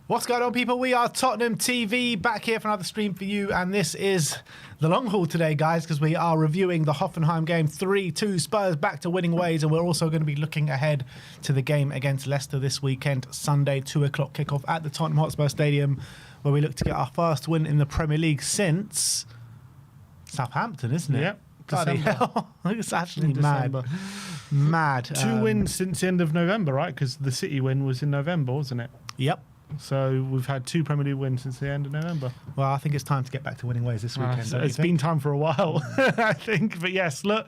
What's going on, people? We are Tottenham TV, back here for another stream for you, and this is the long haul today, guys, because we are reviewing the Hoffenheim game. 3-2 Spurs back to winning ways, and we're also going to be looking ahead to the game against Leicester this weekend, Sunday, 2 o'clock kickoff at the Tottenham Hotspur Stadium, where we look to get our first win in the Premier League since Southampton, isn't it? Yep. Bloody hell. It's actually mad. 2 wins since the end of November, right? Because the City win was in November, wasn't it? Yep. So we've had 2 Premier League wins since the end of November. Well, I think it's time to get back to winning ways this weekend. It's been time for a while, I think. But yes, look,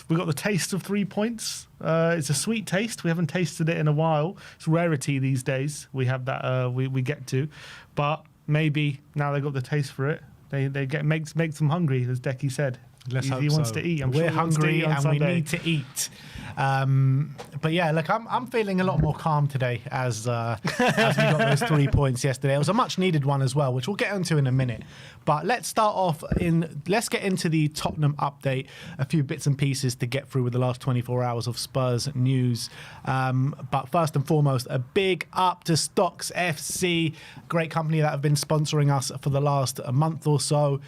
we've got the taste of 3 points. It's a sweet taste. We haven't tasted it in a while. It's rarity these days. We have that. We get to, but maybe now they've got the taste for it. They get makes them hungry, as Decky said. Let's hope he wants so. to eat. We're hungry and Sunday. we need to eat. But yeah, look, I'm feeling a lot more calm today as we got those 3 points yesterday. It was a much needed one as well, which we'll get into in a minute. But let's get into the Tottenham update. A few bits and pieces to get through with the last 24 hours of Spurs news. But first and foremost, a big up to Stocks FC, great company that have been sponsoring us for the last month or so.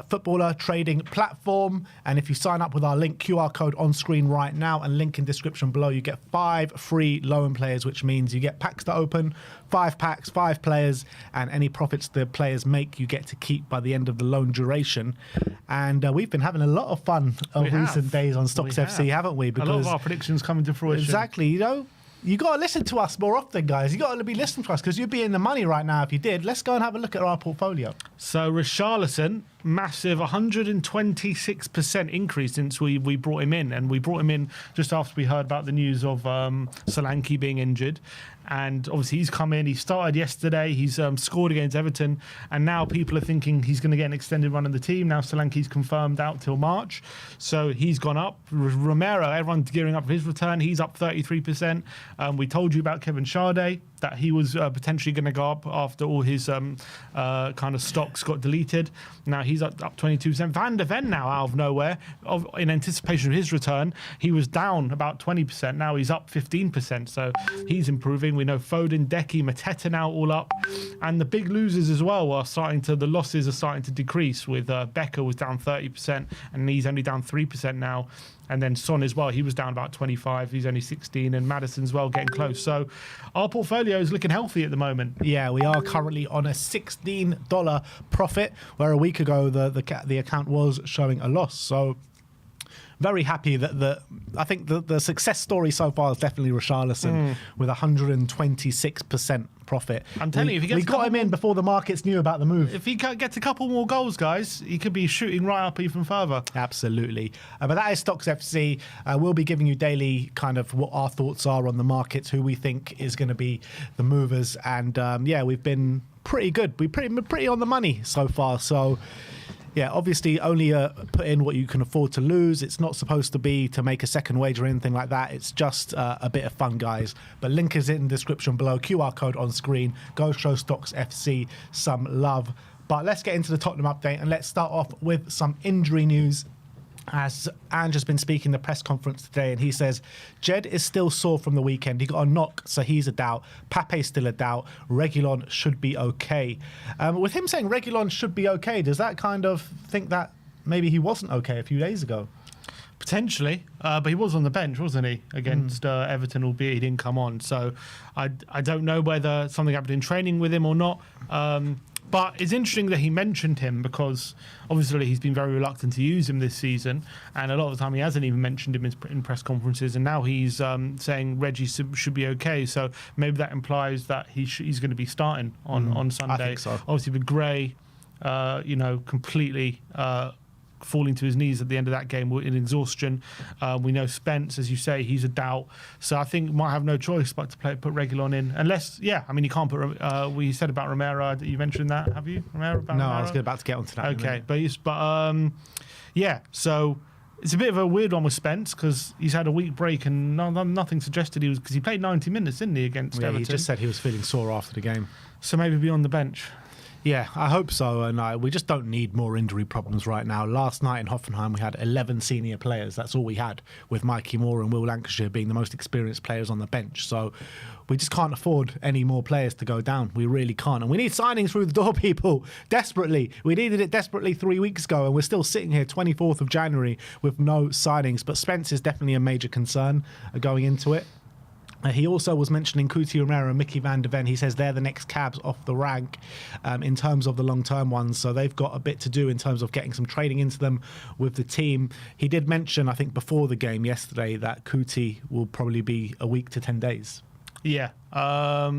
Footballer trading platform, and if you sign up with our link QR code on screen right now and link in description below, you get 5 free loan players, which means you get packs to open, 5 packs, 5 players, and any profits the players make you get to keep by the end of the loan duration. And we've been having a lot of fun of recent days on Stocks FC, haven't we? Because a lot of our predictions coming to fruition. Exactly, you got to listen to us more often, guys. You got to be listening to us because you'd be in the money right now if you did. Let's go and have a look at our portfolio. So Richarlison, massive 126% increase since we brought him in. And we brought him in just after we heard about the news of Solanke being injured. And obviously he's come in, he started yesterday, he's scored against Everton, and now people are thinking he's going to get an extended run in the team. Now Solanke's confirmed out till March, so he's gone up. Romero, everyone's gearing up for his return, he's up 33%. We told you about Kevin Sade, that he was potentially going to go up after all his kind of stocks got deleted. Now he's up 22%. Van de Ven now out of nowhere, in anticipation of his return, he was down about 20%. Now he's up 15%, so he's improving. We know Foden, Decky, Mateta now all up. And the big losers as well the losses are starting to decrease, with Becker was down 30% and he's only down 3% now. And then Son as well, he was down about 25, he's only 16, and Maddison as well getting close. So our portfolio is looking healthy at the moment. Yeah, we are currently on a $16 profit, where a week ago the account was showing a loss. So very happy that I think the success story so far is definitely Richarlison with 126% profit. I'm telling you, if we got him in before the markets knew about the move. If he gets a couple more goals, guys, he could be shooting right up even further. Absolutely. But that is Stocks FC. We'll be giving you daily kind of what our thoughts are on the markets, who we think is going to be the movers. And yeah, we've been pretty good. We're pretty on the money so far. So yeah, obviously only put in what you can afford to lose. It's not supposed to be to make a second wager or anything like that. It's just a bit of fun, guys. But link is in the description below. QR code on screen. Go show Stocks FC some love. But let's get into the Tottenham update, and let's start off with some injury news. As Ange has been speaking in the press conference today, and he says Jed is still sore from the weekend. He got a knock, so he's a doubt. Pape's still a doubt. Reguilon should be okay. With him saying Reguilon should be okay, does that kind of think that maybe he wasn't okay a few days ago? Potentially, but he was on the bench, wasn't he, against Everton, albeit he didn't come on. So I don't know whether something happened in training with him or not. But it's interesting that he mentioned him, because obviously he's been very reluctant to use him this season, and a lot of the time he hasn't even mentioned him in press conferences, and now he's saying Reggie should be okay. So maybe that implies that he's going to be starting on Sunday. I think so. Obviously with Gray, completely falling to his knees at the end of that game in exhaustion. We know Spence, as you say, he's a doubt. So I think might have no choice but to put Reguilon in. Unless, yeah, I mean, you can't put... we said about Romero, you mentioned that, have you? Romero? No, I was about to get onto that. Okay, yeah, so it's a bit of a weird one with Spence, because he's had a week break and nothing suggested he was... Because he played 90 minutes, didn't he, against Everton? He just said he was feeling sore after the game. So maybe be on the bench. Yeah, I hope so. And we just don't need more injury problems right now. Last night in Hoffenheim, we had 11 senior players. That's all we had, with Mikey Moore and Will Lancashire being the most experienced players on the bench. So we just can't afford any more players to go down. We really can't. And we need signings through the door, people, desperately. We needed it desperately 3 weeks ago, and we're still sitting here 24th of January with no signings. But Spence is definitely a major concern going into it. He also was mentioning Cuti Romero and Mickey van de Ven. He says they're the next cabs off the rank in terms of the long-term ones. So they've got a bit to do in terms of getting some training into them with the team. He did mention, I think, before the game yesterday that Cuti will probably be a week to 10 days. Yeah. A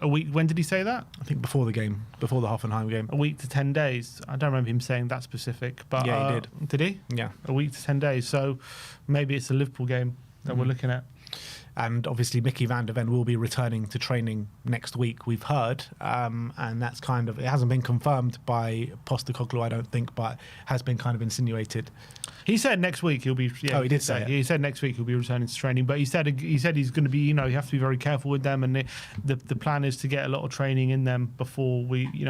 week. When did he say that? I think before the game, before the Hoffenheim game. A week to 10 days. I don't remember him saying that specific. But yeah, he did. Did he? Yeah. A week to 10 days. So maybe it's a Liverpool game that we're looking at. And obviously Mickey van de Ven will be returning to training next week, we've heard. And that's kind of, it hasn't been confirmed by Postecoglou, I don't think, but has been kind of insinuated. He said next week he'll be. Yeah, he did say it. He said next week he'll be returning to training, but he said he's going to be. You have to be very careful with them, and the plan is to get a lot of training in them before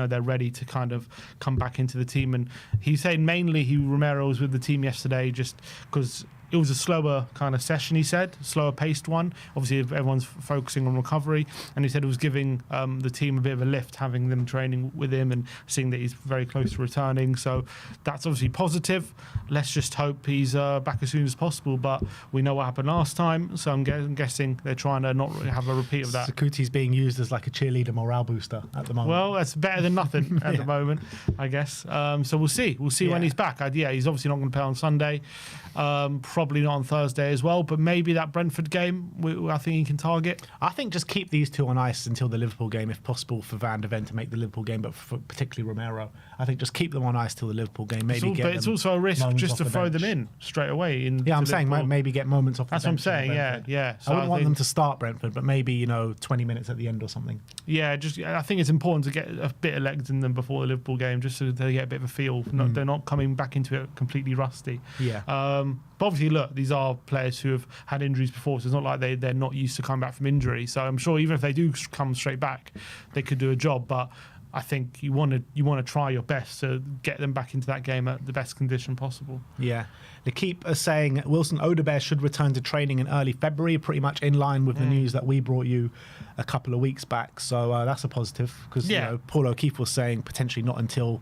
they're ready to kind of come back into the team. And he said mainly Romero was with the team yesterday just because it was a slower kind of session, he said, slower paced one. Obviously, everyone's focusing on recovery. And he said it was giving the team a bit of a lift, having them training with him and seeing that he's very close to returning. So that's obviously positive. Let's just hope he's back as soon as possible. But we know what happened last time. So I'm guessing they're trying to not have a repeat of that. Sakuti's being used as like a cheerleader morale booster at the moment. Well, that's better than nothing at the moment, I guess. So we'll see. We'll see when he's back. He's obviously not going to play on Sunday. Probably not on Thursday as well, but maybe that Brentford game I think he can target. I think just keep these two on ice until the Liverpool game, if possible, for Van de Ven to make the Liverpool game, but for particularly Romero. I think just keep them on ice till the Liverpool game. Maybe but it's also a risk just to throw them in straight away. I'm saying maybe get moments off the bench. That's what I'm saying, yeah. So I wouldn't want them to start Brentford, but maybe 20 minutes at the end or something. Yeah, I think it's important to get a bit of legs in them before the Liverpool game, just so they get a bit of a feel. They're not coming back into it completely rusty. Yeah. But obviously, look, these are players who have had injuries before, so it's not like they're not used to coming back from injury. So I'm sure even if they do come straight back, they could do a job. But I think you want to try your best to get them back into that game at the best condition possible. Yeah. L'Equipe are saying Wilson Odobert should return to training in early February, pretty much in line with the news that we brought you a couple of weeks back. So that's a positive because Paul O'Keefe was saying potentially not until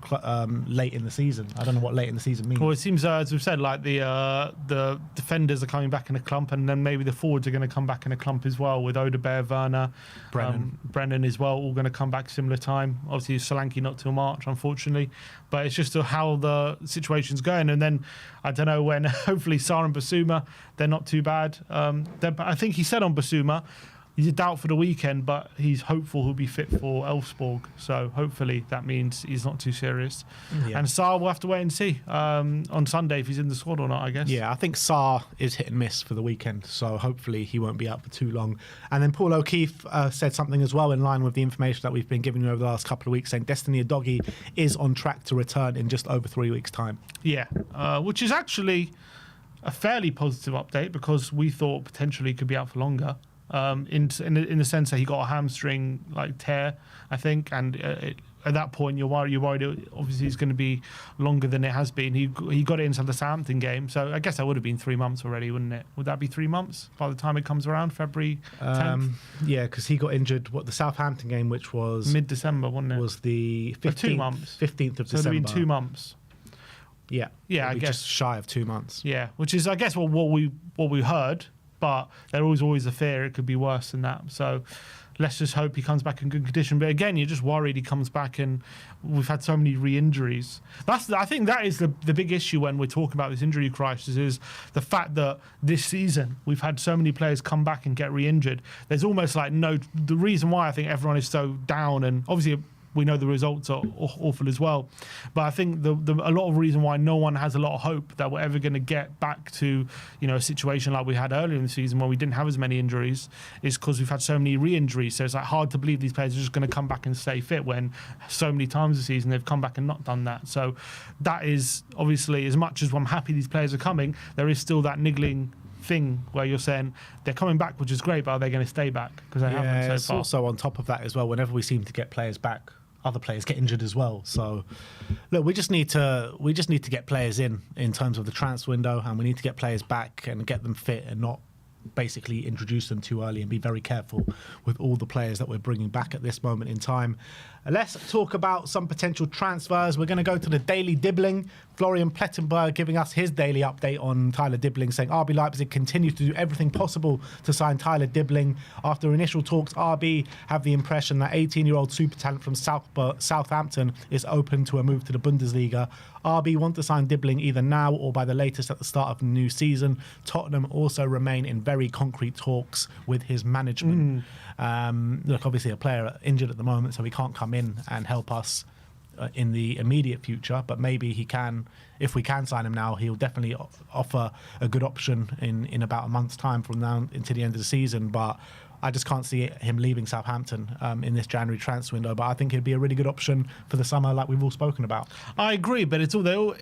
late in the season. I don't know what late in the season means. Well, it seems, as we've said, like the defenders are coming back in a clump, and then maybe the forwards are going to come back in a clump as well, with Odobert, Werner, Brennan as well, all going to come back similar time. Obviously, Solanke not till March, unfortunately. But it's just how the situation's going. And then, I don't know, when hopefully Sarr and Basuma, they're not too bad. I think he said on Basuma, he's a doubt for the weekend, but he's hopeful he'll be fit for Elfsborg. So hopefully that means he's not too serious. Yeah. And Sarr, we'll have to wait and see on Sunday if he's in the squad or not, I guess. Yeah, I think Sarr is hit and miss for the weekend, so hopefully he won't be out for too long. And then Paul O'Keefe said something as well in line with the information that we've been giving you over the last couple of weeks, saying Destiny Udogie is on track to return in just over 3 weeks' time. Yeah, which is actually a fairly positive update because we thought potentially he could be out for longer. In the sense that he got a hamstring tear, I think, and at that point you're worried. Obviously, it's going to be longer than it has been. He got it into the Southampton game, so I guess that would have been 3 months already, wouldn't it? Would that be 3 months by the time it comes around, February 10th? Yeah, because he got injured. The Southampton game, which was mid-December, wasn't it? Was the 15th, 2 months, 15th of December. So it would have been 2 months. Yeah, I guess just shy of 2 months. Yeah, which is I guess what we heard. But there was always a fear it could be worse than that. So let's just hope he comes back in good condition. But again, you're just worried he comes back and we've had so many re-injuries. I think that is the big issue when we're talking about this injury crisis is the fact that this season we've had so many players come back and get re-injured. There's almost the reason why I think everyone is so down, and obviously we know the results are awful as well. But I think a lot of reason why no one has a lot of hope that we're ever going to get back to a situation like we had earlier in the season where we didn't have as many injuries is because we've had so many re-injuries. So it's hard to believe these players are just going to come back and stay fit when so many times this season they've come back and not done that. So that is obviously, as much as I'm happy these players are coming, there is still that niggling thing where you're saying they're coming back, which is great, but are they going to stay back? Because they haven't so far. It's also on top of that as well, whenever we seem to get players back other players get injured as well. So, look, we just need to get players in terms of the transfer window, and we need to get players back and get them fit and not basically introduce them too early, and be very careful with all the players that we're bringing back at this moment in time. Let's talk about some potential transfers. We're going to go to the Daily Dibbling. Florian Plettenberg giving us his daily update on Tyler Dibbling, saying RB Leipzig continues to do everything possible to sign Tyler Dibbling. After initial talks, RB have the impression that 18-year-old super talent from Southampton is open to a move to the Bundesliga. RB want to sign Dibbling either now or by the latest at the start of the new season. Tottenham also remain in very concrete talks with his management. Look, obviously a player injured at the moment, so he can't come in and help us in the immediate future, but maybe he can. If we can sign him now, he'll definitely offer a good option in about a month's time from now into the end of the season. But I just can't see him leaving Southampton in this January transfer window. But I think he'd be a really good option for the summer, like we've all spoken about. I agree, but it's all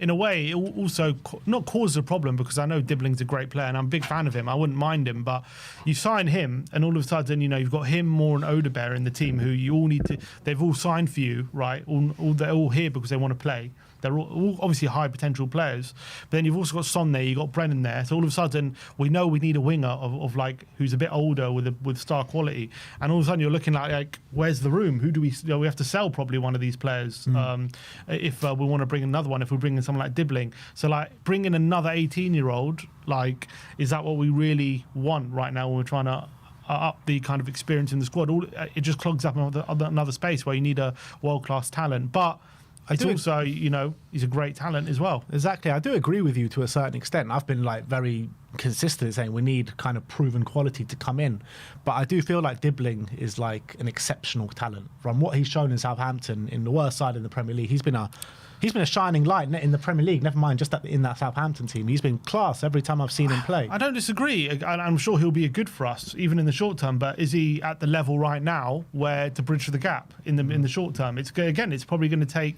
in a way, it also not causes a problem, because I know Dibbling's a great player and I'm a big fan of him. I wouldn't mind him, but you sign him and all of a sudden, you've got him, Moore and Odebear in the team who you all need to, they've all signed for you, right? They're all here because they want to play. They're all obviously high potential players. But then you've also got Son there, you've got Brennan there. So all of a sudden, we know we need a winger of like who's a bit older with star quality. And all of a sudden, you're looking like where's the room? Who do we? We have to sell probably one of these players if we want to bring another one. If we bring in someone like Dibbling, so like bringing another 18-year-old, like is that what we really want right now when we're trying to up the kind of experience in the squad? It just clogs up another space where you need a world-class talent, but. It's also, he's a great talent as well. Exactly. I do agree with you to a certain extent. I've been very consistent saying we need kind of proven quality to come in. But I do feel like Dibbling is like an exceptional talent. From what he's shown in Southampton, in the worst side in the Premier League, he's been a shining light in the Premier League, never mind just in that Southampton team. He's been class every time I've seen him play. I don't disagree. I'm sure he'll be good for us, even in the short term, but is he at the level right now where to bridge the gap in the short term? It's probably going to take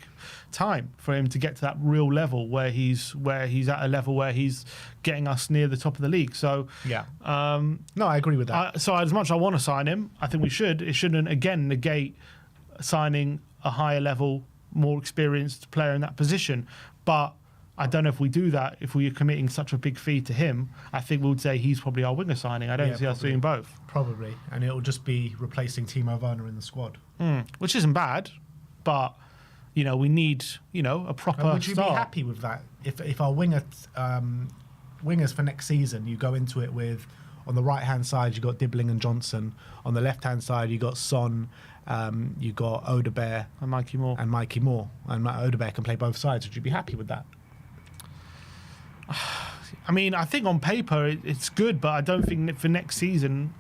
time for him to get to that real level where he's at a level where he's getting us near the top of the league. So yeah, no, I agree with that. So as much as I want to sign him, I think we should. It shouldn't again negate signing a higher level, more experienced player in that position. But I don't know if we do that, if we're committing such a big fee to him. I think we would say he's probably our winger signing. I don't see us doing both. Probably. And it'll just be replacing Timo Werner in the squad. Which isn't bad, but, we need, a proper would you be happy with that? If our wingers for next season, you go into it with, on the right-hand side, you got Dibbling and Johnson. On the left-hand side, you got Son. You got Odebear and Mikey Moore. And Odebear can play both sides. Would you be happy with that? I mean, I think on paper it's good, but I don't think for next season,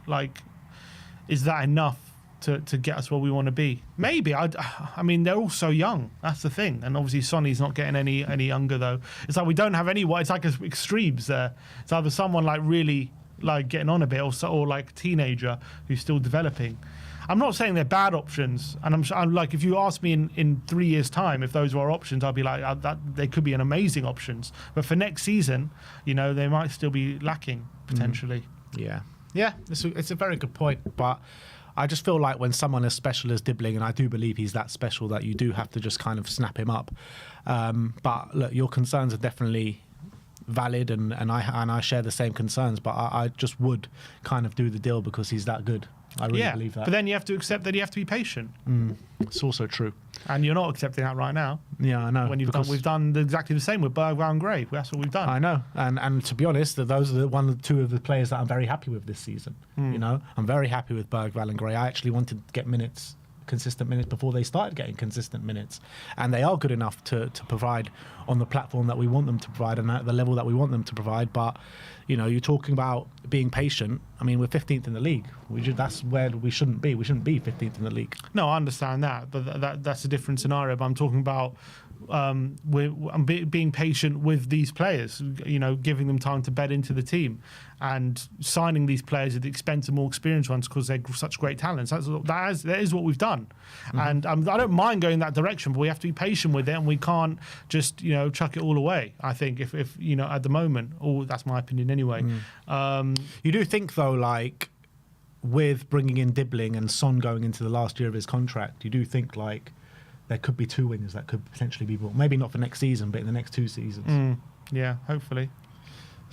is that enough to get us where we want to be? Maybe. I mean, they're all so young. That's the thing. And obviously Sonny's not getting any younger, though. It's like we don't have any. It's like extremes there. It's either someone really getting on a bit, or like a teenager who's still developing. I'm not saying they're bad options, and I'm like, if you ask me in 3 years' time if those were options, I'd be like, that they could be an amazing options. But for next season, they might still be lacking potentially. Yeah, it's a very good point. But I just feel like when someone as special as Dibbling, and I do believe he's that special, that you do have to just kind of snap him up. But look, your concerns are definitely valid, and I share the same concerns. But I just would kind of do the deal because he's that good. I really believe that. But then you have to accept that you have to be patient. It's also true. And you're not accepting that right now. Yeah, I know. When we've done exactly the same with Bergwijn and Gray. That's what we've done. I know. And to be honest, those are two of the players that I'm very happy with this season. I'm very happy with Bergwijn and Gray. I actually wanted to get consistent minutes before they started getting consistent minutes, and they are good enough to provide on the platform that we want them to provide and at the level that we want them to provide. But you're talking about being patient. I mean, we're 15th in the league. That's where we shouldn't be. We shouldn't be 15th in the league. No, I understand that, but that's a different scenario. But I'm talking about being patient with these players, giving them time to bed into the team and signing these players at the expense of more experienced ones because they're such great talents. That is what we've done. And I don't mind going that direction, but we have to be patient with it, and we can't just chuck it all away. I think if at the moment, that's my opinion anyway. You do think though, with bringing in Dibbling and Son going into the last year of his contract, you do think like there could be two wingers that could potentially be brought. Maybe not for next season, but in the next 2 seasons. Yeah, hopefully.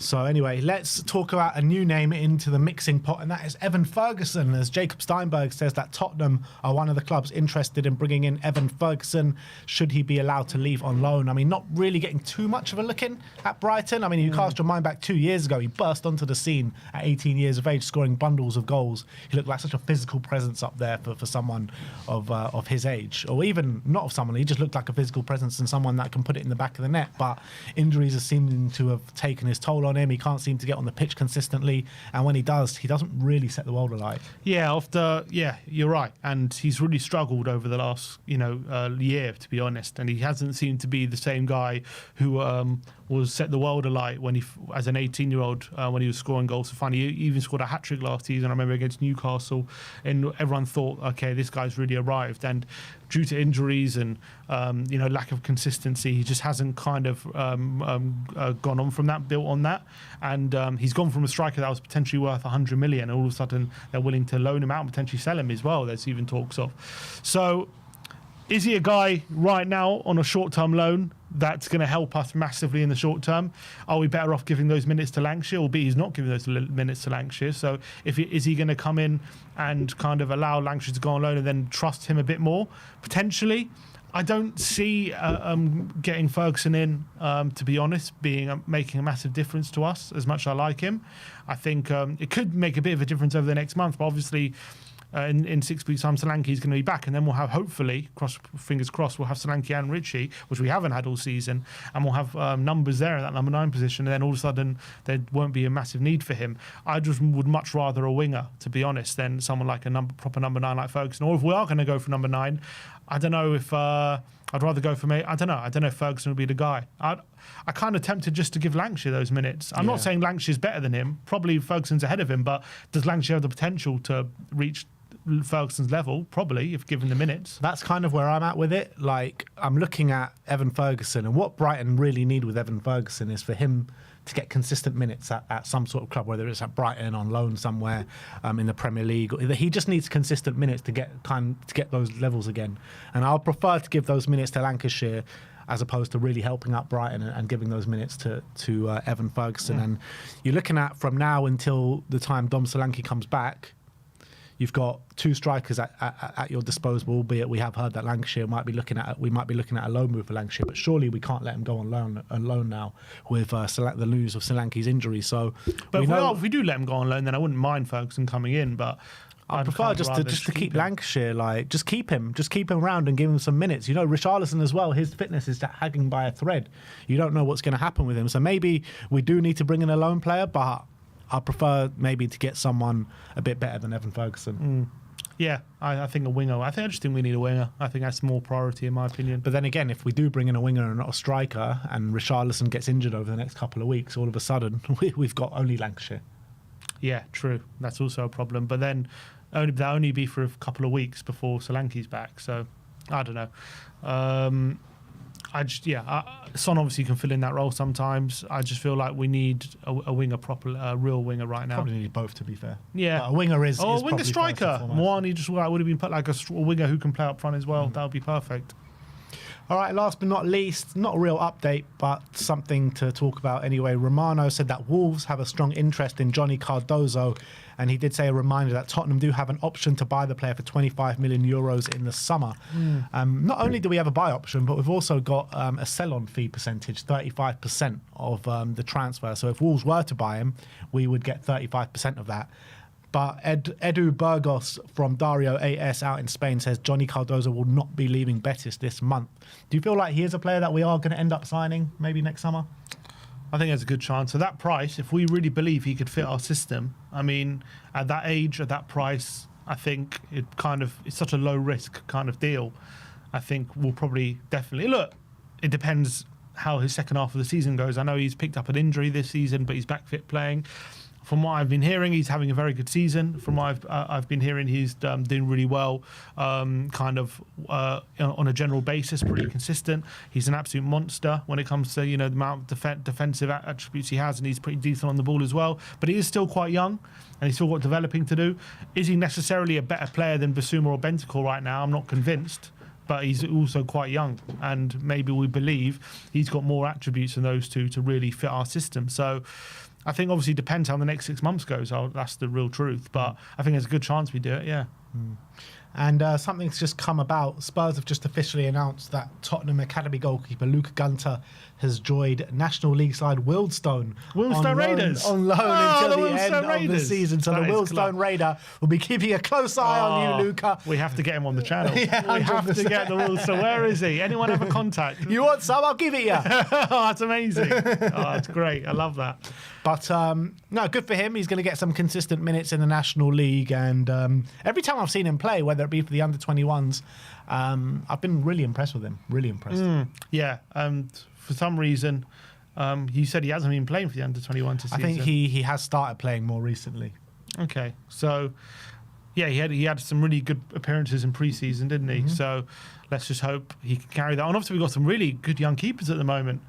So anyway, let's talk about a new name into the mixing pot, and that is Evan Ferguson. As Jacob Steinberg says that Tottenham are one of the clubs interested in bringing in Evan Ferguson, should he be allowed to leave on loan. I mean, not really getting too much of a look in at Brighton. I mean, you cast your mind back 2 years ago, he burst onto the scene at 18 years of age, scoring bundles of goals. He looked like such a physical presence up there for someone of his age, or even not of someone. He just looked like a physical presence and someone that can put it in the back of the net. But injuries are seeming to have taken his toll on him. He can't seem to get on the pitch consistently, and when he does, he doesn't really set the world alight. Yeah, you're right, and he's really struggled over the last year, to be honest, and he hasn't seemed to be the same guy who was set the world alight when he, as an 18-year-old, when he was scoring goals for fun. He even scored a hat-trick last season, I remember, against Newcastle, and everyone thought, okay, this guy's really arrived, and due to injuries and lack of consistency, he just hasn't kind of gone on from that, built on that, and he's gone from a striker that was potentially worth 100 million, and all of a sudden they're willing to loan him out and potentially sell him as well. There's even talks of. So is he a guy right now on a short-term loan that's going to help us massively in the short term? Are we better off giving those minutes to Lancashire? Or B, he's not giving those minutes to Lancashire. So is he going to come in and kind of allow Lancashire to go on loan and then trust him a bit more? Potentially. I don't see getting Ferguson in, to be honest, making a massive difference to us, as much as I like him. I think it could make a bit of a difference over the next month, but obviously in 6 weeks' time, Solanke's going to be back, and then we'll have, hopefully, fingers crossed, we'll have Solanke and Richie, which we haven't had all season, and we'll have numbers there in that number 9 position, and then all of a sudden there won't be a massive need for him. I just would much rather a winger, to be honest, than someone like a proper number 9 like Ferguson. Or if we are going to go for number 9, I don't know if I'd rather go for me. I don't know if Ferguson would be the guy. I kind of tempted just to give Lancashire those minutes. I'm not saying Lancashire's better than him. Probably Ferguson's ahead of him, but does Lancashire have the potential to reach Ferguson's level? Probably, if given the minutes. That's kind of where I'm at with it. Like, I'm looking at Evan Ferguson, and what Brighton really need with Evan Ferguson is for him to get consistent minutes at some sort of club, whether it's at Brighton on loan somewhere in the Premier League. He just needs consistent minutes to get those levels again. And I'll prefer to give those minutes to Lancashire as opposed to really helping out Brighton and giving those minutes to Evan Ferguson. And you're looking at, from now until the time Dom Solanke comes back, you've got 2 strikers at your disposal, albeit we have heard that Lancashire might be looking at a loan move for Lancashire, but surely we can't let him go on loan now with the news of Solanke's injury. So, but if we do let him go on loan, then I wouldn't mind Ferguson coming in, but I prefer just to keep Lancashire, like, just keep him around and give him some minutes. You know, Richarlison as well, his fitness is hanging by a thread. You don't know what's going to happen with him. So maybe we do need to bring in a loan player, but I prefer maybe to get someone a bit better than Evan Ferguson. Yeah, I think a winger. I just think we need a winger. I think that's more priority in my opinion. But then again, if we do bring in a winger and not a striker, and Richarlison gets injured over the next couple of weeks, all of a sudden we've got only Lancashire. Yeah, true. That's also a problem. But then that'll only be for a couple of weeks before Solanke's back. So I don't know. Son obviously can fill in that role sometimes. I just feel like we need a winger, a real winger right now. Probably need both, to be fair. Yeah, but a winger is a winger striker. Moani just would have been put like a winger who can play up front as well. That would be perfect. All right, last but not least, not a real update, but something to talk about anyway. Romano said that Wolves have a strong interest in Johnny Cardoso, and he did say a reminder that Tottenham do have an option to buy the player for 25 million euros in the summer. Not only do we have a buy option, but we've also got a sell-on fee percentage, 35% of the transfer. So if Wolves were to buy him, we would get 35% of that. But Edu Burgos from Dario AS out in Spain says Johnny Cardoso will not be leaving Betis this month. Do you feel like he is a player that we are going to end up signing maybe next summer? I think there's a good chance. At that price, if we really believe he could fit our system, I mean, at that age, at that price, I think it's such a low risk kind of deal. I think we'll probably definitely look. It depends how his second half of the season goes. I know he's picked up an injury this season, but he's back fit playing. From what I've been hearing, he's having a very good season. From what I've been hearing, he's doing really well, on a general basis, pretty consistent. He's an absolute monster when it comes to the amount of defensive attributes he has, and he's pretty decent on the ball as well. But he is still quite young, and he's still got developing to do. Is he necessarily a better player than Basuma or Bentancur right now? I'm not convinced. But he's also quite young, and maybe we believe he's got more attributes than those two to really fit our system. So I think obviously depends how the next 6 months goes. That's the real truth. But I think there's a good chance we do it, yeah. And something's just come about. Spurs have just officially announced that Tottenham Academy goalkeeper Luke Gunter has joined National League side Wealdstone. Raiders. On loan until the end Raiders. of the season. So That the is Wealdstone Raider will be keeping a close eye on you, Luca. We have to get him on the channel. Yeah, we have to get the Wealdstone. Where is he? Anyone have a contact? You want some? I'll give it you. Oh, that's amazing. Oh, that's great. I love that. But no, good for him. He's going to get some consistent minutes in the National League. And every time I've seen him play, whether it be for the under-21s, I've been really impressed with him. Really impressed. Yeah. For some reason, you said he hasn't been playing for the under-21s this season. I think he has started playing more recently. Okay. So, yeah, he had some really good appearances in pre-season, didn't he? So let's just hope he can carry that on. Obviously, we've got some really good young keepers at the moment.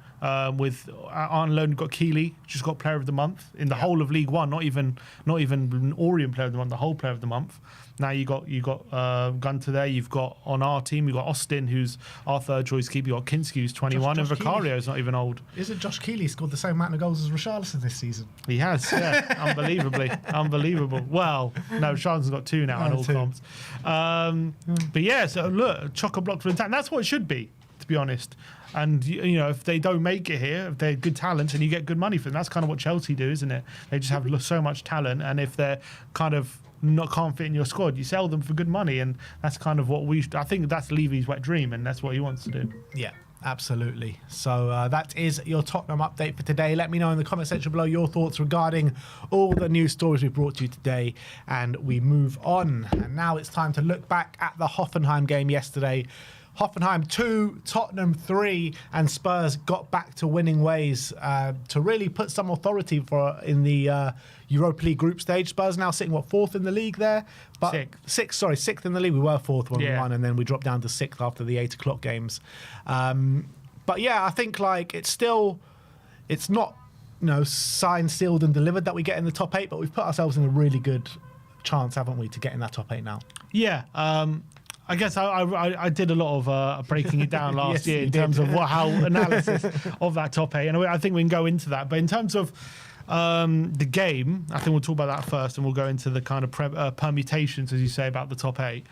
With on loan, got Keeley, just got Player of the Month in the whole of League One. Not even an Orient Player of the Month, the whole Player of the Month. Now you got Gunter there. You've got on our team, you've got Austin, who's our third choice keeper. You got Kinski, who's 21, and Vicario's not even old. Isn't Josh Keeley scored the same amount of goals as Richarlison this season? He has, yeah, unbelievable. Well, no, Richarlison's got 2 now in all comps. But yeah, so look, chock-a-block for attack. That's what it should be, to be honest. And if they don't make it here, if they're good talent and you get good money for them, that's kind of what Chelsea do, isn't it? They just have so much talent, and if they're kind of can't fit in your squad, you sell them for good money, and that's kind of what I think that's Levy's wet dream, and that's what he wants to do. Yeah. Absolutely. So that is your Tottenham update for today. Let me know in the comment section below your thoughts regarding all the news stories we brought to you today, and we move on. And now it's time to look back at the Hoffenheim game yesterday. Hoffenheim 2, Tottenham 3, and Spurs got back to winning ways to really put some authority in the Europa League group stage. Spurs now sitting, 4th in the league there? But sixth in the league. We were 4th when we won, and then we dropped down to 6th after the 8 o'clock games. But yeah, I think it's not signed, sealed, and delivered that we get in the top 8, but we've put ourselves in a really good chance, haven't we, to get in that top 8 now? Yeah. I guess I did a lot of breaking it down last year in terms of how analysis of that top 8, and I think we can go into that. But in terms of the game, I think we'll talk about that first, and we'll go into the kind of permutations, as you say, about the top 8.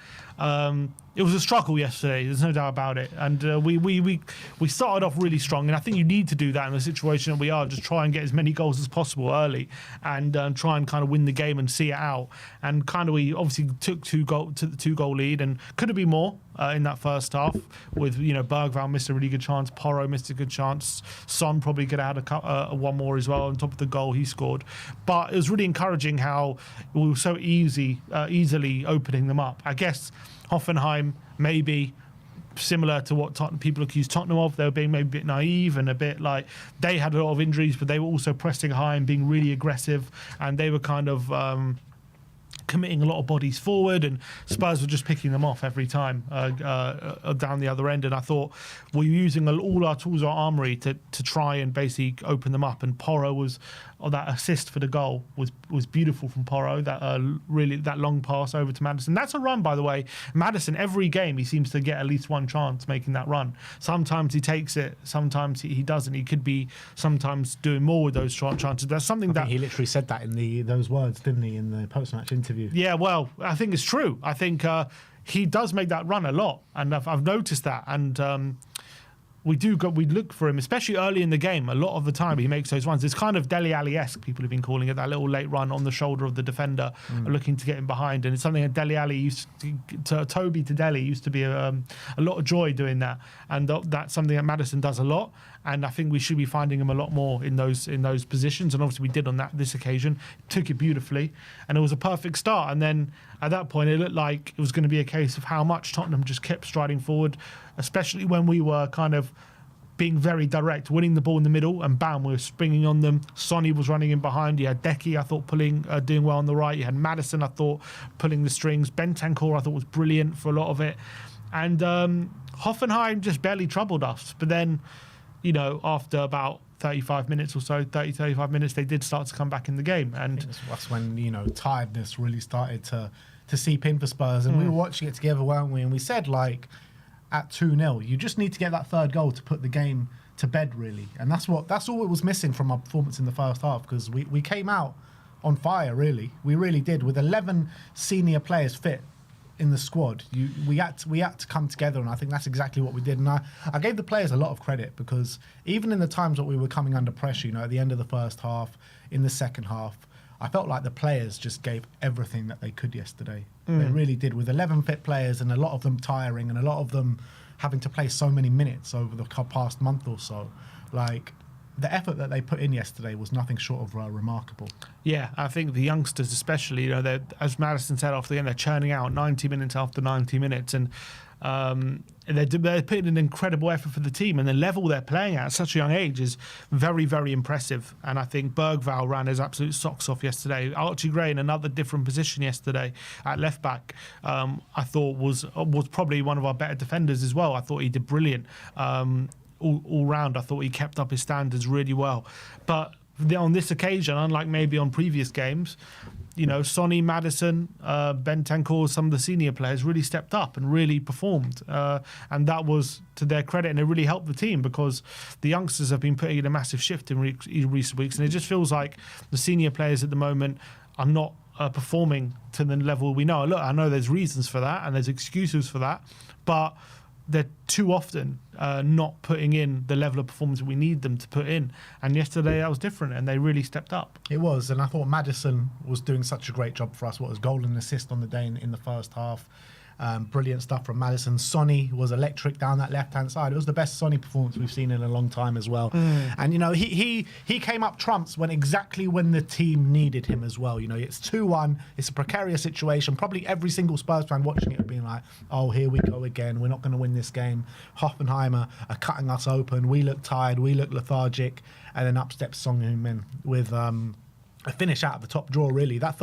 It was a struggle yesterday. There's no doubt about it, and we started off really strong, and I think you need to do that in the situation that we are. Just try and get as many goals as possible early, and try and kind of win the game and see it out. And kind of we obviously took the 2-goal lead, and could have been more in that first half. With Bergvall missed a really good chance, Porro missed a good chance, Son probably could have had one more as well on top of the goal he scored. But it was really encouraging how we were so easily opening them up. I guess Hoffenheim maybe similar to what people accused Tottenham of. They were being maybe a bit naive and a bit like they had a lot of injuries, but they were also pressing high and being really aggressive, and they were kind of committing a lot of bodies forward, and Spurs were just picking them off every time down the other end. And I thought we were using all our tools, our armoury, to try and basically open them up. And Porro was that assist for the goal was beautiful from Porro. That long pass over to Maddison. That's a run, by the way. Maddison, every game he seems to get at least one chance making that run. Sometimes he takes it, sometimes he doesn't. He could be sometimes doing more with those chances. That's something that he literally said that in those words, didn't he, in the post-match interview? Yeah, well, I think it's true. I think he does make that run a lot, and I've noticed that. And we look for him, especially early in the game. A lot of the time he makes those runs. It's kind of Dele Alli-esque, people have been calling it, that little late run on the shoulder of the defender, looking to get him behind. And it's something that Dele Alli Toby to Dele used to be a lot of joy doing that. And that's something that Maddison does a lot. And I think we should be finding him a lot more in those positions. And obviously we did on this occasion. Took it beautifully, and it was a perfect start. And then at that point it looked like it was going to be a case of how much Tottenham just kept striding forward, especially when we were kind of being very direct, winning the ball in the middle, and bam, we were springing on them. Sonny was running in behind. You had Decky, I thought, doing well on the right. You had Maddison, I thought, pulling the strings. Bentancur, I thought, was brilliant for a lot of it. And Hoffenheim just barely troubled us. But then, after about 35 minutes or so, 35 minutes, they did start to come back in the game. And that's when, tiredness really started to seep in for Spurs. And we were watching it together, weren't we? And we said, at 2-0, you just need to get that third goal to put the game to bed, really. And that's all it was missing from our performance in the first half, because we came out on fire, really. We really did. With 11 senior players fit in the squad, we had to come together, and I think that's exactly what we did. And I gave the players a lot of credit, because even in the times that we were coming under pressure, at the end of the first half, in the second half, I felt like the players just gave everything that they could yesterday. They really did, with 11 fit players and a lot of them tiring and a lot of them having to play so many minutes over the past month or so. The effort that they put in yesterday was nothing short of remarkable. Yeah, I think the youngsters especially, they're, as Maddison said after the end, they're churning out 90 minutes after 90 minutes. And they're putting an incredible effort for the team, and the level they're playing at such a young age is very, very impressive. And I think Bergvall ran his absolute socks off yesterday. Archie Gray in another different position yesterday at left back, I thought was probably one of our better defenders as well. I thought he did brilliant all round. I thought he kept up his standards really well. But on this occasion, unlike maybe on previous games, Sonny, Maddison, Bentancur, some of the senior players really stepped up and really performed. And that was to their credit, and it really helped the team, because the youngsters have been putting in a massive shift in recent weeks. And it just feels like the senior players at the moment are not performing to the level we know. Look, I know there's reasons for that and there's excuses for that, but they're too often not putting in the level of performance we need them to put in. And yesterday that was different, and they really stepped up. It was, and I thought Maddison was doing such a great job for us. What was goal and assist on the day in the first half. Brilliant stuff from Maddison. Sonny was electric down that left-hand side. It was the best Sonny performance we've seen in a long time as well. And, he came up trumps when the team needed him as well. It's 2-1. It's a precarious situation. Probably every single Spurs fan watching it would be like, oh, here we go again. We're not going to win this game. Hoffenheim are cutting us open. We look tired. We look lethargic. And then up steps Heung-min with a finish out of the top drawer, really. That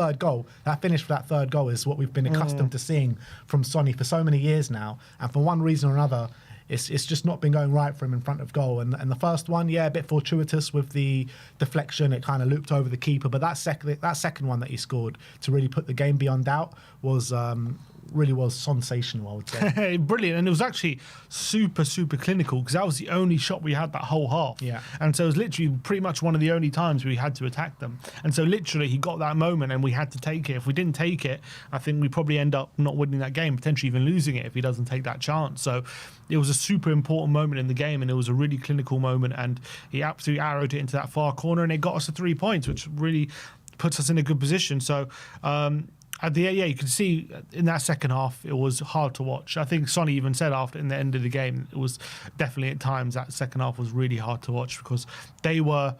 finish for that third goal is what we've been accustomed to seeing from Sonny for so many years now. And for one reason or another, it's just not been going right for him in front of goal. And the first one, a bit fortuitous with the deflection. It kind of looped over the keeper. But that second one that he scored to really put the game beyond doubt was really was sensational, I would say. Brilliant. And it was actually super, super clinical, because that was the only shot we had that whole half. Yeah. And so it was literally pretty much one of the only times we had to attack them. And so literally he got that moment and we had to take it. If we didn't take it, I think we probably end up not winning that game, potentially even losing it if he doesn't take that chance. So it was a super important moment in the game, and it was a really clinical moment, and he absolutely arrowed it into that far corner, and it got us to 3 points, which really puts us in a good position. So you could see in that second half it was hard to watch. I think Sonny even said after in the end of the game, it was definitely at times that second half was really hard to watch, because they were,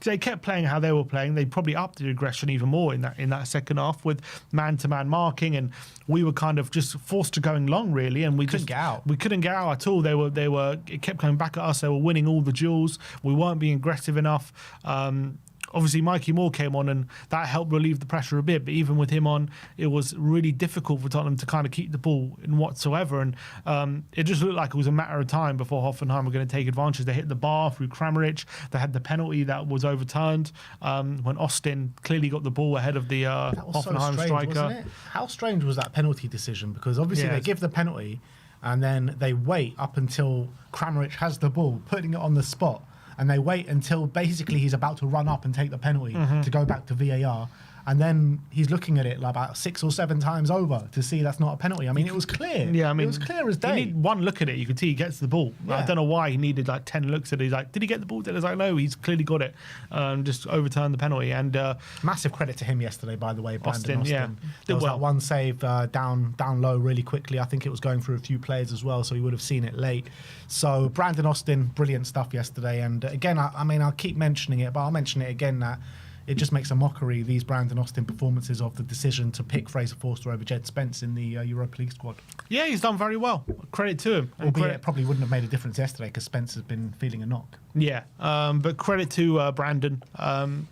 they kept playing how they were playing. They probably upped the aggression even more in that second half with man-to-man marking, and we were kind of just forced to going long, really, and we couldn't get out. We couldn't get out at all. It kept coming back at us. They were winning all the duels. We weren't being aggressive enough. Obviously, Mikey Moore came on, and that helped relieve the pressure a bit. But even with him on, it was really difficult for Tottenham to kind of keep the ball in whatsoever. And it just looked like it was a matter of time before Hoffenheim were going to take advantage. They hit the bar through Kramaric. They had the penalty that was overturned when Austin clearly got the ball ahead of the Hoffenheim striker. Wasn't it? How strange was that penalty decision? Because obviously they give the penalty, and then they wait up until Kramaric has the ball, putting it on the spot. And they wait until basically he's about to run up and take the penalty to go back to VAR. And then he's looking at it like about 6 or 7 times over to see that's not a penalty. I mean, it was clear. Yeah, I mean, it was clear as day. You need one look at it, you could see he gets the ball. Yeah. I don't know why he needed like 10 looks at it. He's like, did he get the ball? Then it's like, no, he's clearly got it. Just overturned the penalty. And massive credit to him yesterday, by the way, Brandon Austin. Yeah. There was that one save down low really quickly. I think it was going through a few players as well, so he would have seen it late. So Brandon Austin, brilliant stuff yesterday. And again, I mean, I'll keep mentioning it, but I'll mention it again that it just makes a mockery, these Brandon Austin performances, of the decision to pick Fraser Forster over Jed Spence in the Europa League squad. Yeah, he's done very well. Credit to him. Albeit it probably wouldn't have made a difference yesterday because Spence has been feeling a knock. Yeah, but credit to Brandon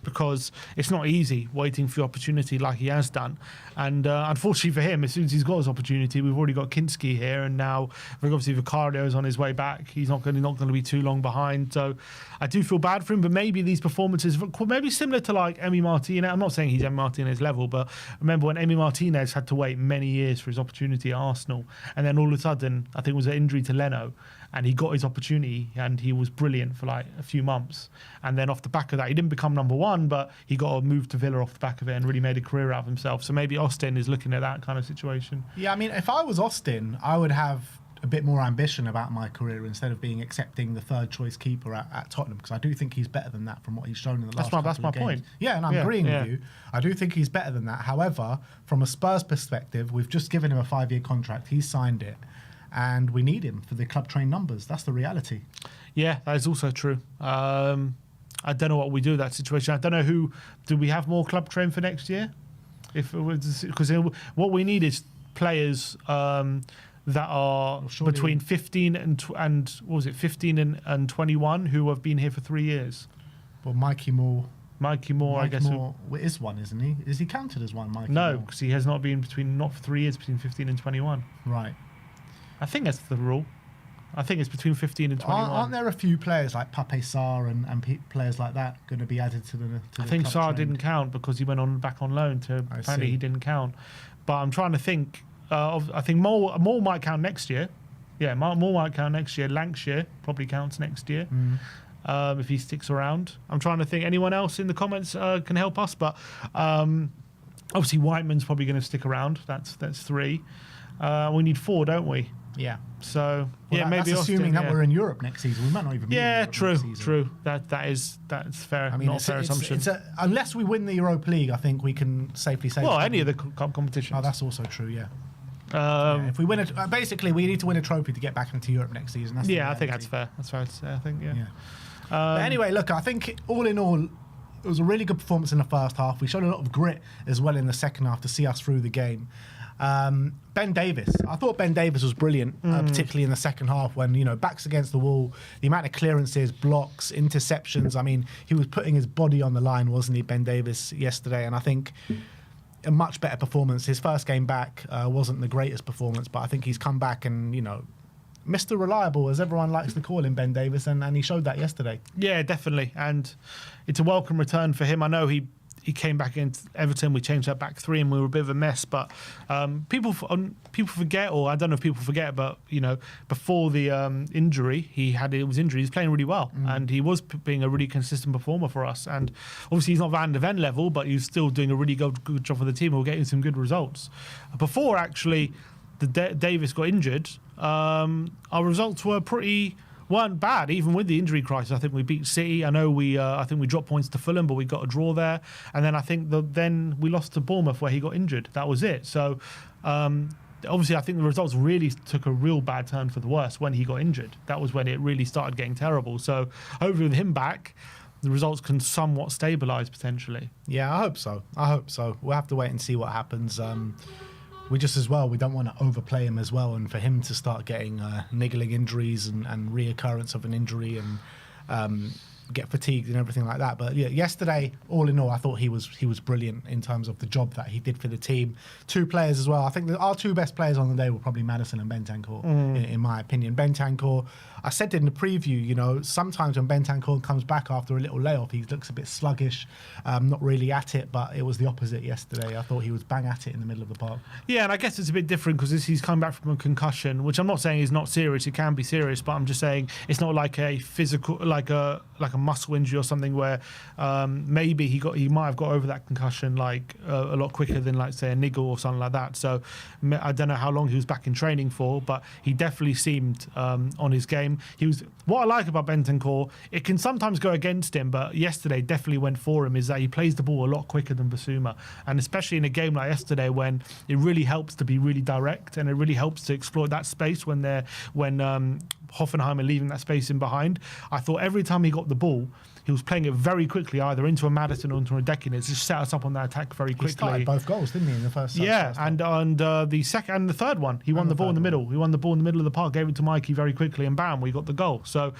because it's not easy waiting for your opportunity like he has done. And unfortunately for him, as soon as he's got his opportunity, we've already got Kinski here, and now obviously Vicario is on his way back. He's not going to be too long behind. So I do feel bad for him, but maybe these performances, maybe similar to like Emi Martinez. I'm not saying he's Emi Martinez level, but remember when Emi Martinez had to wait many years for his opportunity at Arsenal, and then all of a sudden, I think it was an injury to Leno, and he got his opportunity and he was brilliant for like a few months. And then off the back of that, he didn't become number one, but he got a move to Villa off the back of it and really made a career out of himself. So maybe Austin is looking at that kind of situation. Yeah, I mean, if I was Austin, I would have a bit more ambition about my career instead of being accepting the third choice keeper at Tottenham, because I do think he's better than that from what he's shown in the last couple of games. That's my point. Yeah, and I'm agreeing with you. I do think he's better than that. However, from a Spurs perspective, we've just given him a 5-year contract. He's signed it. And we need him for the club train numbers. That's the reality. Yeah, that is also true. I don't know what we do with that situation. I don't know who. Do we have more club train for next year? Because what we need is players that are between 15 and what was it, 15 and 21 who have been here for 3 years. Well, Mikey Moore, I guess. Moore is one, isn't he? Is he counted as one, Mikey? No, Moore? because he has not been not for 3 years between 15 and 21. Right. I think that's the rule. I think it's between 15 and 21. Aren't there a few players like Pape Sarr and players like that going to be added to the I think Sarr didn't count because he went back on loan to. Apparently he didn't count. But I'm trying to think. I think Mole might count next year. Yeah, Mole might count next year. Lancashire probably counts next year if he sticks around. I'm trying to think. Anyone else in the comments can help us? But obviously Whiteman's probably going to stick around. That's 3. We need 4, don't we? Yeah. So maybe that's assuming that we're in Europe next season. We might not even be in Europe true, next season. true. That's fair. I mean, not a fair assumption. Unless we win the Europa League, I think we can safely say. Well, any of the competitions. Oh, that's also true. Yeah. If we win basically we need to win a trophy to get back into Europe next season. That's I think that's fair. That's fair to say. I think But anyway, look, I think all in all, it was a really good performance in the first half. We showed a lot of grit as well in the second half to see us through the game. Ben Davis. I thought Ben Davis was brilliant, particularly in the second half when, backs against the wall, the amount of clearances, blocks, interceptions. I mean, he was putting his body on the line, wasn't he, Ben Davis, yesterday? And I think a much better performance. His first game back wasn't the greatest performance, but I think he's come back and, Mr. Reliable, as everyone likes to call him, Ben Davis, and he showed that yesterday. Yeah, definitely. And it's a welcome return for him. I know he came back into Everton. We changed that back 3 and we were a bit of a mess. But people forget, or I don't know if people forget, but before the injury, he was injured. He's playing really well, and he was being a really consistent performer for us. And obviously, he's not Van de Ven level, but he's still doing a really good job for the team. We're getting some good results. Before actually, Davis got injured, our results weren't bad, even with the injury crisis. I think we beat City. I know I think we dropped points to Fulham, but we got a draw there. And then I think then we lost to Bournemouth where he got injured. That was it. So obviously, I think the results really took a real bad turn for the worse when he got injured. That was when it really started getting terrible. So hopefully with him back, the results can somewhat stabilise potentially. Yeah, I hope so. We'll have to wait and see what happens. We don't want to overplay him as well, and for him to start getting niggling injuries and reoccurrence of an injury and get fatigued and everything like that. But yeah, yesterday, all in all, I thought he was brilliant in terms of the job that he did for the team. 2 players as well. I think our 2 best players on the day were probably Maddison and Bentancur, in my opinion. Bentancur, I said it in the preview, sometimes when Bentancur comes back after a little layoff, he looks a bit sluggish, not really at it, but it was the opposite yesterday. I thought he was bang at it in the middle of the park. Yeah, and I guess it's a bit different because he's come back from a concussion, which I'm not saying is not serious. It can be serious, but I'm just saying it's not like a physical, like a muscle injury or something where maybe he might have got over that concussion a lot quicker than say a niggle or something like that. So I don't know how long he was back in training for, but he definitely seemed on his game. What I like about Bentancur, it can sometimes go against him, but yesterday definitely went for him, is that he plays the ball a lot quicker than Basuma, and especially in a game like yesterday when it really helps to be really direct and it really helps to exploit that space when Hoffenheim are leaving that space in behind. I thought every time he got the ball, he was playing it very quickly, either into a Maddison or into a Declan. It's just set us up on that attack very quickly. He started both goals, didn't he, in the first? Yeah, and the second and the third one, he won the ball in the middle. He won the ball in the middle of the park, gave it to Mikey very quickly, and bam, we got the goal. So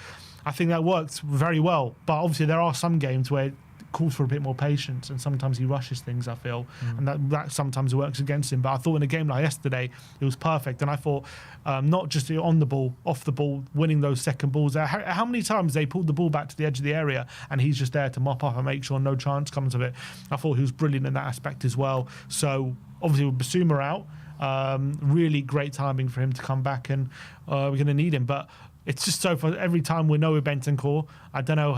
I think that worked very well. But obviously, there are some games where it calls for a bit more patience, and sometimes he rushes things, I feel, and that sometimes works against him. But I thought in a game like yesterday, it was perfect. And I thought not just on the ball, off the ball, winning those second balls. How many times they pulled the ball back to the edge of the area and he's just there to mop up and make sure no chance comes of it. I thought he was brilliant in that aspect as well. So obviously with Basuma out, really great timing for him to come back, and we're going to need him. But it's just so for every time we know with Bentancur, I don't know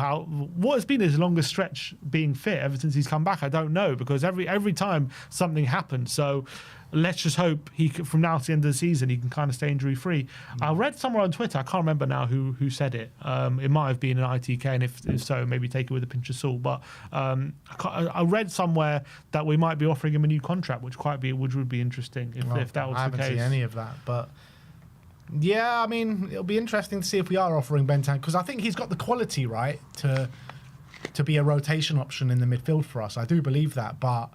what has been his longest stretch being fit ever since he's come back. I don't know, because every time something happens. So let's just hope from now to the end of the season he can kind of stay injury free. I read somewhere on Twitter, I can't remember now who said it. It might have been an ITK, and if so, maybe take it with a pinch of salt. But I read somewhere that we might be offering him a new contract, which would be interesting if that was the case. I haven't seen any of that, but. Yeah, I mean, it'll be interesting to see if we are offering Bentancur, because I think he's got the quality, right, to be a rotation option in the midfield for us. I do believe that, but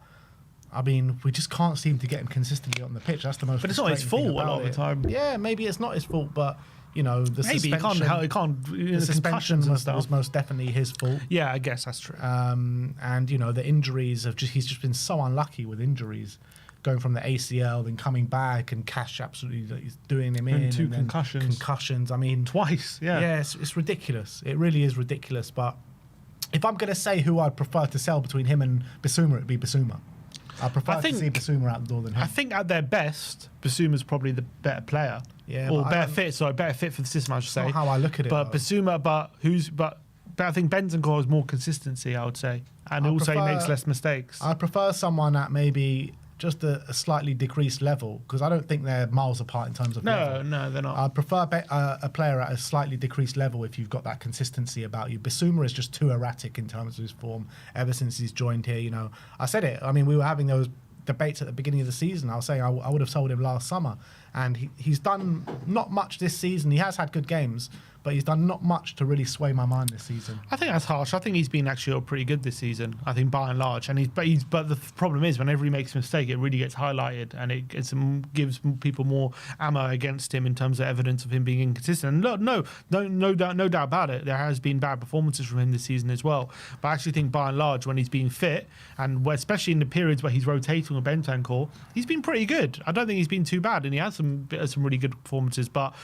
I mean, we just can't seem to get him consistently on the pitch. That's the most. But it's not his fault a lot of the time. Yeah, maybe it's not his fault, but the suspension. The suspension was most definitely his fault. Yeah, I guess that's true. And the injuries he's just been so unlucky with injuries. Going from the ACL, then coming back, and Cash absolutely he's doing him in. And two concussions. I mean, twice. Yeah. Yeah, it's ridiculous. It really is ridiculous. But if I'm going to say who I'd prefer to sell between him and Basuma, it'd be Basuma. I prefer to see Basuma out the door than him. I think at their best, Basuma's probably the better player. Yeah, or better fit for the system, I should say. Not how I look at it. But Basuma, but I think Bentancur has more consistency, I would say, and also he makes less mistakes. I prefer someone at maybe just a slightly decreased level, because I don't think they're miles apart in terms of level. No, they're not. I'd prefer a player at a slightly decreased level if you've got that consistency about you. Basuma is just too erratic in terms of his form ever since he's joined here. I said it. I mean, we were having those debates at the beginning of the season. I was saying I would have sold him last summer, and he's done not much this season. He has had good games, but he's done not much to really sway my mind this season. I think that's harsh. I think he's been actually pretty good this season, I think, by and large. And but the problem is, whenever he makes a mistake, it really gets highlighted, and it gives people more ammo against him in terms of evidence of him being inconsistent. And no doubt about it, there has been bad performances from him this season as well. But I actually think, by and large, when he's being fit, and especially in the periods where he's rotating with Bentancur, he's been pretty good. I don't think he's been too bad, and he has some really good performances. But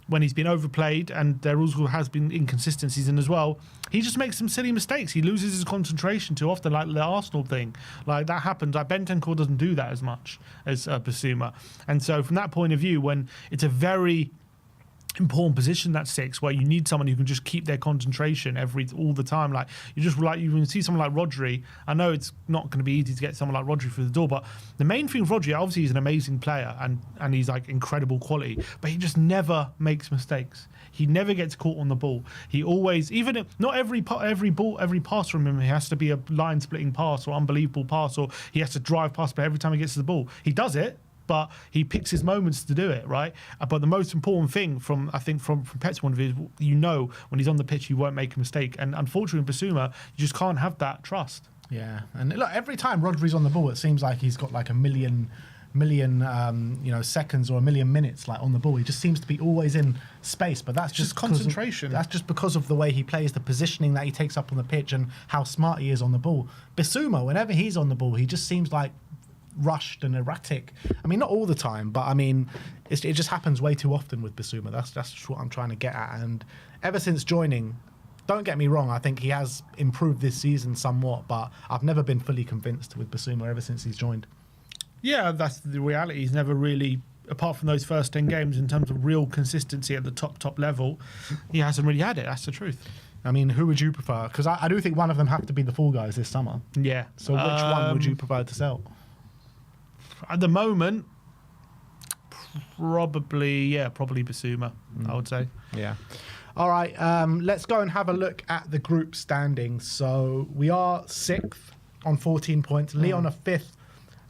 when he's been overplayed, and there also has been inconsistencies in as well, he just makes some silly mistakes. He loses his concentration too often, like the Arsenal thing. Like, that happens. Like, Bentancur doesn't do that as much as Basuma. And so from that point of view, when it's a very important position, that 6, where you need someone who can just keep their concentration all the time. Like, you can see someone like Rodri. I know it's not going to be easy to get someone like Rodri through the door, but the main thing with Rodri, obviously he's an amazing player and he's like incredible quality, but he just never makes mistakes. He never gets caught on the ball. He always, even if not every pass from him, he has to be a line splitting pass or unbelievable pass, or he has to drive past, but every time he gets to the ball, he does it, but he picks his moments to do it, right? But the most important thing from Pep's point of view is, when he's on the pitch, he won't make a mistake. And unfortunately, with Basuma, you just can't have that trust. Yeah, and look, every time Rodri's on the ball, it seems like he's got like a million seconds or a million minutes like on the ball. He just seems to be always in space, but that's just concentration. That's just because of the way he plays, the positioning that he takes up on the pitch, and how smart he is on the ball. Basuma, whenever he's on the ball, he just seems like rushed and erratic. I mean, not all the time, but I mean, it just happens way too often with Basuma. That's what I'm trying to get at. And ever since joining, don't get me wrong, I think he has improved this season somewhat, but I've never been fully convinced with Basuma ever since he's joined. Yeah, that's the reality. He's never really, apart from those first 10 games, in terms of real consistency at the top level, he hasn't really had it. That's the truth. I mean, who would you prefer? Because I do think one of them have to be the Fall Guys this summer. Yeah. So which one would you prefer to sell? At the moment, probably Basuma, I would say. Yeah. All right, let's go and have a look at the group standings. So we are 6th on 14 points. Lyon are 5th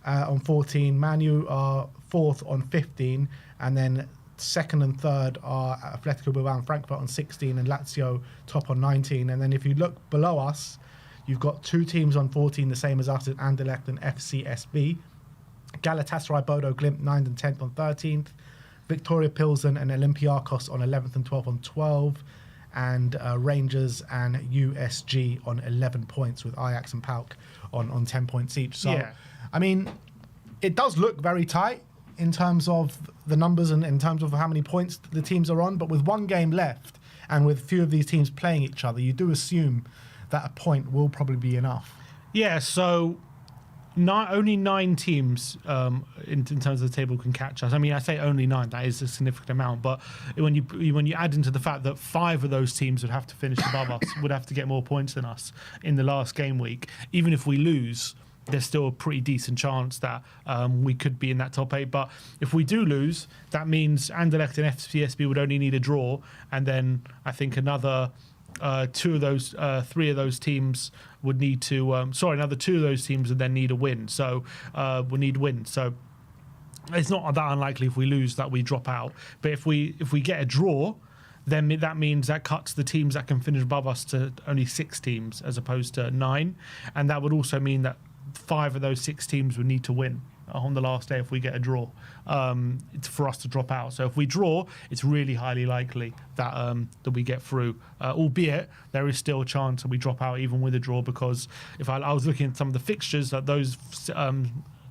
on 14. Man U are 4th on 15. And then second and third are Atletico Bilbao and Frankfurt on 16, and Lazio top on 19. And then if you look below us, you've got 2 teams on 14, the same as us, at Anderlecht and FCSB. Galatasaray, Bodo Glimt 9th and 10th on 13th. Victoria Pilsen and Olympiacos on 11th and 12th on 12. And Rangers and USG on 11 points, with Ajax and PAOK on 10 points each. So, Yeah. I mean, it does look very tight in terms of the numbers and in terms of how many points the teams are on. But with one game left and with a few of these teams playing each other, you do assume that a point will probably be enough. Yeah, so only 9 teams in terms of the table can catch us. I mean, I say only 9, that is a significant amount. But when you add into the fact that 5 of those teams would have to finish above us, would have to get more points than us in the last game week, even if we lose, there's still a pretty decent chance that we could be in that top 8. But if we do lose, that means Anderlecht and FCSB would only need a draw, and then I think another 3 of those teams would need to. Another 2 of those teams would then need a win. So we need wins. So it's not that unlikely if we lose that we drop out. But if we get a draw, then that means that cuts the teams that can finish above us to only 6 teams as opposed to 9, and that would also mean that 5 of those 6 teams would need to win on the last day if we get a draw for us to drop out. So if we draw, it's really highly likely that we get through, albeit there is still a chance that we drop out even with a draw, because if I was looking at some of the fixtures that those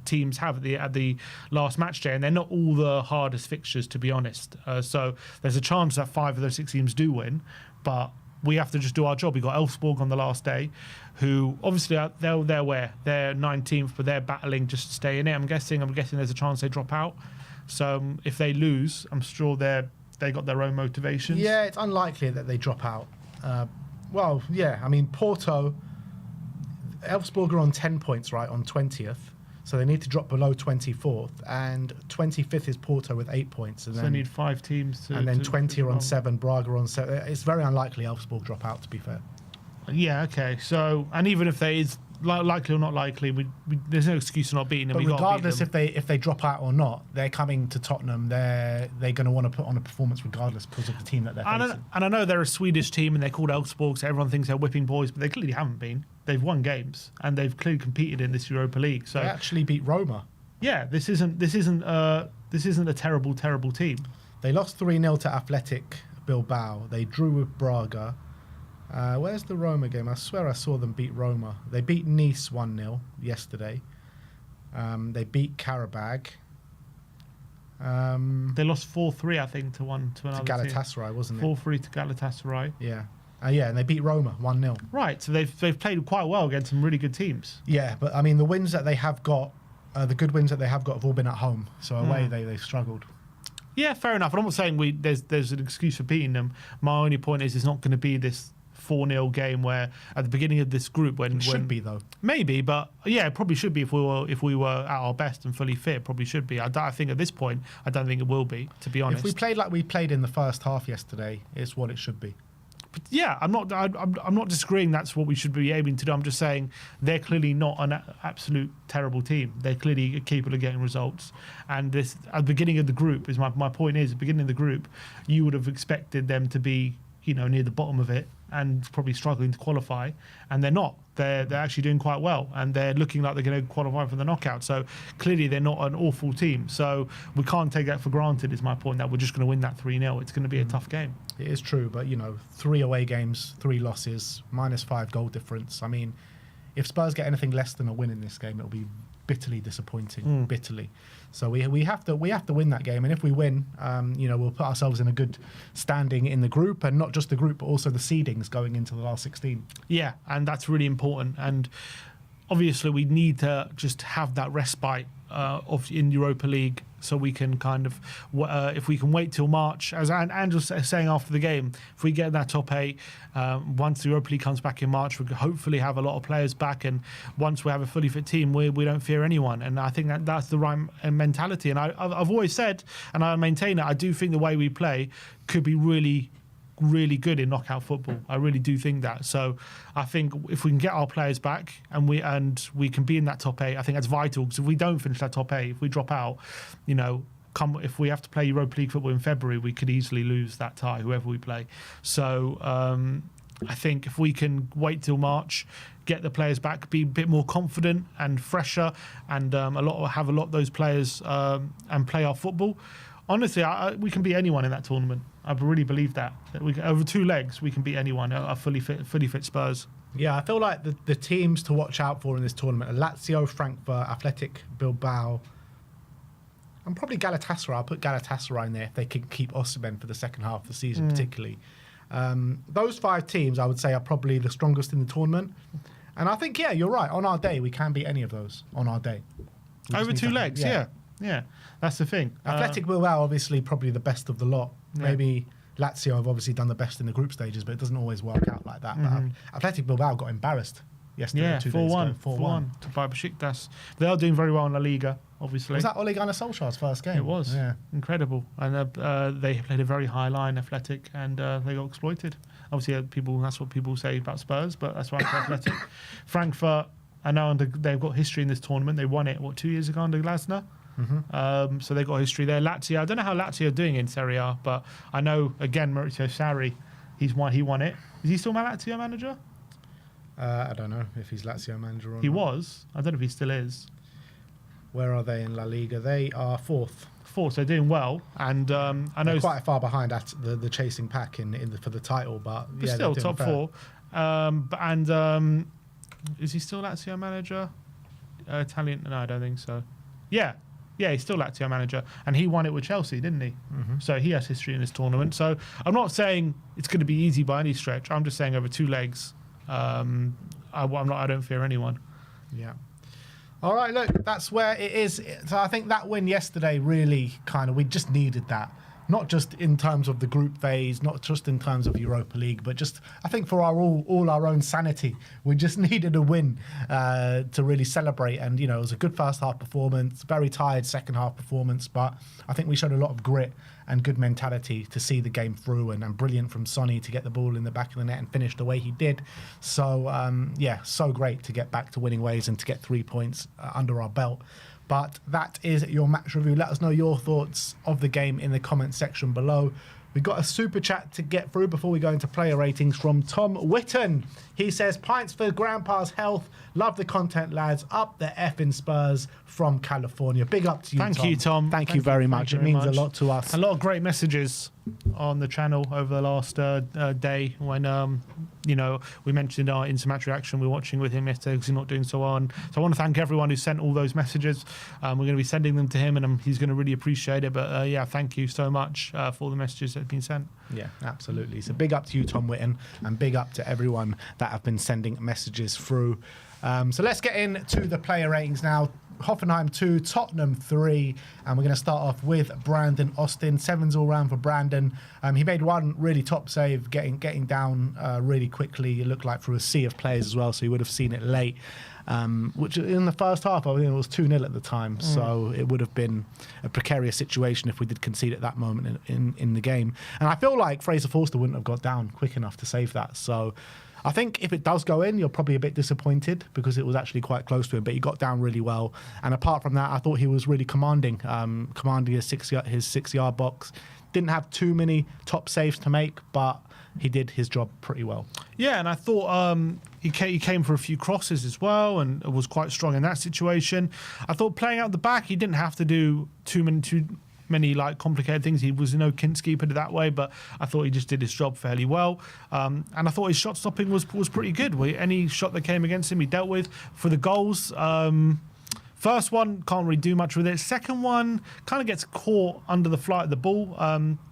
teams have at the last match day, and they're not all the hardest fixtures, to be honest. So there's a chance that 5 of those 6 teams do win, but we have to just do our job. We got Elfsborg on the last day, who obviously they're 19th, but they're battling just to stay in it. I'm guessing there's a chance they drop out. So if they lose, I'm sure they got their own motivations. Yeah, it's unlikely that they drop out. Well, yeah, I mean, Elfsborg are on 10 points, right, on 20th. So they need to drop below 24th, and 25th is Porto with 8 points. And so then, they need 5 teams. And then 20 are on 7, Braga are on 7. It's very unlikely Elfsborg drop out, to be fair. Yeah, okay. So, and even if they is likely or not likely, there's no excuse for not beating them. But regardless if they drop out or not, they're coming to Tottenham. They're going to want to put on a performance regardless because of the team that they're facing. And I know they're a Swedish team and they're called Elfsborg, so everyone thinks they're whipping boys, but they clearly haven't been. They've won games and they've clearly competed in this Europa League. So they actually beat Roma. Yeah, this isn't a terrible team. They lost 3-0 to Athletic Bilbao. They drew with Braga. Where's the Roma game? I swear I saw them beat Roma. They beat Nice 1-0 yesterday. They beat Karabag. They lost 4-3, I think, to another to Galatasaray, team. Wasn't it? 4-3 to Galatasaray. Yeah. Yeah, and they beat Roma 1-0. Right, so they've played quite well against some really good teams. Yeah, but I mean, the wins that they have got, the good wins that they have got, have all been at home. So away, they've struggled. Yeah, fair enough. And I'm not saying there's an excuse for beating them. My only point is it's not going to be this 4-0 game where at the beginning of this group when should be though, maybe, but yeah, it probably should be if we were at our best and fully fit. Probably should be. I think at this point I don't think it will be, to be honest. If we played like we played in the first half yesterday, it's what it should be. But yeah, I'm not disagreeing that's what we should be aiming to do. I'm just saying they're clearly not an absolute terrible team. They're clearly capable of getting results. And this at the beginning of the group is my point is at the beginning of the group, you would have expected them to be, near the bottom of it and probably struggling to qualify, and they're not. They're actually doing quite well, and they're looking like they're going to qualify for the knockout. So clearly they're not an awful team. So we can't take that for granted, is my point, that we're just going to win that 3-0. It's going to be a tough game. It is true, but 3 away games, 3 losses, -5 goal difference. I mean, if Spurs get anything less than a win in this game, it'll be bitterly disappointing, bitterly. So we have to win that game, and if we win, we'll put ourselves in a good standing in the group, and not just the group, but also the seedings going into the last 16. Yeah, and that's really important. And obviously, we need to just have that respite in Europa League, so we can kind of, if we can wait till March, as Andrew was saying after the game, if we get that top 8, once the Europa League comes back in March, we could hopefully have a lot of players back, and once we have a fully fit team, we don't fear anyone. And I think that's the right mentality. And I've always said, and I maintain it, I do think the way we play could be really good in knockout football. I really do think that. So I think if we can get our players back and we can be in that top 8, I think that's vital, because if we don't finish that top 8, if we drop out, if we have to play Europa League football in February, we could easily lose that tie, whoever we play. So I think if we can wait till March, get the players back, be a bit more confident and fresher, and have a lot of those players and play our football. Honestly, we can beat anyone in that tournament. I really believe that over 2 legs we can beat anyone. A fully fit Spurs. Yeah, I feel like the teams to watch out for in this tournament are Lazio, Frankfurt, Athletic Bilbao, and probably Galatasaray. I'll put Galatasaray in there if they can keep Osimhen for the second half of the season, particularly. Those 5 teams, I would say, are probably the strongest in the tournament. And I think, yeah, you're right. On our day, we can beat any of those on our day. Over 2 legs, yeah. That's the thing. Athletic Bilbao, obviously, probably the best of the lot. Yeah. Maybe Lazio have obviously done the best in the group stages, but it doesn't always work out like that. But Athletic Bilbao got embarrassed yesterday. Yeah, 2 days ago. 4-1 by Besiktas. They are doing very well in La Liga, obviously. Was that Ole Gunnar Solskjaer's first game? It was. Yeah. Incredible. And they played a very high line, Athletic, and they got exploited. Obviously, that's what people say about Spurs, but that's why it's Athletic. Frankfurt, I know they've got history in this tournament. They won it, 2 years ago under Glasner? So they've got history there. Lazio, I don't know how Lazio are doing in Serie A, but I know, again, Maurizio Sarri, he won it. Is he still my Lazio manager? I don't know if he's Lazio manager or not. He was. I don't know if he still is. Where are they in La Liga? They are 4th. So they're doing well, and I know they're quite far behind at the chasing pack for the title, but yeah, still top fair. 4. Is he still Lazio manager? Italian? No, I don't think so. Yeah, he's still Lazio manager, and he won it with Chelsea, didn't he? So he has history in this tournament. So I'm not saying it's going to be easy by any stretch. I'm just saying over 2 legs, I don't fear anyone. Yeah. All right, look, that's where it is. So I think that win yesterday really we just needed that. Not just in terms of the group phase, not just in terms of Europa League, but just I think for all our own sanity, we just needed a win to really celebrate. And it was a good first half performance, very tired second half performance, but I think we showed a lot of grit and good mentality to see the game through, and brilliant from Sonny to get the ball in the back of the net and finish the way he did. So so great to get back to winning ways and to get 3 points under our belt. But that is your match review. Let us know your thoughts of the game in the comment section below. We've got a super chat to get through before we go into player ratings from Tom Witten. He says, pints for Grandpa's health. Love the content, lads. Up the effing Spurs from California. Big up to you, Tom. Thank you, Tom. Thank you very much. It means a lot to us. A lot of great messages on the channel over the last day when, we mentioned our instant match reaction we were watching with him yesterday because he's not doing so on. So I want to thank everyone who sent all those messages. We're going to be sending them to him, and he's going to really appreciate it. But thank you so much for all the messages that have been sent. Yeah, absolutely. So big up to you, Tom Witten, and big up to everyone that have been sending messages through. So let's get into the player ratings now. Hoffenheim 2, Tottenham 3, and we're going to start off with Brandon Austin. 7s all round for Brandon. He made one really top save, getting down really quickly. It looked like through a sea of players as well, so he would have seen it late. Which in the first half, I think it was 2-0 at the time, so it would have been a precarious situation if we did concede at that moment in the game. And I feel like Fraser Forster wouldn't have got down quick enough to save that. So I think if it does go in, you're probably a bit disappointed because it was actually quite close to him, but he got down really well. And apart from that, I thought he was really commanding his 6-yard box. Didn't have too many top saves to make, but he did his job pretty well. Yeah, and I thought he came for a few crosses as well and was quite strong in that situation. I thought playing out the back, he didn't have to do too many like complicated things. He was no Kinski, put it that way, but I thought he just did his job fairly well. And I thought his shot stopping was pretty good. Any shot that came against him, he dealt with. For the goals, first one, can't really do much with it. Second one, kind of gets caught under the flight of the ball.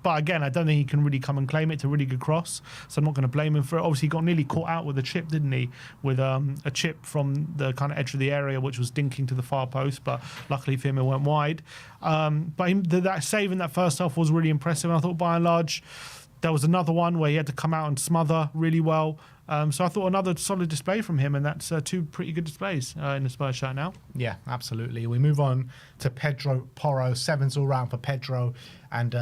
But again, I don't think he can really come and claim it. It's a really good cross, so I'm not going to blame him for it. Obviously, he got nearly caught out with a chip, didn't he? With a chip from the kind of edge of the area, which was dinking to the far post, but luckily for him, it went wide. But that save in that first half was really impressive, and I thought by and large, there was another one where he had to come out and smother really well. So I thought another solid display from him, and that's 2 pretty good displays in the Spurs shirt now. Yeah, absolutely. We move on to Pedro Porro. 7s all round for Pedro, and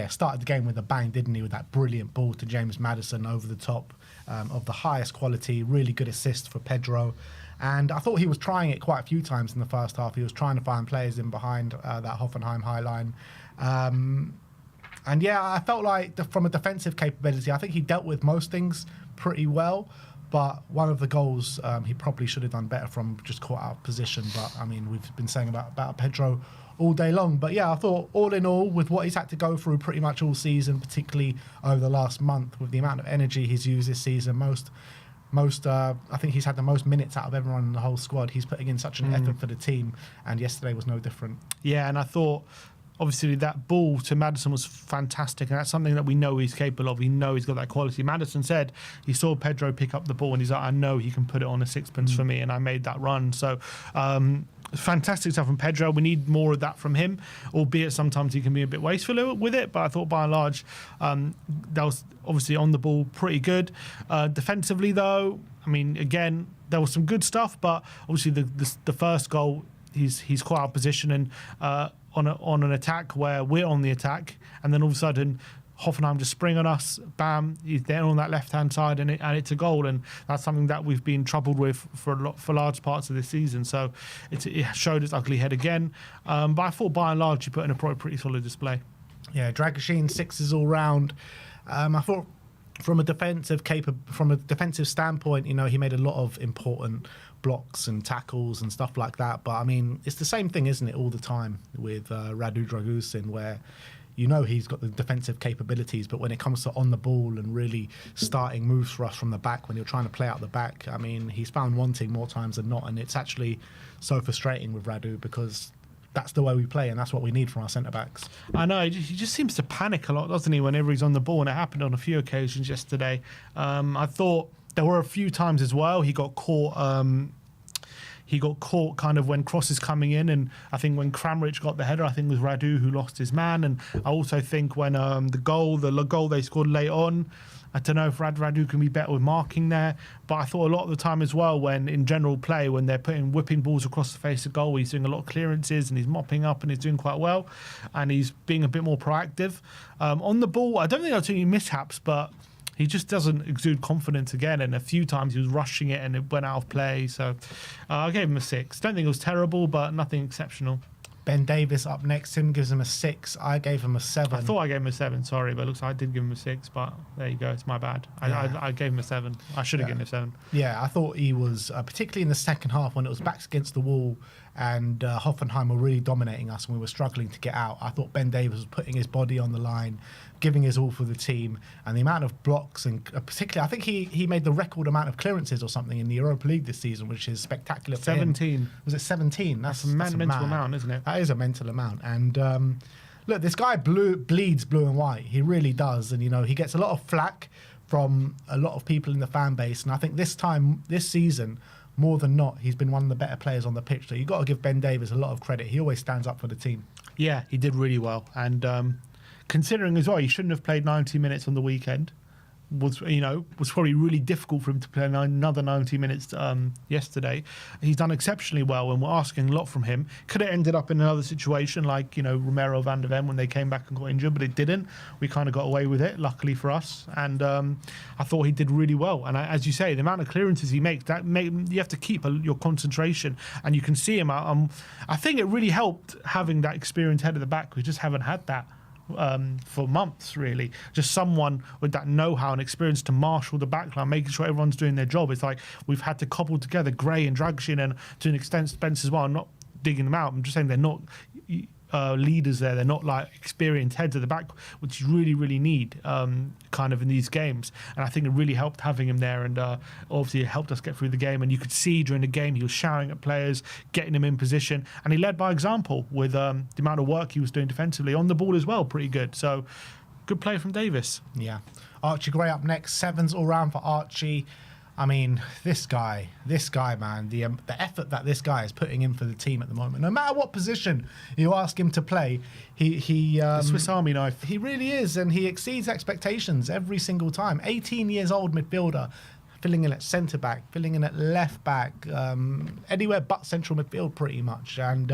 started the game with a bang, didn't he, with that brilliant ball to James Maddison over the top of the highest quality. Really good assist for Pedro. And I thought he was trying it quite a few times in the first half. He was trying to find players in behind that Hoffenheim high line. And yeah, I felt like from a defensive capability, I think he dealt with most things pretty well. But one of the goals he probably should have done better from, just caught out of position. But I mean, we've been saying about Pedro all day long. But yeah, I thought all in all, with what he's had to go through pretty much all season, particularly over the last month, with the amount of energy he's used this season, I think he's had the most minutes out of everyone in the whole squad. He's putting in such an effort for the team, and yesterday was no different. Yeah, and I thought, obviously, that ball to Maddison was fantastic, and that's something that we know he's capable of. We know he's got that quality. Maddison said he saw Pedro pick up the ball, and he's like, I know he can put it on a sixpence for me, and I made that run. So, fantastic stuff from Pedro. We need more of that from him, albeit sometimes he can be a bit wasteful with it. But I thought, by and large, that was obviously on the ball pretty good. Defensively, though, I mean, again, there was some good stuff, but obviously the first goal, he's quite out of position and on an attack where we're on the attack, and then all of a sudden Hoffenheim just spring on us, bam, he's there on that left-hand side, and it's a goal, and that's something that we've been troubled with for large parts of this season. So it showed its ugly head again, but I thought by and large he put in a pretty solid display. Yeah, Dragoshin, sixes all round. I thought from a defensive standpoint, you know, he made a lot of important blocks and tackles and stuff like that. But I mean, it's the same thing, isn't it, all the time with Radu Dragusin, where you know he's got the defensive capabilities, but when it comes to on the ball and really starting moves for us from the back, when you're trying to play out the back, I mean, he's found wanting more times than not, and it's actually so frustrating with Radu, because that's the way we play, and that's what we need from our centre-backs. I know, he just seems to panic a lot, doesn't he, whenever he's on the ball, and it happened on a few occasions yesterday. I thought there were a few times as well he got caught kind of when crosses coming in, and I think when Kramaric got the header, I think it was Radu who lost his man, and I also think when the goal they scored late on, I don't know if Radu can be better with marking there, but I thought a lot of the time as well, when in general play, when they're whipping balls across the face of goal, he's doing a lot of clearances and he's mopping up and he's doing quite well, and he's being a bit more proactive. On the ball, I don't think there were too many mishaps, but he just doesn't exude confidence again, and a few times he was rushing it and it went out of play. So I gave him a 6. Don't think it was terrible, but nothing exceptional. Ben Davis up next. Tim gives him a 6. I gave him a 7. I thought I gave him a 7, sorry, but it looks like I did give him a 6, but there you go, it's my bad. I gave him a 7. I should have given him a 7. Yeah, I thought he was, particularly in the second half when it was backs against the wall and Hoffenheim were really dominating us and we were struggling to get out. I thought Ben Davis was putting his body on the line, giving his all for the team, and the amount of blocks, and particularly I think he made the record amount of clearances or something in the Europa League this season, which is spectacular for 17. him. Was it 17? That's a mental amount, isn't it? That is a mental amount. And look, this guy bleeds blue and white. He really does. And, you know, he gets a lot of flack from a lot of people in the fan base. And I think this season, more than not, he's been one of the better players on the pitch. So you've got to give Ben Davis a lot of credit. He always stands up for the team. Yeah, he did really well. And considering as well, he shouldn't have played 90 minutes on the weekend. Was probably really difficult for him to play another 90 minutes yesterday. He's done exceptionally well, and we're asking a lot from him. Could have ended up in another situation like, you know, Romero van der Ven when they came back and got injured, but it didn't. We kind of got away with it, luckily for us. And I thought he did really well. And as you say, the amount of clearances he makes, you have to keep your concentration, and you can see him. I think it really helped having that experienced head at the back. We just haven't had that for months, really. Just someone with that know-how and experience to marshal the backline, making sure everyone's doing their job. It's like we've had to cobble together Gray and Dragoshin, and to an extent Spence as well. I'm not digging them out. I'm just saying they're not leaders there. They're not like experienced heads at the back, which you really, really need kind of in these games. And I think it really helped having him there, and obviously it helped us get through the game. And you could see during the game he was shouting at players, getting them in position, and he led by example with the amount of work he was doing defensively on the ball as well. Pretty good. So good play from Davis. Yeah. Archie Gray up next. 7s all round for Archie. I mean, this guy, man, the effort that this guy is putting in for the team at the moment, no matter what position you ask him to play, the Swiss Army knife. He really is, and he exceeds expectations every single time. 18 years old midfielder, filling in at centre back, filling in at left back, anywhere but central midfield pretty much. And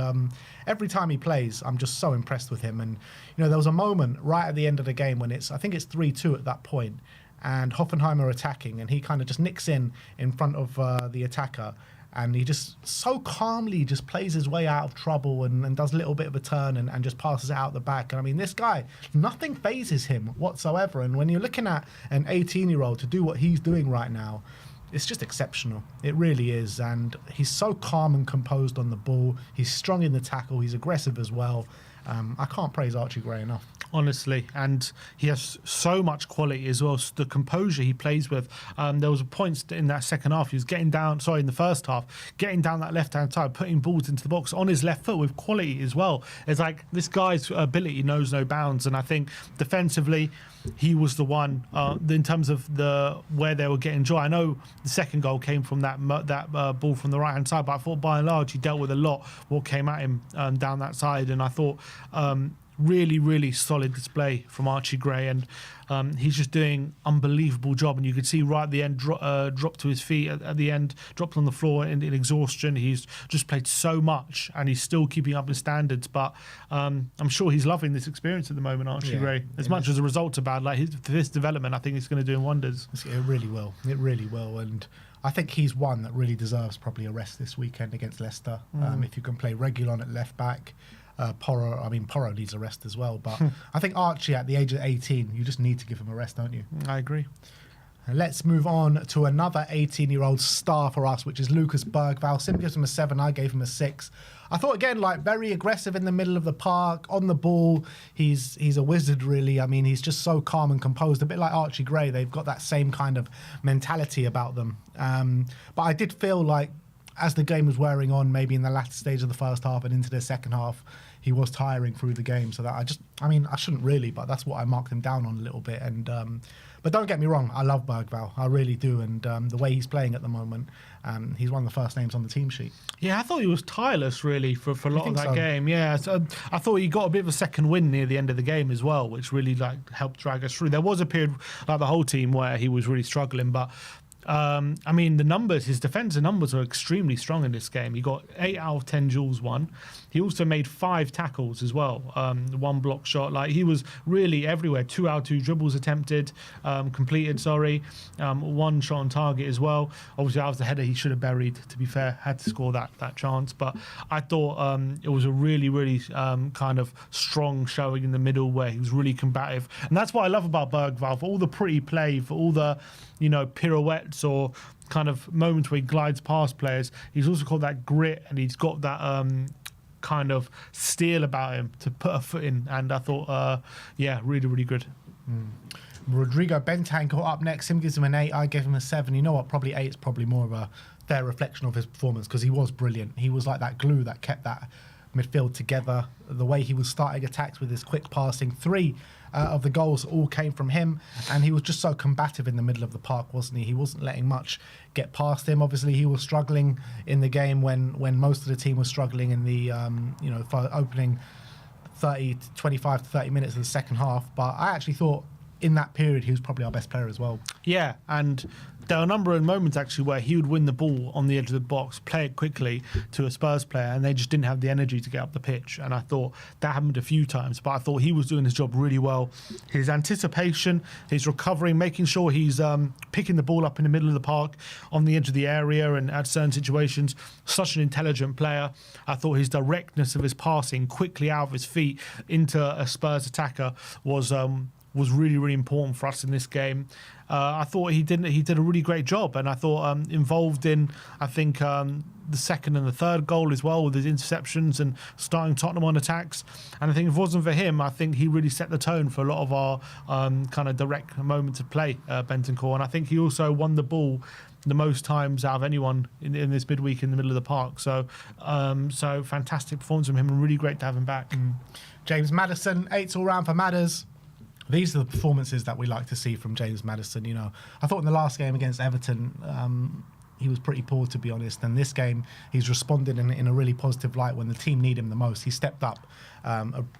every time he plays, I'm just so impressed with him. And you know, there was a moment right at the end of the game when I think it's 3-2 at that point, and Hoffenheim are attacking, and he kind of just nicks in front of the attacker, and he just so calmly just plays his way out of trouble and does a little bit of a turn and just passes it out the back. And I mean, this guy, nothing phases him whatsoever. And when you're looking at an 18-year-old to do what he's doing right now, it's just exceptional. It really is. And he's so calm and composed on the ball. He's strong in the tackle. He's aggressive as well. I can't praise Archie Gray enough. Honestly, and he has so much quality as well. The composure he plays with. There was a point in that second half, he was getting down, in the first half, getting down that left-hand side, putting balls into the box on his left foot with quality as well. It's like this guy's ability knows no bounds, and I think defensively, he was the one in terms of where they were getting joy. I know the second goal came from that ball from the right-hand side, but I thought by and large he dealt with a lot what came at him down that side, and I thought really, really solid display from Archie Gray, and he's just doing unbelievable job. And you could see right at the end, dropped to his feet at the end, dropped on the floor in exhaustion. He's just played so much, and he's still keeping up his standards. But I'm sure he's loving this experience at the moment, Archie Gray. As much as the results are bad, like his development, I think it's going to do him wonders. It really will. It really will. And I think he's one that really deserves probably a rest this weekend against Leicester. If you can play Reguilon at left back. Porro needs a rest as well, but I think Archie at the age of 18, you just need to give him a rest, don't you? I agree. Let's move on to another 18-year-old star for us, which is Lucas Bergvall. Sim gives him a 7, I gave him a 6. I thought, again, like very aggressive in the middle of the park, on the ball. He's a wizard, really. I mean, he's just so calm and composed, a bit like Archie Gray. They've got that same kind of mentality about them. But I did feel like as the game was wearing on, maybe in the latter stage of the first half and into the second half, he was tiring through the game. So that I shouldn't really, but that's what I marked him down on a little bit. And but don't get me wrong, I love Bergvall, I really do. And the way he's playing at the moment, he's one of the first names on the team sheet. Yeah, I thought he was tireless, really, for a lot of that game. Yeah, so I thought he got a bit of a second win near the end of the game as well, which really helped drag us through. There was a period, like the whole team, where he was really struggling, but his defensive numbers are extremely strong in this game. He got 8 out of 10 duels won. He also made 5 tackles as well. 1 block shot. Like, he was really everywhere. 2 out of 2 dribbles attempted, completed. 1 shot on target as well. Obviously, that was the header he should have buried. To be fair, had to score that chance. But I thought it was a really, really kind of strong showing in the middle where he was really combative, and that's what I love about Bergvall. For all the pretty play, for all the pirouettes or kind of moments where he glides past players, he's also got that grit, and he's got that kind of steel about him to put a foot in. And I thought, really, really good. Rodrigo Bentancur up next. Him gives him an 8. I gave him a 7. You know what? Probably 8 is probably more of a fair reflection of his performance, because he was brilliant. He was like that glue that kept that midfield together. The way he was starting attacks with his quick passing. 3 of the goals all came from him, and he was just so combative in the middle of the park, wasn't he? He wasn't letting much get past him. Obviously, he was struggling in the game when most of the team was struggling in the for opening 25 to 30 minutes of the second half. But I actually thought in that period he was probably our best player as well. Yeah, and there were a number of moments actually where he would win the ball on the edge of the box, play it quickly to a Spurs player, and they just didn't have the energy to get up the pitch. And I thought that happened a few times, but I thought he was doing his job really well. His anticipation, his recovering, making sure he's picking the ball up in the middle of the park, on the edge of the area and at certain situations. Such an intelligent player. I thought his directness of his passing quickly out of his feet into a Spurs attacker was really, really important for us in this game. I thought he did a really great job, and I thought involved in, I think, the second and the third goal as well, with his interceptions and starting Tottenham on attacks. And I think if it wasn't for him, I think he really set the tone for a lot of our kind of direct moments of play, Bentancur. And I think he also won the ball the most times out of anyone in this midweek in the middle of the park. So fantastic performance from him, and really great to have him back. James Maddison, 8 all round for Madders. These are the performances that we like to see from James Maddison. I thought in the last game against Everton, he was pretty poor, to be honest. And this game, he's responded in a really positive light when the team need him the most. He stepped up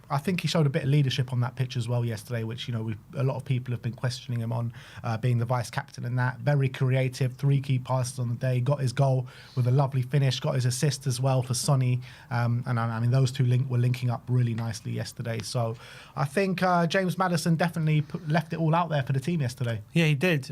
I think he showed a bit of leadership on that pitch as well yesterday, which, a lot of people have been questioning him on, being the vice captain and that. Very creative, 3 key passes on the day, got his goal with a lovely finish, got his assist as well for Sonny. And I mean, those two were linking up really nicely yesterday. So I think James Maddison definitely left it all out there for the team yesterday. Yeah, he did.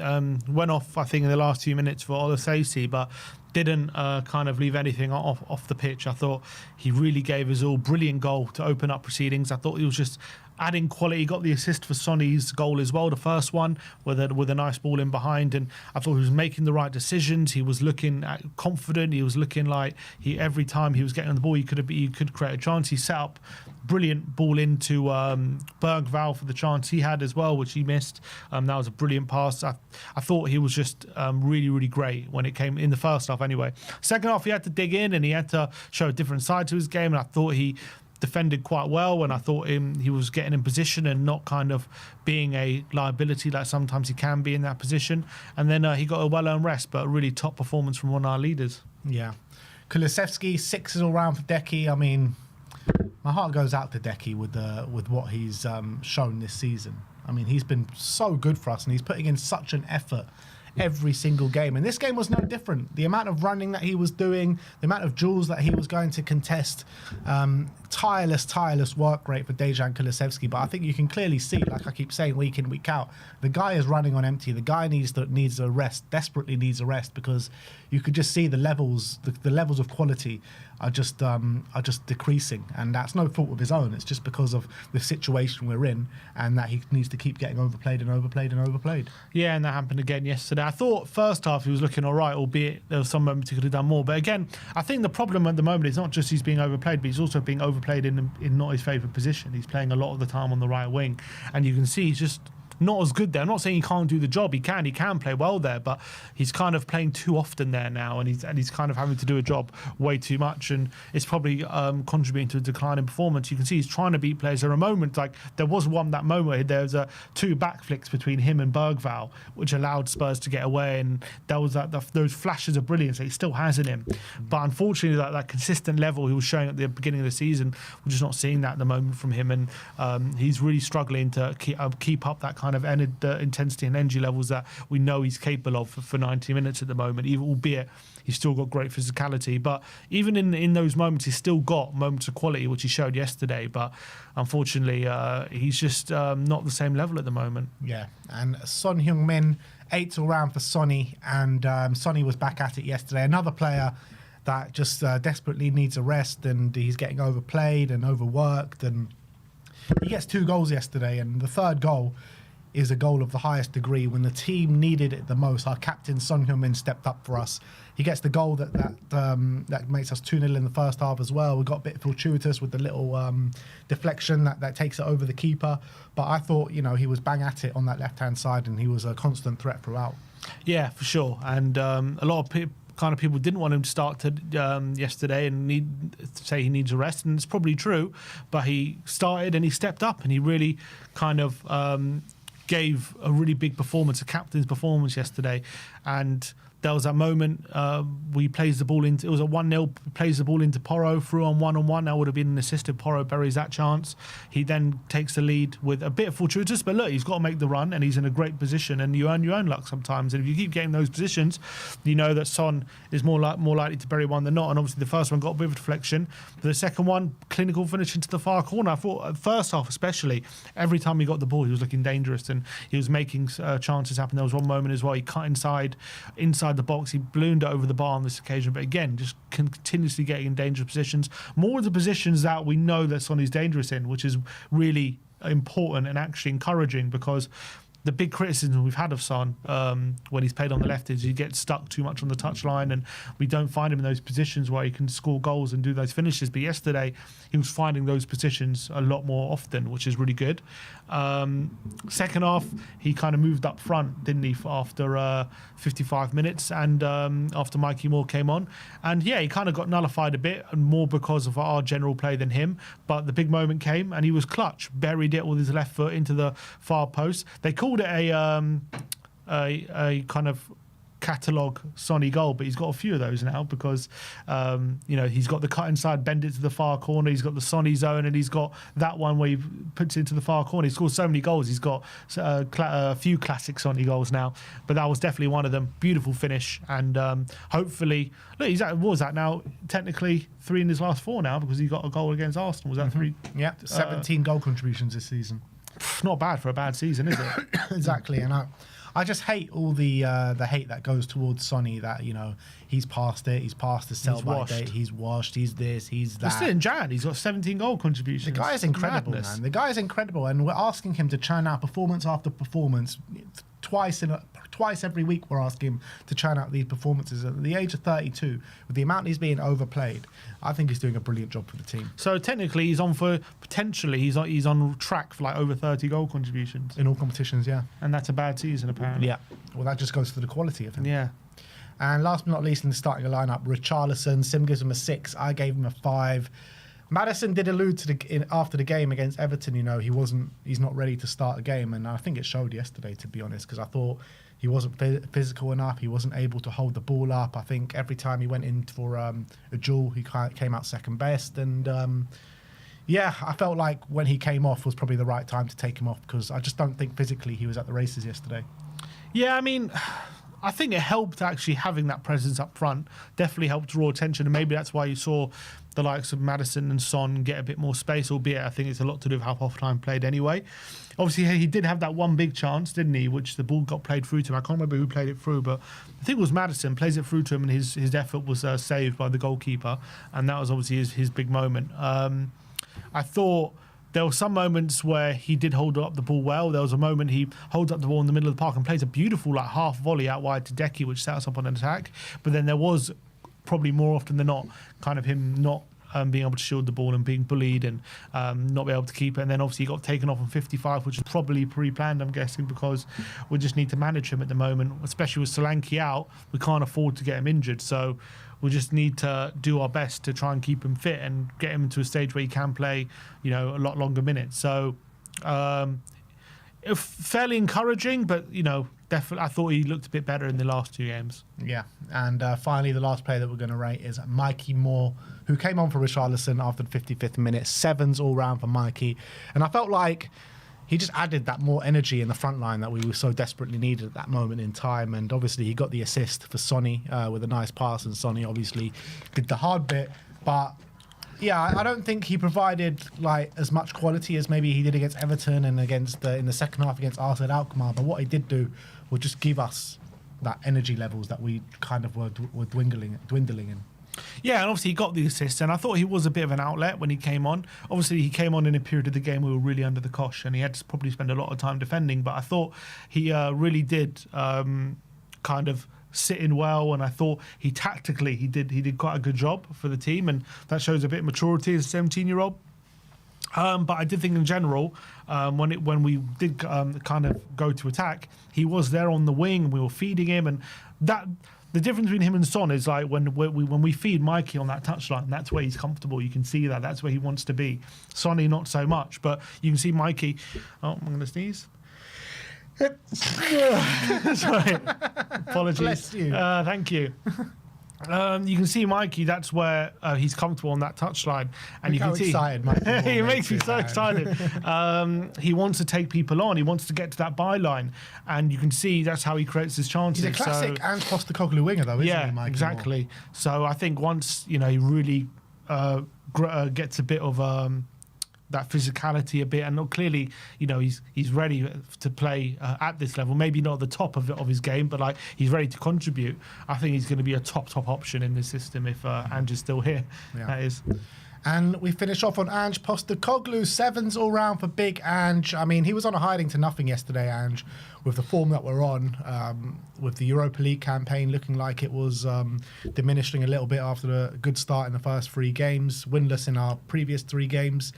Went off, I think, in the last few minutes for Olasesi, but didn't kind of leave anything off the pitch. I thought he really gave his all. Brilliant goal to open up proceedings. I thought he was just adding quality. Got the assist for Sonny's goal as well, the first one with a nice ball in behind, and I thought he was making the right decisions. He was looking confident. He was looking like every time he was getting on the ball, he could create a chance. He set up brilliant ball into Bergvall for the chance he had as well, which he missed. That was a brilliant pass. I thought he was just really, really great when it came in the first half anyway. Second half, he had to dig in and he had to show a different side to his game, and I thought he defended quite well, and I thought he was getting in position and not kind of being a liability like sometimes he can be in that position. And then he got a well-earned rest, but a really top performance from one of our leaders. Yeah. Kulusevski, 6 all round for Decky. I mean, my heart goes out to Decky with what he's shown this season. I mean, he's been so good for us, and he's putting in such an effort every single game, and this game was no different. The amount of running that he was doing, the amount of duels that he was going to contest, tireless work rate for Dejan Kulusevski. But I think you can clearly see, like I keep saying week in, week out, the guy is running on empty. The guy needs a rest, desperately needs a rest, because you could just see the levels of quality are just decreasing, and that's no fault of his own. It's just because of the situation we're in, and that he needs to keep getting overplayed. Yeah, and that happened again yesterday. I thought first half he was looking all right, albeit there was some moments he could have done more. But again, I think the problem at the moment is not just he's being overplayed, but he's also being overplayed in not his favourite position. He's playing a lot of the time on the right wing, and you can see he's just not as good there. I'm not saying he can't do the job. He can play well there, but he's kind of playing too often there now, and he's kind of having to do a job way too much, and it's probably contributing to a decline in performance. You can see he's trying to beat players. There are moments, like there was that moment, there was 2 back flicks between him and Bergvall, which allowed Spurs to get away, and there was those flashes of brilliance that he still has in him. But unfortunately, that consistent level he was showing at the beginning of the season, we're just not seeing that at the moment from him, and he's really struggling to keep up that kind of intensity and energy levels that we know he's capable of for 90 minutes at the moment, albeit he's still got great physicality. But even in those moments, he's still got moments of quality, which he showed yesterday. But unfortunately, he's just not the same level at the moment. Yeah, and Son Heung-min, 8 all round for Sonny, and Sonny was back at it yesterday. Another player that just desperately needs a rest, and he's getting overplayed and overworked, and he gets 2 goals yesterday, and the third goal is a goal of the highest degree when the team needed it the most. Our captain Son Heung-min stepped up for us. He gets the goal that makes us 2-0 in the first half as well. We got a bit fortuitous with the little deflection that takes it over the keeper. But I thought, he was bang at it on that left-hand side, and he was a constant threat throughout. Yeah, for sure. And a lot of people didn't want him to start yesterday and say he needs a rest, and it's probably true. But he started and he stepped up, and he really kind of gave a really big performance, a captain's performance yesterday. And there was that moment we plays the ball into, it was a 1-0, plays the ball into Porro, through on one. That would have been an assist if Porro buries that chance. He then takes the lead with a bit of fortuitous, but look, he's got to make the run, and he's in a great position, and you earn your own luck sometimes. And if you keep getting those positions, you know that Son is more likely to bury one than not. And obviously the first one got a bit of deflection, but the second one, clinical finish into the far corner. I thought first half especially, every time he got the ball, he was looking dangerous, and he was making chances happen. There was one moment as well, he cut inside the box, he ballooned it over the bar on this occasion, but again, just continuously getting in dangerous positions, more of the positions that we know that Son is dangerous in, which is really important and actually encouraging, because the big criticism we've had of Son when he's played on the left is he gets stuck too much on the touchline, and we don't find him in those positions where he can score goals and do those finishes. But yesterday, he was finding those positions a lot more often, which is really good. Second half, he kind of moved up front, didn't he, after 55 minutes, and after Mikey Moore came on. And yeah, he kind of got nullified a bit, and more because of our general play than him. But the big moment came, and he was clutch, buried it with his left foot into the far post. They called it a kind of catalogue Sonny goal, but he's got a few of those now because, he's got the cut inside, bend it to the far corner. He's got the Sonny zone, and he's got that one where he puts it into the far corner. He scored so many goals. He's got a few classic Sonny goals now, but that was definitely one of them. Beautiful finish, and hopefully, look, what was that now? Technically 3 in his last 4 now because he got a goal against Arsenal. Was that 3? Yeah, 17 goal contributions this season. Not bad for a bad season, is it? Exactly, and I just hate all the hate that goes towards Sonny. That he's past it, he's past the sell-by date, he's washed, he's this, he's that. But still in Jan, he's got 17 goal contributions. The guy is incredible, Madness. man. The guy is incredible, and we're asking him to churn out performance after performance. Twice every week we're asking him to churn out these performances. At the age of 32, with the amount he's being overplayed, I think he's doing a brilliant job for the team. So technically, he's on track for like over 30 goal contributions In all competitions, yeah. and that's a bad season apparently. Yeah. Well, that just goes to the quality of him. Yeah. And last but not least, in the starting lineup, Richarlison. Sim gives him a 6. I gave him a 5. Madison did allude to after the game against Everton. He's not ready to start a game, and I think it showed yesterday, to be honest, because I thought he wasn't physical enough. He wasn't able to hold the ball up. I think every time he went in for a duel, he came out second best, and I felt like when he came off was probably the right time to take him off because I just don't think physically he was at the races yesterday. Yeah, I mean, I think it helped actually having that presence up front. Definitely helped draw attention, and maybe that's why you saw the likes of Maddison and Son get a bit more space, albeit I think it's a lot to do with how Hoffenheim played anyway. Obviously, he did have that one big chance, didn't he, which the ball got played through to him. I can't remember who played it through, but I think it was Maddison, plays it through to him, and his effort was saved by the goalkeeper, and that was obviously his big moment. I thought there were some moments where he did hold up the ball well. There was a moment he holds up the ball in the middle of the park and plays a beautiful half volley out wide to Decky, which set us up on an attack. But then there was probably more often than not kind of him not being able to shield the ball and being bullied and not be able to keep it. And then obviously he got taken off on 55, which is probably pre-planned, I'm guessing, because we just need to manage him at the moment, especially with Solanke out. We can't afford to get him injured. So we just need to do our best to try and keep him fit and get him to a stage where he can play, a lot longer minutes. So fairly encouraging, but, definitely I thought he looked a bit better in the last 2 games. Yeah, and finally, the last player that we're going to rate is Mikey Moore, who came on for Richarlison after the 55th minute. 7s all round for Mikey. And I felt like he just added that more energy in the front line that we were so desperately needed at that moment in time. And obviously, he got the assist for Sonny with a nice pass, and Sonny obviously did the hard bit. But yeah, I don't think he provided as much quality as maybe he did against Everton and in the second half against Arsenal Alkmaar. But what he did do was just give us that energy levels that we kind of were dwindling in. Yeah, and obviously he got the assist, and I thought he was a bit of an outlet when he came on. Obviously, he came on in a period of the game we were really under the cosh, and he had to probably spend a lot of time defending. But I thought he really did kind of sit in well, and I thought he did quite a good job for the team, and that shows a bit of maturity as a 17-year-old. But I did think in general, when we did kind of go to attack, he was there on the wing. We were feeding him, and that the difference between him and Son is when we feed Mikey on that touchline, that's where he's comfortable. You can see that's where he wants to be. Sonny not so much, but you can see Mikey. Oh, I'm going to sneeze. Sorry, apologies. Bless you. Thank you. You can see Mikey. That's where he's comfortable on that touchline, and you can see excited Mikey he makes me so excited. He wants to take people on. He wants to get to that byline, and you can see that's how he creates his chances. He's a classic and Postecoglou winger, though, isn't he, Mikey? Exactly. Moore? So I think once he really gets a bit of that physicality a bit, and clearly, he's ready to play at this level. Maybe not at the top of his game, but he's ready to contribute. I think he's going to be a top option in this system if Ange is still here. Yeah. That is. And we finish off on Ange Postecoglou. 7s all round for big Ange. I mean, he was on a hiding to nothing yesterday, Ange, with the form that we're on, with the Europa League campaign looking like it was diminishing a little bit after a good start in the first 3 games, winless in our previous 3 games.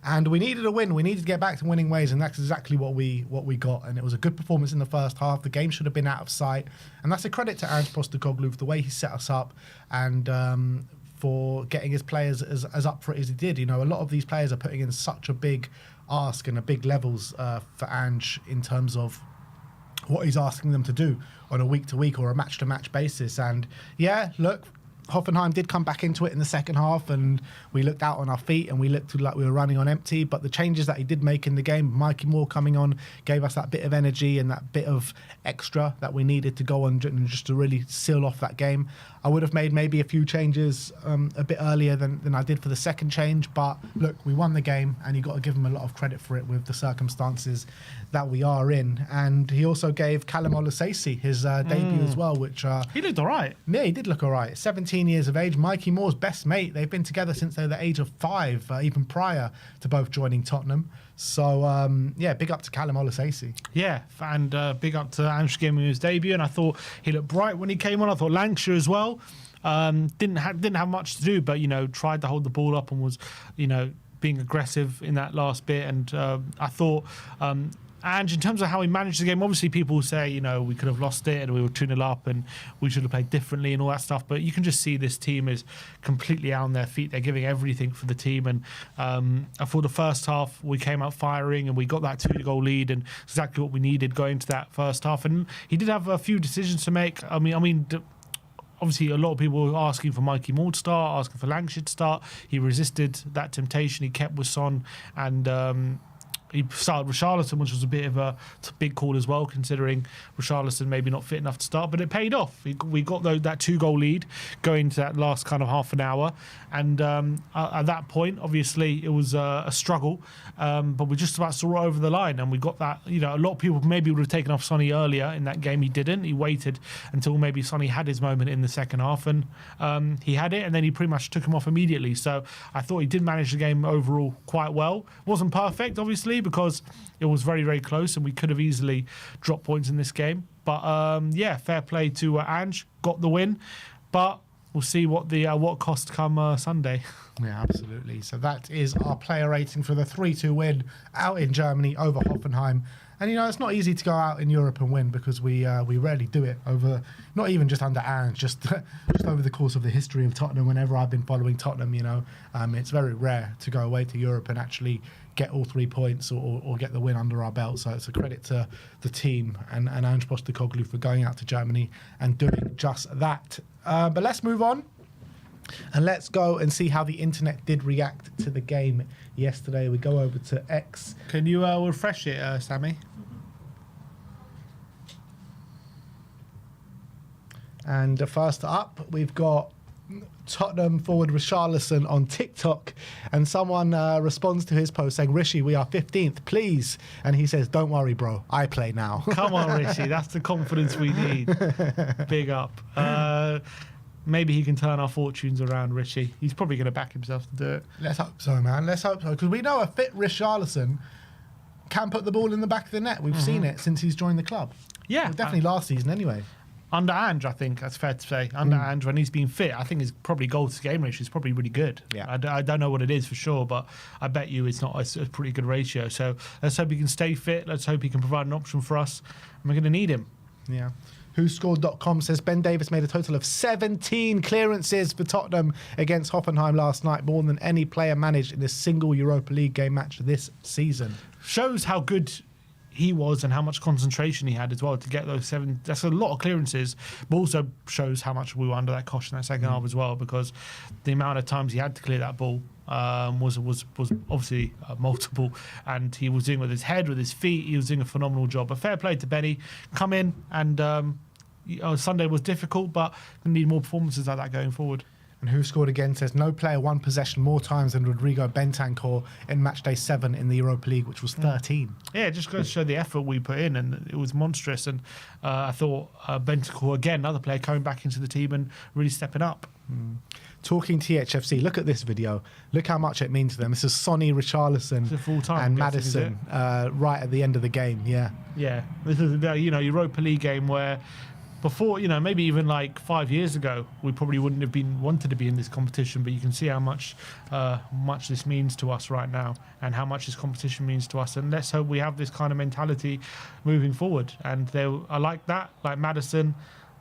And we needed a win. We needed to get back to winning ways, and that's exactly what we got. And it was a good performance in the first half. The game should have been out of sight, and that's a credit to Ange Postecoglou for the way he set us up and for getting his players as up for it as he did. A lot of these players are putting in such a big ask and a big levels for Ange in terms of what he's asking them to do on a week-to-week or a match-to-match basis. And yeah, look, Hoffenheim did come back into it in the second half, and we looked out on our feet and we looked like we were running on empty. But the changes that he did make in the game, Mikey Moore coming on, gave us that bit of energy and that bit of extra that we needed to go on and just to really seal off that game. I would have made maybe a few changes a bit earlier than I did for the second change. But look, we won the game, and you got to give him a lot of credit for it with the circumstances that we are in. And he also gave Callum Olasese his debut as well, which he looked all right. Yeah, he did look all right. 17 years of age, Mikey Moore's best mate. They've been together since they were the age of 5, even prior to both joining Tottenham. So, yeah, big up to Callum Olasese. Yeah, and big up to Ange giving him his debut. And I thought he looked bright when he came on. I thought Lancashire as well. Didn't have much to do, but, tried to hold the ball up and was, being aggressive in that last bit. And I thought... And in terms of how he managed the game, obviously people say, we could have lost it and we were 2-0 up and we should have played differently and all that stuff. But you can just see this team is completely out on their feet. They're giving everything for the team. And I thought the first half we came out firing and we got that 2-goal lead, and exactly what we needed going into that first half. And he did have a few decisions to make. I mean, obviously, a lot of people were asking for Mikey Moore to start, asking for Lancashire to start. He resisted that temptation. He kept with Son, and he started Richarlison, which was a bit of a big call as well, considering Richarlison maybe not fit enough to start, but it paid off. We got that 2-goal lead going into that last kind of half an hour, and at that point, obviously, it was a struggle, but we just about saw it over the line, and we got that. A lot of people maybe would have taken off Sonny earlier in that game. He didn't. He waited until maybe Sonny had his moment in the second half, and he had it, and then he pretty much took him off immediately. So I thought he did manage the game overall quite well. Wasn't perfect, obviously, because it was very, very close and we could have easily dropped points in this game. But yeah, fair play to Ange, got the win. But we'll see what cost come Sunday. Yeah, absolutely. So that is our player rating for the 3-2 win out in Germany over Hoffenheim. And, it's not easy to go out in Europe and win, because we rarely do it over, not even just under Ange, just over the course of the history of Tottenham. Whenever I've been following Tottenham, it's very rare to go away to Europe and actually get all 3 points or get the win under our belt. So it's a credit to the team and Ange Postecoglou for going out to Germany and doing just that. But let's move on. And let's go and see how the internet did react to the game yesterday. We go over to X. Can you refresh it, Sammy? And first up, we've got Tottenham forward Richarlison on TikTok, and someone responds to his post saying, "Rishi, we are 15th, please." And he says, "Don't worry, bro, I play now." Come on, Rishi, that's the confidence we need. Big up. Maybe he can turn our fortunes around, Richie. He's probably going to back himself to do it. Let's hope so, man. Let's hope so, because we know a fit Richarlison can put the ball in the back of the net. We've seen it since he's joined the club. Yeah, well, definitely last season anyway. Under Ange, I think that's fair to say. Under Ange, when he's been fit, I think his probably goal to game ratio is probably really good. Yeah. I don't know what it is for sure, but I bet you it's not a pretty good ratio. So let's hope he can stay fit. Let's hope he can provide an option for us. And we're going to need him. Yeah. WhoScored.com says Ben Davis made a total of 17 clearances for Tottenham against Hoffenheim last night, more than any player managed in a single Europa League game match this season. Shows how good he was and how much concentration he had as well to get those 7. That's a lot of clearances, but also shows how much we were under that cosh in that second half as well, because the amount of times he had to clear that ball was obviously multiple, and he was doing it with his head, with his feet. He was doing a phenomenal job. But fair play to Benny. Come in, and Sunday was difficult, but we need more performances like that going forward. And Who Scored Again says no player won possession more times than Rodrigo Bentancur in matchday 7 in the Europa League, which was 13. Yeah, it just goes to show the effort we put in, and it was monstrous. And I thought Bentancur, again, another player coming back into the team and really stepping up. Talking THFC, look at this video. Look how much it means to them. This is Sonny, Richarlison, and Maddison right at the end of the game. Yeah. Yeah. This is the Europa League game where before, maybe even like 5 years ago, we probably wouldn't have been wanted to be in this competition, but you can see how much this means to us right now and how much this competition means to us. And let's hope we have this kind of mentality moving forward. And I like that, like Maddison,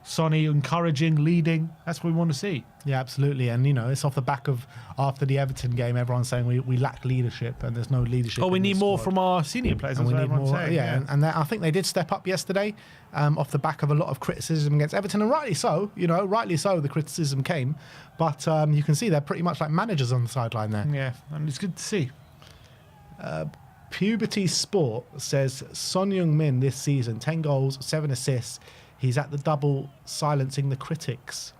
Sonny encouraging, leading. That's what we want to see. Yeah, absolutely. And, it's off the back of after the Everton game, everyone's saying we lack leadership and there's no leadership. Oh, we in need this more squad. from our senior players. And That's we what need everyone's more. saying. Yeah, and I think they did step up yesterday off the back of a lot of criticism against Everton, and rightly so. Rightly so, the criticism came. But you can see they're pretty much like managers on the sideline there. Yeah, and it's good to see. Puberty Sport says Son Heung-min this season, 10 goals, 7 assists. He's at the double, silencing the critics.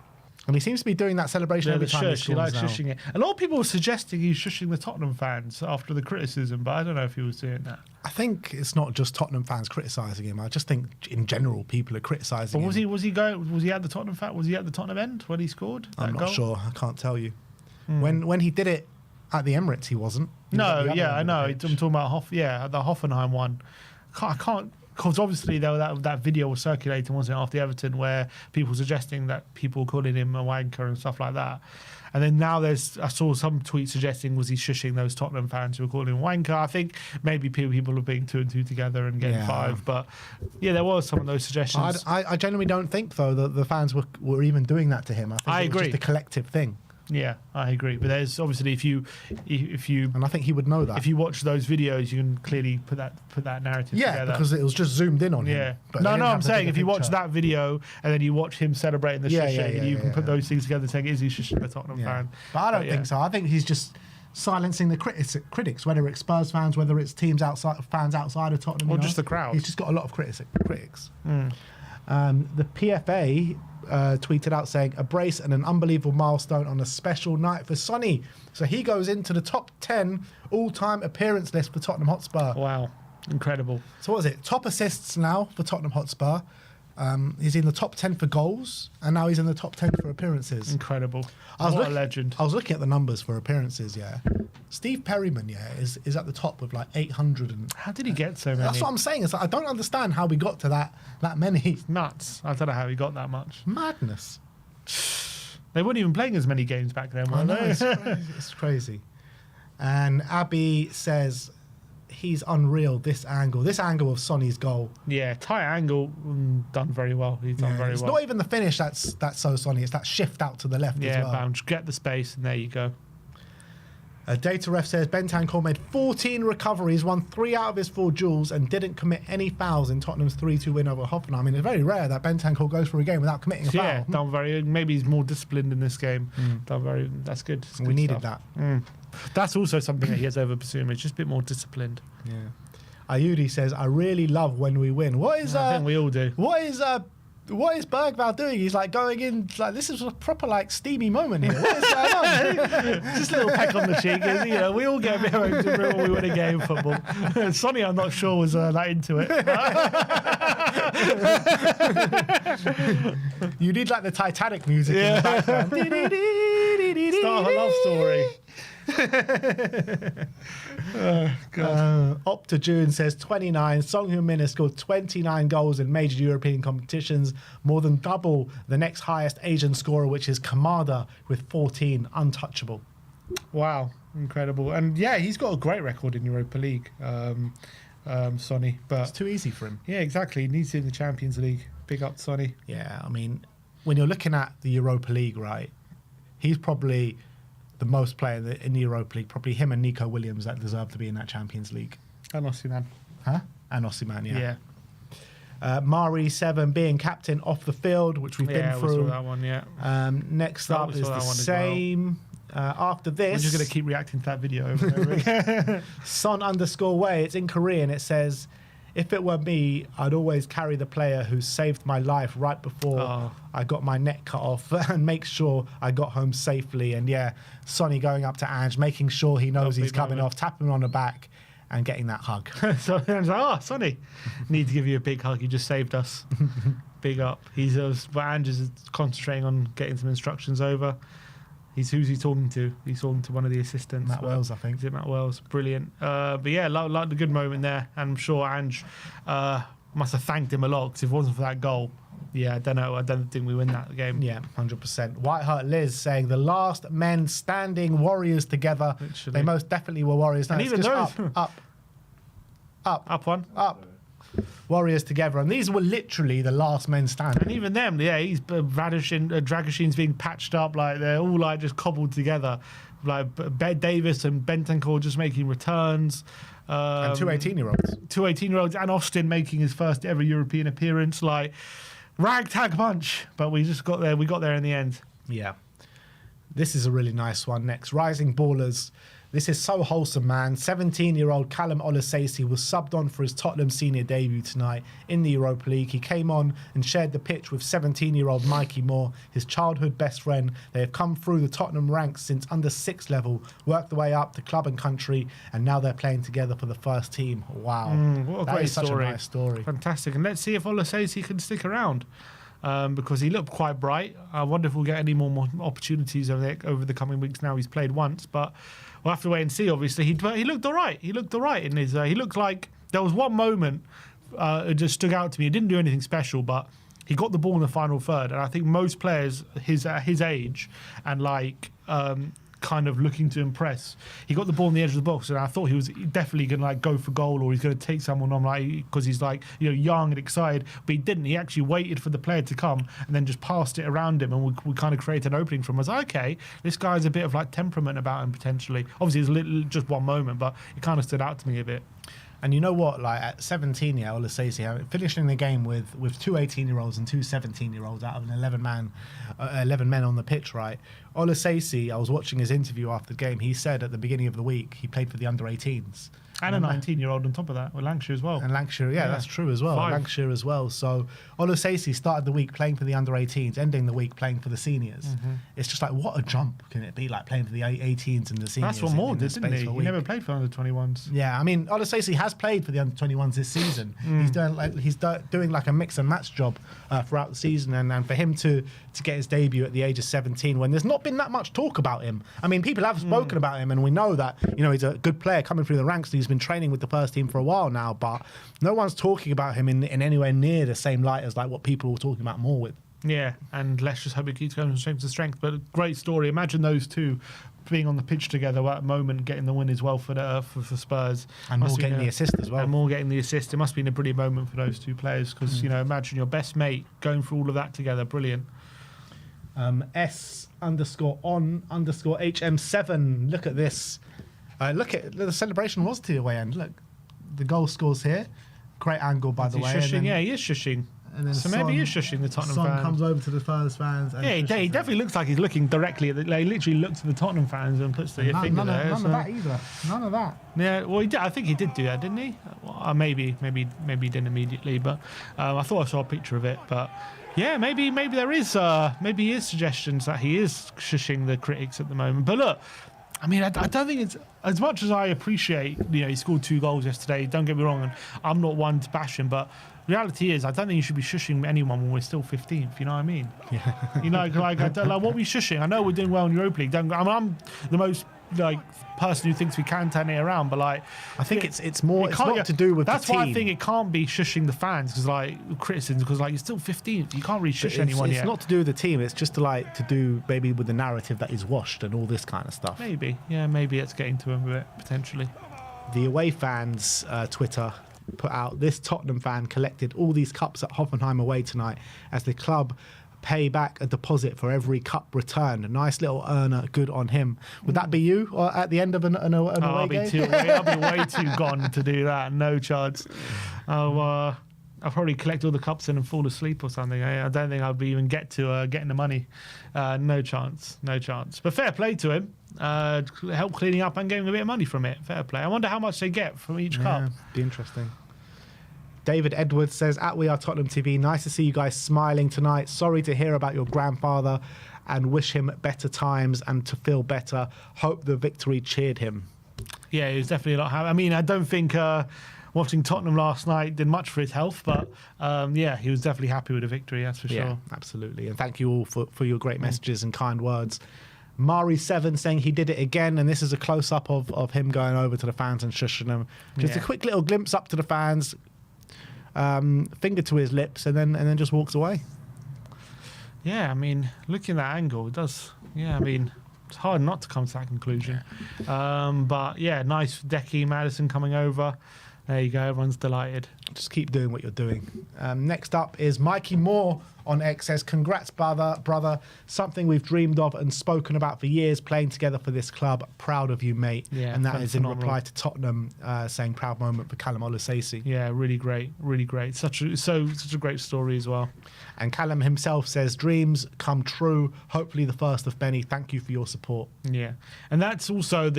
And he seems to be doing that celebration every time He likes now. shushing it. A lot of people were suggesting he's shushing the Tottenham fans after the criticism, but I don't know if he was doing that. I think it's not just Tottenham fans criticising him. I just think in general people are criticising But him. was he at the Tottenham fan? Was he at the Tottenham end when he scored? I'm that not goal? sure. I can't tell you. When he did it at the Emirates, he wasn't. He was at No, the other yeah, end I of the know. pitch. I'm talking about the Hoffenheim one. I can't, because obviously that video was circulating, wasn't it, after Everton, where people suggesting that people were calling him a wanker and stuff like that. And then now I saw some tweets suggesting was he shushing those Tottenham fans who were calling him a wanker. I think maybe people are being 2 and 2 together and getting 5. But yeah, there was some of those suggestions. I genuinely don't think though that the fans were even doing that to him. I think I it was agree. just a collective thing, Yeah, I agree. But there's obviously if you and I think he would know that. if you watch those videos, you can clearly put that narrative together. because it was just zoomed in on him. Yeah. But they No, didn't I'm have the saying bigger if you watch picture. that video and then you watch him celebrating the shushing, you can put those things together saying, is he shushing the Tottenham fan? But I don't yeah. think so. I think he's just silencing the critics, whether it's Spurs fans, whether it's fans outside of Tottenham. Or just the crowd. He's just got a lot of critics. The PFA tweeted out saying, a brace and an unbelievable milestone on a special night for Sonny. So he goes into the top 10 all-time appearance list for Tottenham Hotspur. Wow. Incredible. So what is it? Top assists now for Tottenham Hotspur. He's in the top 10 for goals, and now he's in the top 10 for appearances. Incredible. What a legend. I was looking at the numbers for appearances, yeah. Steve Perryman, yeah, is at the top with like 800. How did he get so many? That's what I'm saying. Is I don't understand how we got to that many. Nuts. I don't know how he got that much. Madness. They weren't even playing as many games back then, were I know, they? it's crazy. It's crazy. And Abby says he's unreal. This angle of Sonny's goal. Yeah, tight angle, done very well. He's done very it's well. not even the finish that's so Sonny. It's that shift out to the left Yeah, as well. bounce. Get the space, and there you go. Data ref says Bentancur made 14 recoveries, won 3 out of his 4 duels, and didn't commit any fouls in Tottenham's 3-2 win over Hoffenheim. I mean, it's very rare that Bentancur goes for a game without committing a foul. Yeah, done very. Maybe he's more disciplined in this game. Done very. That's good. It's We good needed stuff. that. That's also something that he has over Basuma. He's just a bit more disciplined. Yeah. Ayudi says, I really love when we win. I think we all do. What is Bergvall doing? He's like going in, like this is a proper like steamy moment here. What is going on? Just a little peck on the cheek. We all get a bit of when we win a game of football. Sonny, I'm not sure, was that into it. You need like the Titanic music in the background. Start a love story. Opta June says 29. Son Heung-min has scored 29 goals in major European competitions, more than double the next highest Asian scorer, which is Kamada with 14. Untouchable. Wow, incredible. And yeah, he's got a great record in Europa League, Sonny. But It's too easy for him. yeah, exactly. He needs it in the Champions League. Big up, Sonny. Yeah, I mean, when you're looking at the Europa League, right, he's probably the most player in the Europa League, probably him and Nico Williams that deserve to be in that Champions League. And Osimhen. Huh? And Osimhen, yeah. Yeah. Mari 7 being captain off the field, which we've Yeah, been we saw through. that one, yeah. Next We up saw is that the one as same. After this, We're just going to keep reacting to that video over and over again. Son_way. It's in Korean. It says, if it were me, I'd always carry the player who saved my life right before I got my neck cut off and make sure I got home safely. And yeah, Sonny going up to Ange, making sure he knows Lovely he's coming moment. off, tapping him on the back and getting that hug. So I was like, Sonny, need to give you a big hug. You just saved us. Big up. But Ange is concentrating on getting some instructions over. Who's he talking to? He's talking to one of the assistants. Matt Wells, I think. Is it Matt Wells? Brilliant. But yeah, like the good moment there. And I'm sure Ange must have thanked him a lot, because if it wasn't for that goal, yeah, I don't know. I don't think we win that game. Yeah, 100%. White Hart Liz saying the last men standing, Warriors together. Literally. They most definitely were Warriors. No, And it's even just those- up. Up one. Up. Warriors together, and these were literally the last men standing. And even them, yeah, he's Dragusin's being patched up, like they're all like just cobbled together. Like Davis and Bentancur just making returns. And two 18-year-olds. Two 18-year-olds, and Austin making his first ever European appearance. Like, ragtag bunch. But we just got there. We got there in the end. Yeah. This is a really nice one next. Rising Ballers. This is so wholesome, man. 17-year-old Callum Olasese was subbed on for his Tottenham senior debut tonight in the Europa League. He came on and shared the pitch with 17-year-old Mikey Moore, his childhood best friend. They have come through the Tottenham ranks since under 6 level, worked their way up to club and country, and now they're playing together for the first team. Wow. What a that great is such story. a nice story. Fantastic. And let's see if Olasese can stick around. Because he looked quite bright. I wonder if we'll get any more opportunities over the coming weeks. Now he's played once, but we'll have to wait and see. Obviously, he looked all right. He looked all right in his. He looked like there was one moment it just stuck out to me. He didn't do anything special, but he got the ball in the final third, and I think most players his age and kind of looking to impress. He got the ball in the edge of the box, and I thought he was definitely going to like go for goal, or he's going to take someone on, like, because he's like, you know, young and excited. But he didn't. He actually waited for the player to come and then just passed it around him, and we kind of created an opening for him. I was like, okay, this guy has a bit of like temperament about him potentially. Obviously, it's just one moment, but it kind of stood out to me a bit. And you know what? Like at 17, yeah, Olasese finishing the game with two 18-year-olds and two 17-year-olds out of an 11 men on the pitch, right? Olasese, I was watching his interview after the game. He said at the beginning of the week he played for the under-18s. And a 19-year-old on top of that, with Lancashire as well. And Lancashire, yeah, that's true as well. 5. Lancashire as well. So Olasese started the week playing for the under-18s, ending the week playing for the seniors. Mm-hmm. It's just like, what a jump can it be, like playing for the 18s and the seniors. That's what Moore did, didn't he? He never played for under-21s. Yeah, I mean, Olasese has played for the under-21s this season. He's doing like a mix and match job throughout the season, and for him to get his debut at the age of 17, when there's not been that much talk about him. I mean, people have spoken about him, and we know that, you know, he's a good player coming through the ranks. He's been training with the first team for a while now, but no one's talking about him in anywhere near the same light as like what people were talking about Moore with. Yeah, and let's just hope it keeps going from strength to strength. But a great story. Imagine those two being on the pitch together at a moment, getting the win as well for Spurs. And Moore getting the assist as well. And Moore getting the assist. It must have been a brilliant moment for those two players, because, you know, imagine your best mate going through all of that together. Brilliant. S_on_HM7. Look at this. Look at the celebration was to the away end. Look, the goal scores here. Great angle, by the way. Shushing? Yeah, he is shushing. So maybe he is shushing the Tottenham fans. Comes over to the Spurs fans. And he definitely looks like he's looking directly at the. Like, he literally looks at the Tottenham fans and puts the finger there. None of that either. None of that. Yeah, well, I think he did do that, didn't he? Well, maybe he didn't immediately, but I thought I saw a picture of it. But yeah, maybe there is maybe he is suggestions that he is shushing the critics at the moment. But look, I mean, I don't think it's as much as I appreciate. You know, he scored 2 goals yesterday. Don't get me wrong, and I'm not one to bash him, but reality is, I don't think you should be shushing anyone when we're still 15th. You know what I mean? Yeah. You know, like what are we shushing? I know we're doing well in Europa League. I'm the most person who thinks we can turn it around, but like I think it's more. It's not to do with that's the team. Why I think it can't be shushing the fans, because like criticisms, because like you're still 15th. You can't really shush anyone yet. It's not to do with the team. It's just to do maybe with the narrative that is washed and all this kind of stuff. Maybe it's getting to him a bit potentially. The away fans Twitter put out, this Tottenham fan collected all these cups at Hoffenheim away tonight as the club pay back a deposit for every cup returned. A nice little earner, good on him. Would that be you or at the end of an away game? I'll be way too gone to do that. No chance. I'll probably collect all the cups and fall asleep or something. I don't think I'll even get to getting the money. No chance. But fair play to him. Help cleaning up and getting a bit of money from it. Fair play. I wonder how much they get from each cup. Be interesting. David Edwards says, at WeAreTottenhamTV, nice to see you guys smiling tonight. Sorry to hear about your grandfather and wish him better times and to feel better. Hope the victory cheered him. Yeah, he was definitely a lot happy. I mean, I don't think watching Tottenham last night did much for his health, but yeah, he was definitely happy with the victory, that's for sure. Yeah, absolutely. And thank you all for your great messages and kind words. Mari7 saying he did it again, and this is a close-up of him going over to the fans and shushing them. Just a quick little glimpse up to the fans, finger to his lips, and then just walks away. Yeah, I mean, looking at that angle, it does. Yeah, I mean, it's hard not to come to that conclusion. But yeah, nice Decky Maddison coming over. There you go, everyone's delighted. Just keep doing what you're doing. Next up is Mikey Moore on X says, congrats, brother. Something we've dreamed of and spoken about for years, playing together for this club. Proud of you, mate. Yeah, and that is in phenomenal. reply to Tottenham saying proud moment for Callum Olusesi. Yeah, really great. Such a great story as well. And Callum himself says, dreams come true. Hopefully the first of many. Thank you for your support. Yeah, and that's also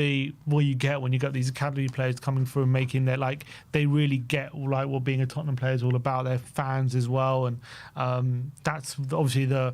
what you get when you got these academy players coming through and making their, like, they really get like what being a Tottenham player is all about. They're fans as well, and that's obviously the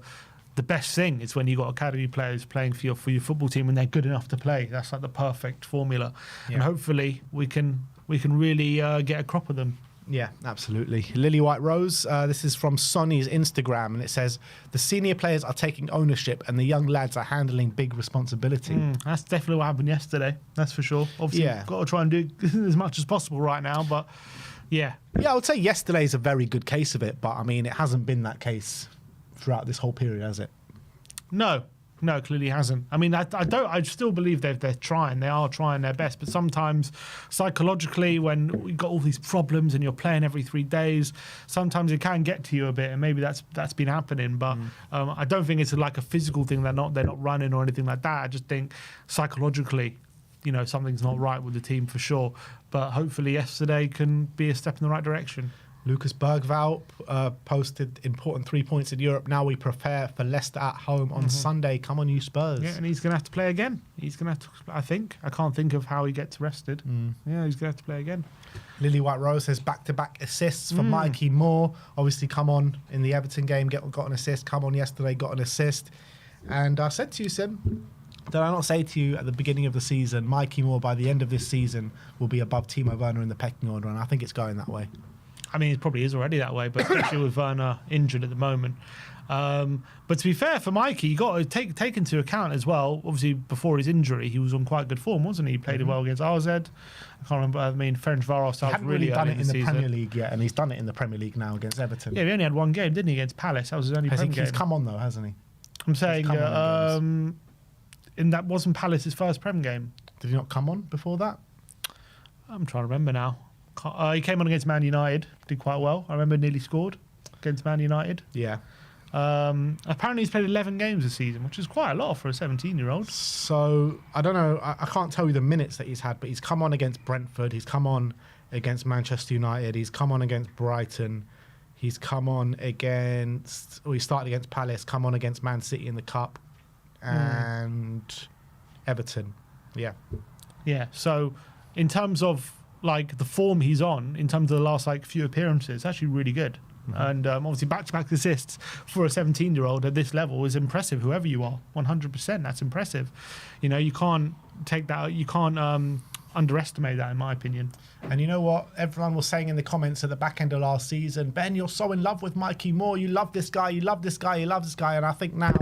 best thing is when you got academy players playing for your football team and they're good enough to play. That's like the perfect formula, and hopefully we can really get a crop of them. Yeah, absolutely. Lily White Rose, this is from Sonny's Instagram, and it says, the senior players are taking ownership and the young lads are handling big responsibility. That's definitely what happened yesterday. That's for sure. Obviously, got to try and do as much as possible right now, but yeah. Yeah, I would say yesterday's a very good case of it, but I mean, it hasn't been that case throughout this whole period, has it? No, clearly hasn't. I mean, I still believe they are trying their best, but sometimes psychologically, when you've got all these problems and you're playing every 3 days, sometimes it can get to you a bit, and maybe that's been happening. But I don't think it's like a physical thing. They're not running or anything like that. I just think psychologically, something's not right with the team for sure. But hopefully yesterday can be a step in the right direction. Lucas Bergvall posted important 3 points in Europe. Now we prepare for Leicester at home on Sunday. Come on, you Spurs. Yeah, and he's going to have to play again. He's going to have to, I think. I can't think of how he gets rested. Yeah, he's going to have to play again. Lily White Rose says back-to-back assists for Mikey Moore. Obviously come on in the Everton game, got an assist. Come on yesterday, got an assist. And I said to you, Sim, did I not say to you at the beginning of the season, Mikey Moore by the end of this season will be above Timo Werner in the pecking order, and I think it's going that way. I mean, it probably is already that way, but especially with Werner injured at the moment. But to be fair for Mikey, you got to take into account as well. Obviously, before his injury, he was on quite good form, wasn't he? He played well against RZ. I can't remember. I mean, Ferencváros started really done early it in the season. Premier League yet, and he's done it in the Premier League now against Everton. Yeah, he only had one game, didn't he, against Palace? That was his only Premier game. He's come on though, hasn't he? I'm saying, and that wasn't Palace's first Prem game. Did he not come on before that? I'm trying to remember now. He came on against Man United, did quite well. I remember nearly scored against Man United. Yeah. Apparently he's played 11 games this season, which is quite a lot for a 17-year-old. So, I don't know. I can't tell you the minutes that he's had, but he's come on against Brentford. He's come on against Manchester United. He's come on against Brighton. He's come on against... he started against Palace, come on against Man City in the Cup. And Everton. Yeah. Yeah, so in terms of like the form he's on, in terms of the last few appearances, it's actually really good. And obviously back-to-back assists for a 17-year-old at this level is impressive, whoever you are. 100%, that's impressive. You can't take that, you can't underestimate that, in my opinion. And you know what? Everyone was saying in the comments at the back end of last season, Ben, you're so in love with Mikey Moore. You love this guy, you love this guy, you love this guy. And I think now...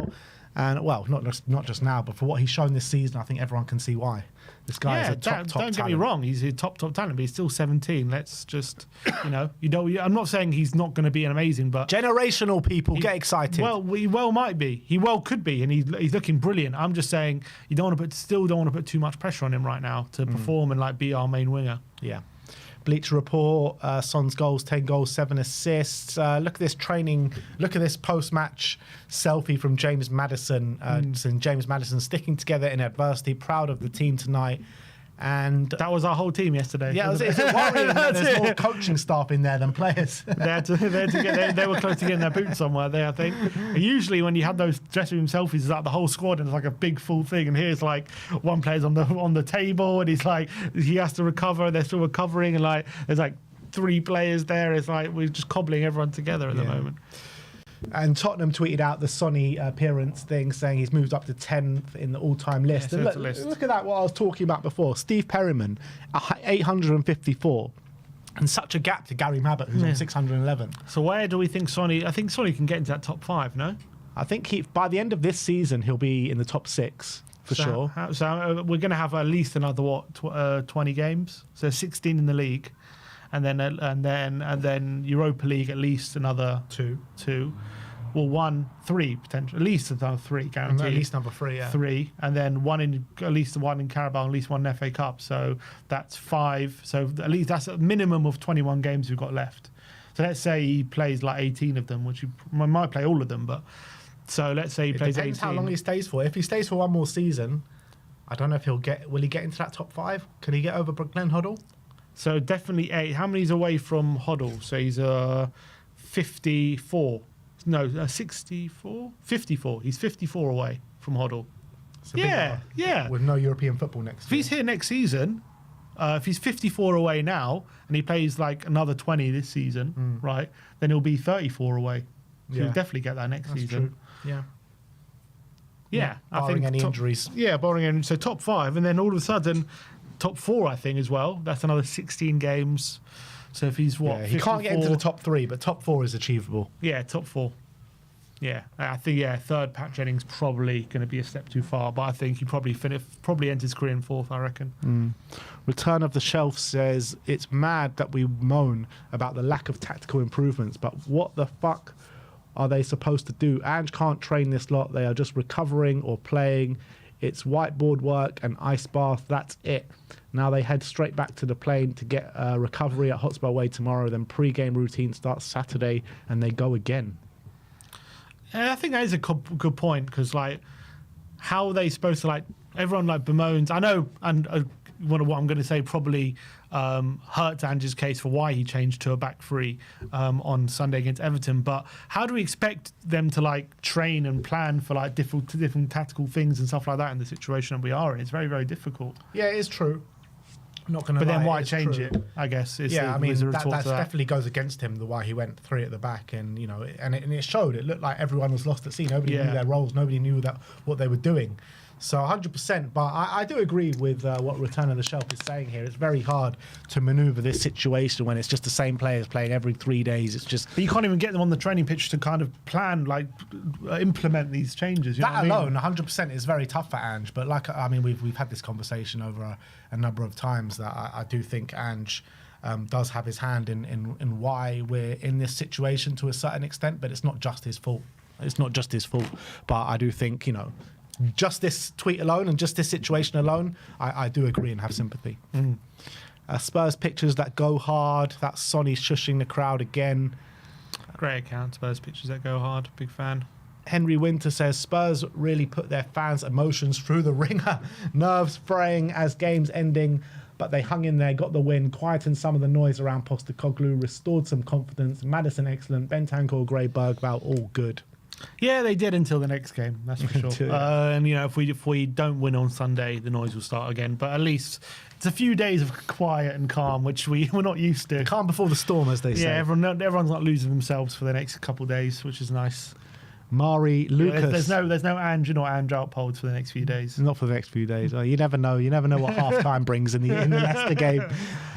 and well, not just now, but for what he's shown this season, I think everyone can see why. This guy is a top don't talent. get me wrong, he's a top talent, but he's still 17. Let's just, I'm not saying he's not going to be an amazing, but generational people get excited. Well, he might be. He could be, and he's looking brilliant. I'm just saying you don't want to put too much pressure on him right now to perform and be our main winger. Yeah. Bleacher Report, Son's goals, 10 goals, 7 assists. Look at this look at this post-match selfie from James Maddison. James Maddison sticking together in adversity, proud of the team tonight. And that was our whole team yesterday. Yeah, it's worrying that there's more coaching staff in there than players. They were close to getting their boots somewhere there, I think. Usually when you had those dressing room selfies, it's like the whole squad and it's like a big full thing. And here's like one player's on the table and he's like, he has to recover. They're still recovering, and there's like 3 players there. It's like we're just cobbling everyone together at the moment. And Tottenham tweeted out the Sonny appearance thing, saying he's moved up to 10th in the all-time list. And look at that, what I was talking about before. Steve Perryman, 854. And such a gap to Gary Mabbott, who's on 611. So where do we think Sonny... I think Sonny can get into that top 5, no? I think by the end of this season, he'll be in the top 6, for sure. So we're going to have at least another, 20 games? So 16 in the league. And then Europa League at least another two. three potentially, at least another three guaranteed. At least number 3, yeah. 3, and then at least one in Carabao, at least one in FA Cup. So that's 5. So at least that's a minimum of 21 games we've got left. So let's say he plays like 18 of them, which he might play all of them, but so let's say he plays 18. Depends how long he stays for. If he stays for one more season, I don't know if will he get into that top 5? Can he get over Glenn Hoddle? So definitely 8. How many is away from Hoddle? So he's 54. No, 64? 54. He's 54 away from Hoddle. Yeah. With no European football next If year. he's here next season, if he's 54 away now and he plays like another 20 this season, right, then he'll be 34 away. So he'll definitely get that next season. True. Yeah. I think any injuries. Yeah, barring any. So top 5, and then all of a sudden, top 4, I think, as well. That's another 16 games. So if he's what? Yeah, he can't get into the top 3, but top 4 is achievable. Yeah, top 4. Yeah, I think third Pat Jennings probably going to be a step too far, but I think he probably ends his career in 4th, I reckon. Return of the Shelf says it's mad that we moan about the lack of tactical improvements, but what the fuck are they supposed to do? Ange can't train this lot. They are just recovering or playing. It's whiteboard work and ice bath. That's it. Now they head straight back to the plane to get recovery at Hotspur Way tomorrow. Then pre-game routine starts Saturday, and they go again. I think that is a good point, because like, how are they supposed to, like, everyone like bemoans. I know, and what I'm going to say probably hurts Ange's case for why he changed to a back 3 on Sunday against Everton. But how do we expect them to like train and plan for like different tactical things and stuff like that in the situation that we are in? It's very, very difficult. Yeah, it is true. Not going to. But lie, then why it's change true. it? I guess. I mean that definitely goes against him. The why he went 3 at the back, and and it showed. It looked like everyone was lost at sea. Nobody knew their roles. Nobody knew what they were doing. So 100%. But I do agree with what Return of the Shelf is saying here. It's very hard to manoeuvre this situation when it's just the same players playing every 3 days. It's just. But you can't even get them on the training pitch to kind of plan, like implement these changes. That alone, 100%, is very tough for Ange. But we've had this conversation over a number of times that I do think Ange does have his hand in why we're in this situation to a certain extent. But it's not just his fault. But I do think, just this tweet alone and just this situation alone, I do agree and have sympathy. Spurs pictures that go hard. That's Sonny shushing the crowd again. Great account, Spurs pictures that go hard. Big fan. Henry Winter says Spurs really put their fans' emotions through the ringer. Nerves fraying as games ending, but they hung in there, got the win, quietened some of the noise around Postecoglou, restored some confidence. Madison excellent, Bentancur, Gray, Bergvall, all good. Yeah, they did until the next game, that's for sure. And if we don't win on Sunday, the noise will start again. But at least it's a few days of quiet and calm, which we're not used to. Calm before the storm, as they say. Yeah, everyone's not losing themselves for the next couple of days, which is nice. Mari Lucas. There's no Ange or Ange outpolls for the next few days. Not for the next few days. You never know. You never know what half time brings in the Leicester game.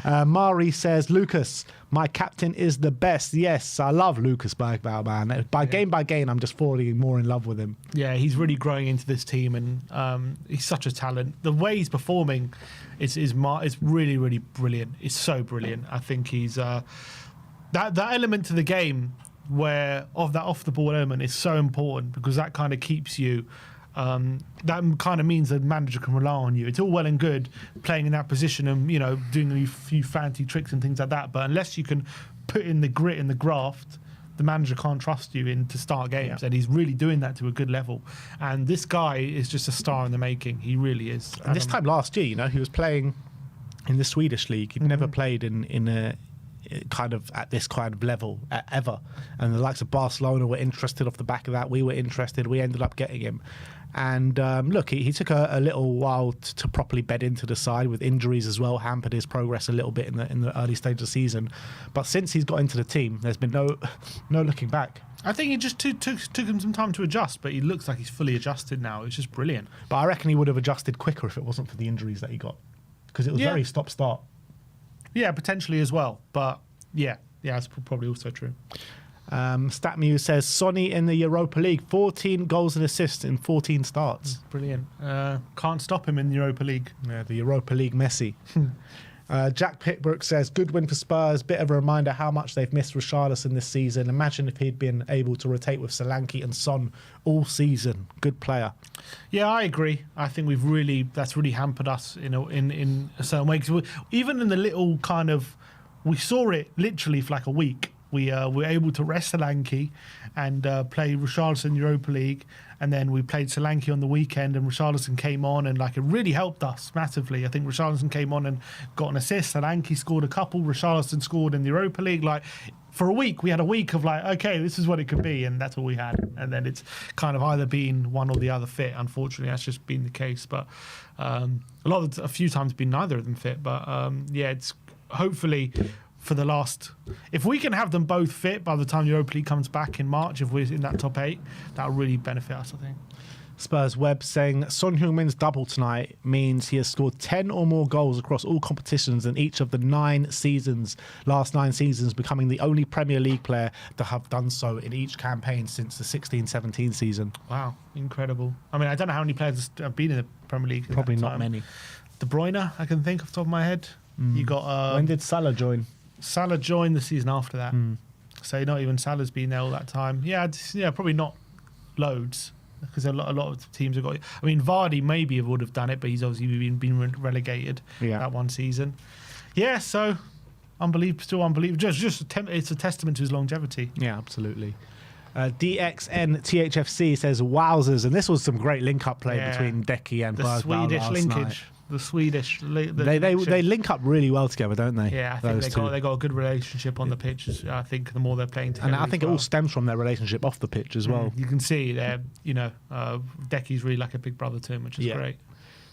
Mari says, Lucas, my captain is the best. Yes, I love Lucas Bergvall, man. Game by game, I'm just falling more in love with him. Yeah, he's really growing into this team, and he's such a talent. The way he's performing is really, really brilliant. It's so brilliant. I think he's that element to the game where that off the ball element is so important, because that kind of keeps you. That kind of means the manager can rely on you. It's all well and good playing in that position and doing a few fancy tricks and things like that, but unless you can put in the grit and the graft, the manager can't trust you to start games. And he's really doing that to a good level. And this guy is just a star in the making. He really is. And this time last year, he was playing in the Swedish league. He'd never played in a kind of at this kind of level ever, and the likes of Barcelona were interested off the back of that. We were interested. We ended up getting him, and look, he took a little while to properly bed into the side, with injuries as well, hampered his progress a little bit in the early stage of the season. But since he's got into the team, there's been no looking back. I think it just took him some time to adjust, but he looks like he's fully adjusted now. It's just brilliant. But I reckon he would have adjusted quicker if it wasn't for the injuries that he got, because it was very stop-start. Yeah, potentially as well. But yeah, that's probably also true. StatMuse says Sonny in the Europa League, 14 goals and assists in 14 starts. Brilliant. Can't stop him in the Europa League. Yeah, the Europa League Messi. Jack Pickbrook says, good win for Spurs. Bit of a reminder how much they've missed Richarlison this season. Imagine if he'd been able to rotate with Solanke and Son all season. Good player. Yeah, I agree. I think that's really hampered us in a certain way. Because even in the little kind of, we saw it literally for like a week. We were able to rest Solanke and play Richarlison Europa League, and then we played Solanke on the weekend, and Richarlison came on, and like it really helped us massively. I think Richarlison came on and got an assist. Solanke scored a couple. Richarlison scored in the Europa League. Like for a week, we had a week of like, okay, this is what it could be, and that's all we had. And then it's kind of either been one or the other fit. Unfortunately, that's just been the case. But a few times been neither of them fit. But yeah, it's hopefully. For the last, if we can have them both fit by the time the Europa League comes back in March, if we're in that top 8, that'll really benefit us, I think. Spurs Web saying Son Heung-min's double tonight means he has scored 10 or more goals across all competitions in each of the last 9 seasons, becoming the only Premier League player to have done so in each campaign since the 16-17 season. Wow, incredible. I mean, I don't know how many players have been in the Premier League. Probably not many. De Bruyne, I can think off the top of my head. You got. When did Salah join? Salah joined the season after that. So not even Salah's been there all that time. Yeah, probably not loads because a lot of teams have got. I mean, Vardy maybe would have done it, but he's obviously been relegated that one season. Yeah, so still unbelievable. Just it's a testament to his longevity. Yeah, absolutely. DXN THFC says wowzers, and this was some great link-up play between Decky and the Swedish linkage. The Swedish, they link up really well together, don't they? Yeah, I think they got a good relationship on the pitch. I think the more they're playing together, and I think it all stems from their relationship off the pitch as well. You can see there, Decky's really like a big brother to him, which is great.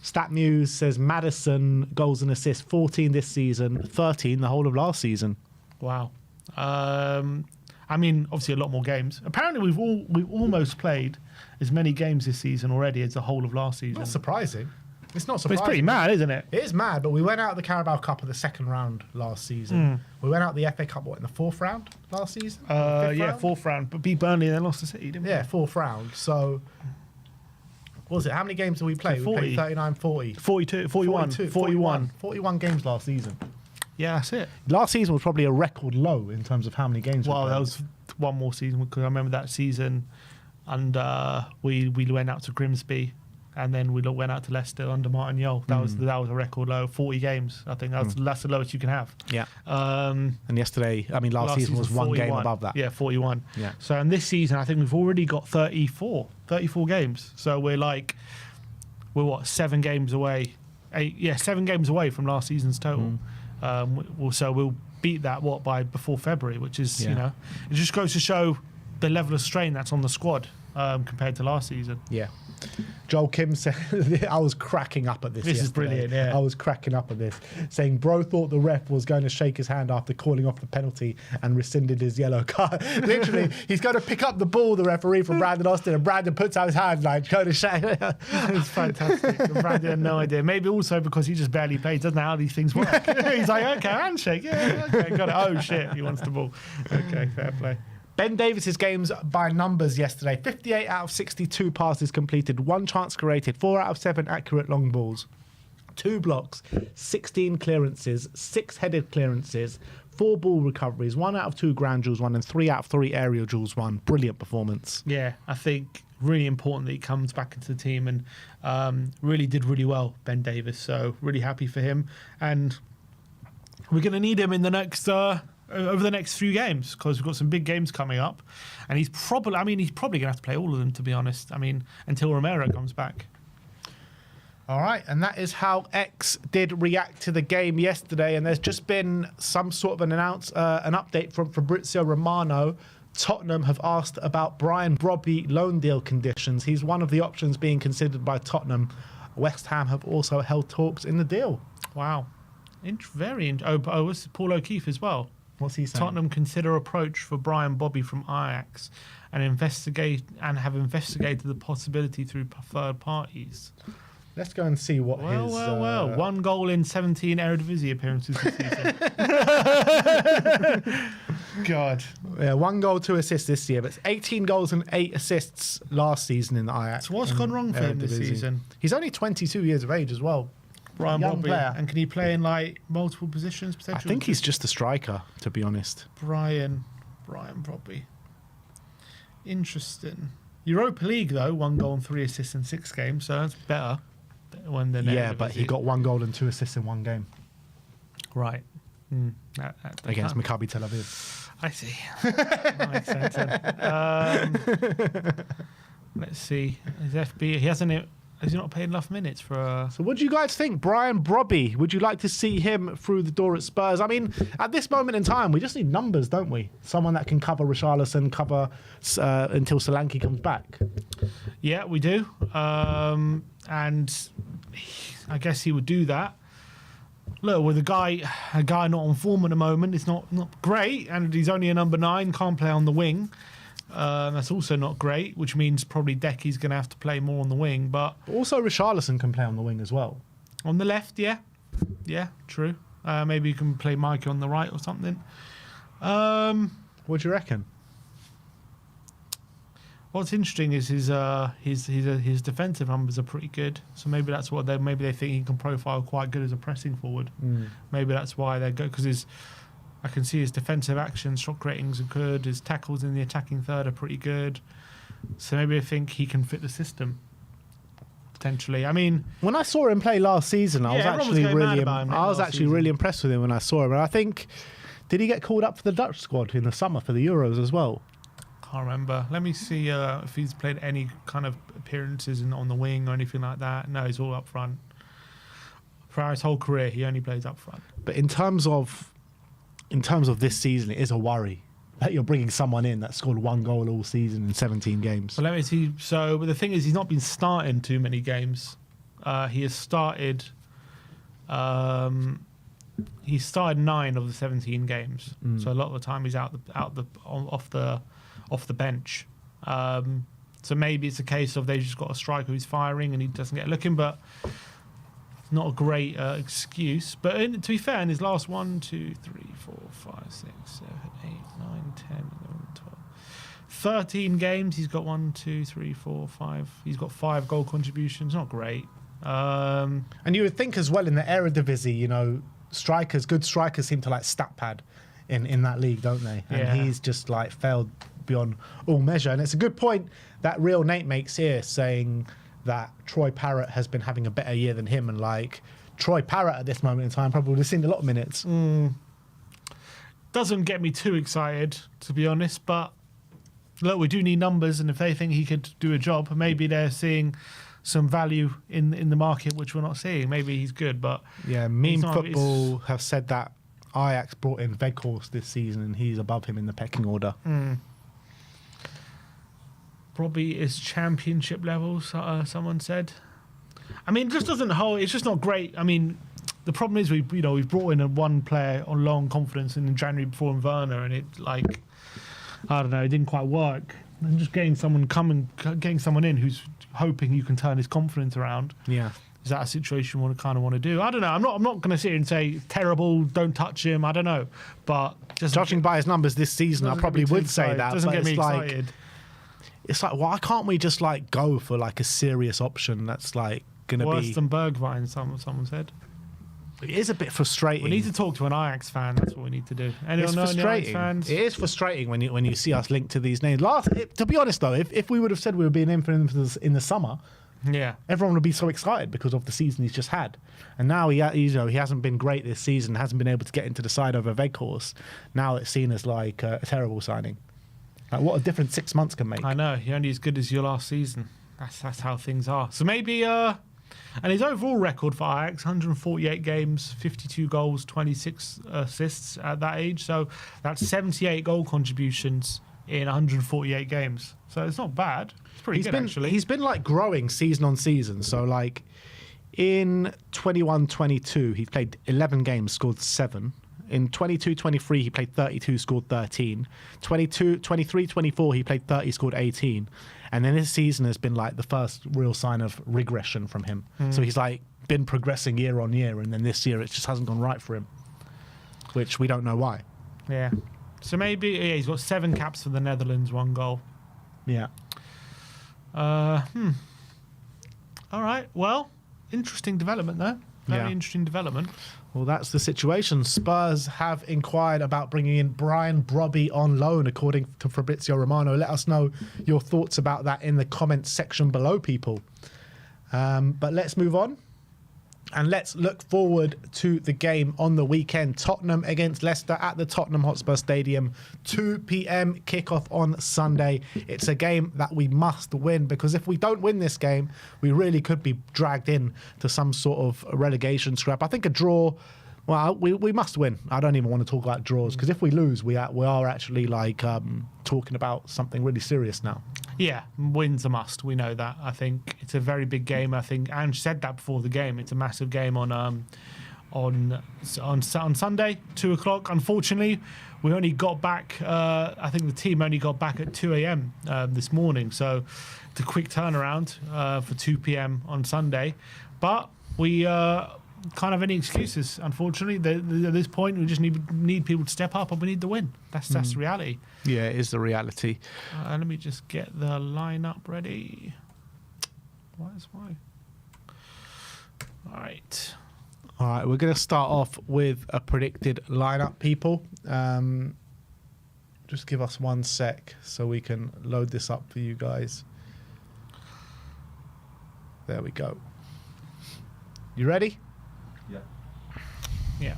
Stat News says Maddison goals and assists 14 this season, 13 the whole of last season. Wow. I mean, obviously a lot more games. Apparently, we've almost played as many games this season already as the whole of last season. Not surprising. It's not surprising. But it's pretty mad, isn't it? It is mad, but we went out of the Carabao Cup in the second round last season. We went out the FA Cup, in the fourth round last season? Fourth round. But beat Burnley and then lost to City, didn't we? Yeah, fourth round. So, what was it? How many games did we play? 40. We played 39, 40. 42, 41. 41 games last season. Yeah, that's it. Last season was probably a record low in terms of how many games we played. That was one more season, because I remember that season, and we went out to Grimsby. And then we went out to Leicester under Martin Yole. That was a record low, 40 games. I think that's the lowest you can have. Yeah. And last season was 1 game above that. Yeah, 41. Yeah. So in this season, I think we've already got 34 games. So we're 7 games away. 7 games away from last season's total. So we'll beat that before February, which is it just goes to show the level of strain that's on the squad compared to last season. Yeah. Joel Kim said, I was cracking up at this. This is brilliant, yeah. I was cracking up at this, saying bro thought the ref was going to shake his hand after calling off the penalty and rescinded his yellow card. Literally, he's going to pick up the ball, the referee, from Brandon Austin, and Brandon puts out his hand like, going to shake. It's fantastic. Brandon had no idea. Maybe also because he just barely plays, doesn't know how these things work. He's like, okay, handshake, yeah, okay, got it. Oh, shit, he wants the ball. Okay, fair play. Ben Davis's games by numbers yesterday. 58 out of 62 passes completed, 1 chance created, 4 out of 7 accurate long balls, 2 blocks, 16 clearances, 6 headed clearances, 4 ball recoveries, 1 out of 2 ground duels won, and 3 out of 3 aerial duels won. Brilliant performance. Yeah, I think really important that he comes back into the team and really did really well, Ben Davis. So really happy for him. And we're going to need him in the next... over the next few games, because we've got some big games coming up, and he's probably going to have to play all of them, to be honest. I mean, until Romero comes back. All right, and that is how X did react to the game yesterday, and there's just been some sort of an update from Fabrizio Romano. Tottenham have asked about Brian Brobby loan deal conditions. He's one of the options being considered by Tottenham. West Ham have also held talks in the deal. Wow. Was Paul O'Keefe as well? What's he saying? Tottenham consider approach for Brian Bobby from Ajax and have investigated the possibility through third parties. Let's go and see what his... Well. 1 goal in 17 Eredivisie appearances this season. God. Yeah, 1 goal, 2 assists this year, but it's 18 goals and 8 assists last season in the Ajax. So what's gone wrong for him this season? He's only 22 years of age as well. Brian young Bobby. player. And can he play in like multiple positions I potentially? think he's just a striker, to be honest. Brian Bobby. Interesting. Europa League though, 1 goal and 3 assists in 6 games, so that's better when the Yeah, but he got 1 goal and 2 assists in 1 game right against Maccabi Tel Aviv. I see. That makes sense. Let's see. His FB. Has he not played enough minutes for? So what do you guys think? Brian Brobby, would you like to see him through the door at Spurs? I mean, at this moment in time, we just need numbers, don't we? Someone that can cover Richarlison, cover until Solanke comes back. Yeah, we do. And I guess he would do that. Look, with a guy not on form at the moment, it's not great, and he's only a number 9, can't play on the wing. That's also not great, which means probably Decky's going to have to play more on the wing. But also, Richarlison can play on the wing as well. On the left, yeah, true. Maybe you can play Mikey on the right or something. What do you reckon? What's interesting is his defensive numbers are pretty good. So maybe that's what they think he can profile quite good as a pressing forward. Maybe that's why they go, because I can see his defensive action, shot ratings are good. His tackles in the attacking third are pretty good. So maybe I think he can fit the system potentially. I mean, when I saw him play last season, I was actually really impressed with him when I saw him. And I think, did he get called up for the Dutch squad in the summer for the Euros as well? Can't remember. Let me see if he's played any kind of appearances on the wing or anything like that. No, he's all up front. For his whole career, he only plays up front. But in terms of this season, it is a worry that you're bringing someone in that scored 1 goal all season in 17 games. Well, let me see. So, but the thing is, he's not been starting too many games. He has started. He started 9 of the 17 games. So a lot of the time he's off the bench. So maybe it's a case of they've just got a striker who's firing and he doesn't get looking, but it's not a great excuse. But to be fair, in his last 1, 2, 3, 4, 5, 6, 7, 8, 9, 10, 11, 12, 13 games, he's got 1, 2, 3, 4, 5. He's got 5 goal contributions. Not great. And you would think as well in the Eredivisie, good strikers seem to like stat pad in that league, don't they? And he's just like failed beyond all measure. And it's a good point that Real Nate makes here, saying that Troy Parrott has been having a better year than him, and like Troy Parrott at this moment in time probably would have seen a lot of minutes. Doesn't get me too excited, to be honest, but look, we do need numbers, and if they think he could do a job, maybe they're seeing some value in the market which we're not seeing. Maybe he's good, but yeah, Meme Football have said that Ajax brought in Weghorst this season and he's above him in the pecking order. Probably is championship levels, someone said. I mean, it just doesn't hold. It's just not great. I mean, the problem is we've brought in one player on low on confidence in January before Werner, and it I don't know, it didn't quite work. And just getting someone in who's hoping you can turn his confidence around. Yeah. Is that a situation you want to do? I don't know. I'm not going to sit here and say terrible, don't touch him. I don't know. But just judging by his numbers this season, I probably would say that. Doesn't get me excited. It's like, why can't we just like go for like a serious option that's like going to be worse than Bergwijn? Someone said. It is a bit frustrating. We need to talk to an Ajax fan. That's what we need to do. It's frustrating. It is frustrating when you see us linked to these names. To be honest though, if we would have said we were being influenced in the summer, everyone would be so excited because of the season he's just had. And now he hasn't been great this season, hasn't been able to get into the side over Weghorst. Now it's seen as like a terrible signing. Like what a difference 6 months can make. I know, you're only as good as your last season. That's how things are. So maybe and his overall record for Ajax, 148 games, 52 goals, 26 assists at that age. So that's 78 goal contributions in 148 games. So it's not bad. It's pretty good, actually. He's been like growing season on season. So like in 21-22, he played 11 games, scored 7. In 22-23, he played 32, scored 13. 23-24, he played 30, scored 18. And then this season has been like the first real sign of regression from him. So he's like been progressing year on year, and then this year it just hasn't gone right for him, which we don't know why. Yeah. So maybe he's got 7 caps for the Netherlands, 1 goal. Yeah. All right. Well, interesting development though. Very interesting development. Well, that's the situation. Spurs have inquired about bringing in Brian Brobby on loan, according to Fabrizio Romano. Let us know your thoughts about that in the comments section below, people. But let's move on. And let's look forward to the game on the weekend. Tottenham against Leicester at the Tottenham Hotspur Stadium. 2 p.m. kickoff on Sunday. It's a game that we must win, because if we don't win this game, we really could be dragged in to some sort of relegation scrap. I think a draw, well, we must win. I don't even want to talk about draws, because if we lose, we are actually like talking about something really serious now. Yeah, wins a must. We know that. I think it's a very big game. I think Ange said that before the game. It's a massive game on Sunday, 2 o'clock. Unfortunately, we only got back. I think the team only got back at 2 a.m. This morning, so it's a quick turnaround for 2 p.m. on Sunday. But we can't have any excuses. Unfortunately, at this point, we just need people to step up, and we need the win. That's the reality. Yeah, it is the reality. Let me just get the lineup ready. Where's my... All right, we're going to start off with a predicted lineup, people. Just give us 1 sec so we can load this up for you guys. There we go. You ready? Yeah.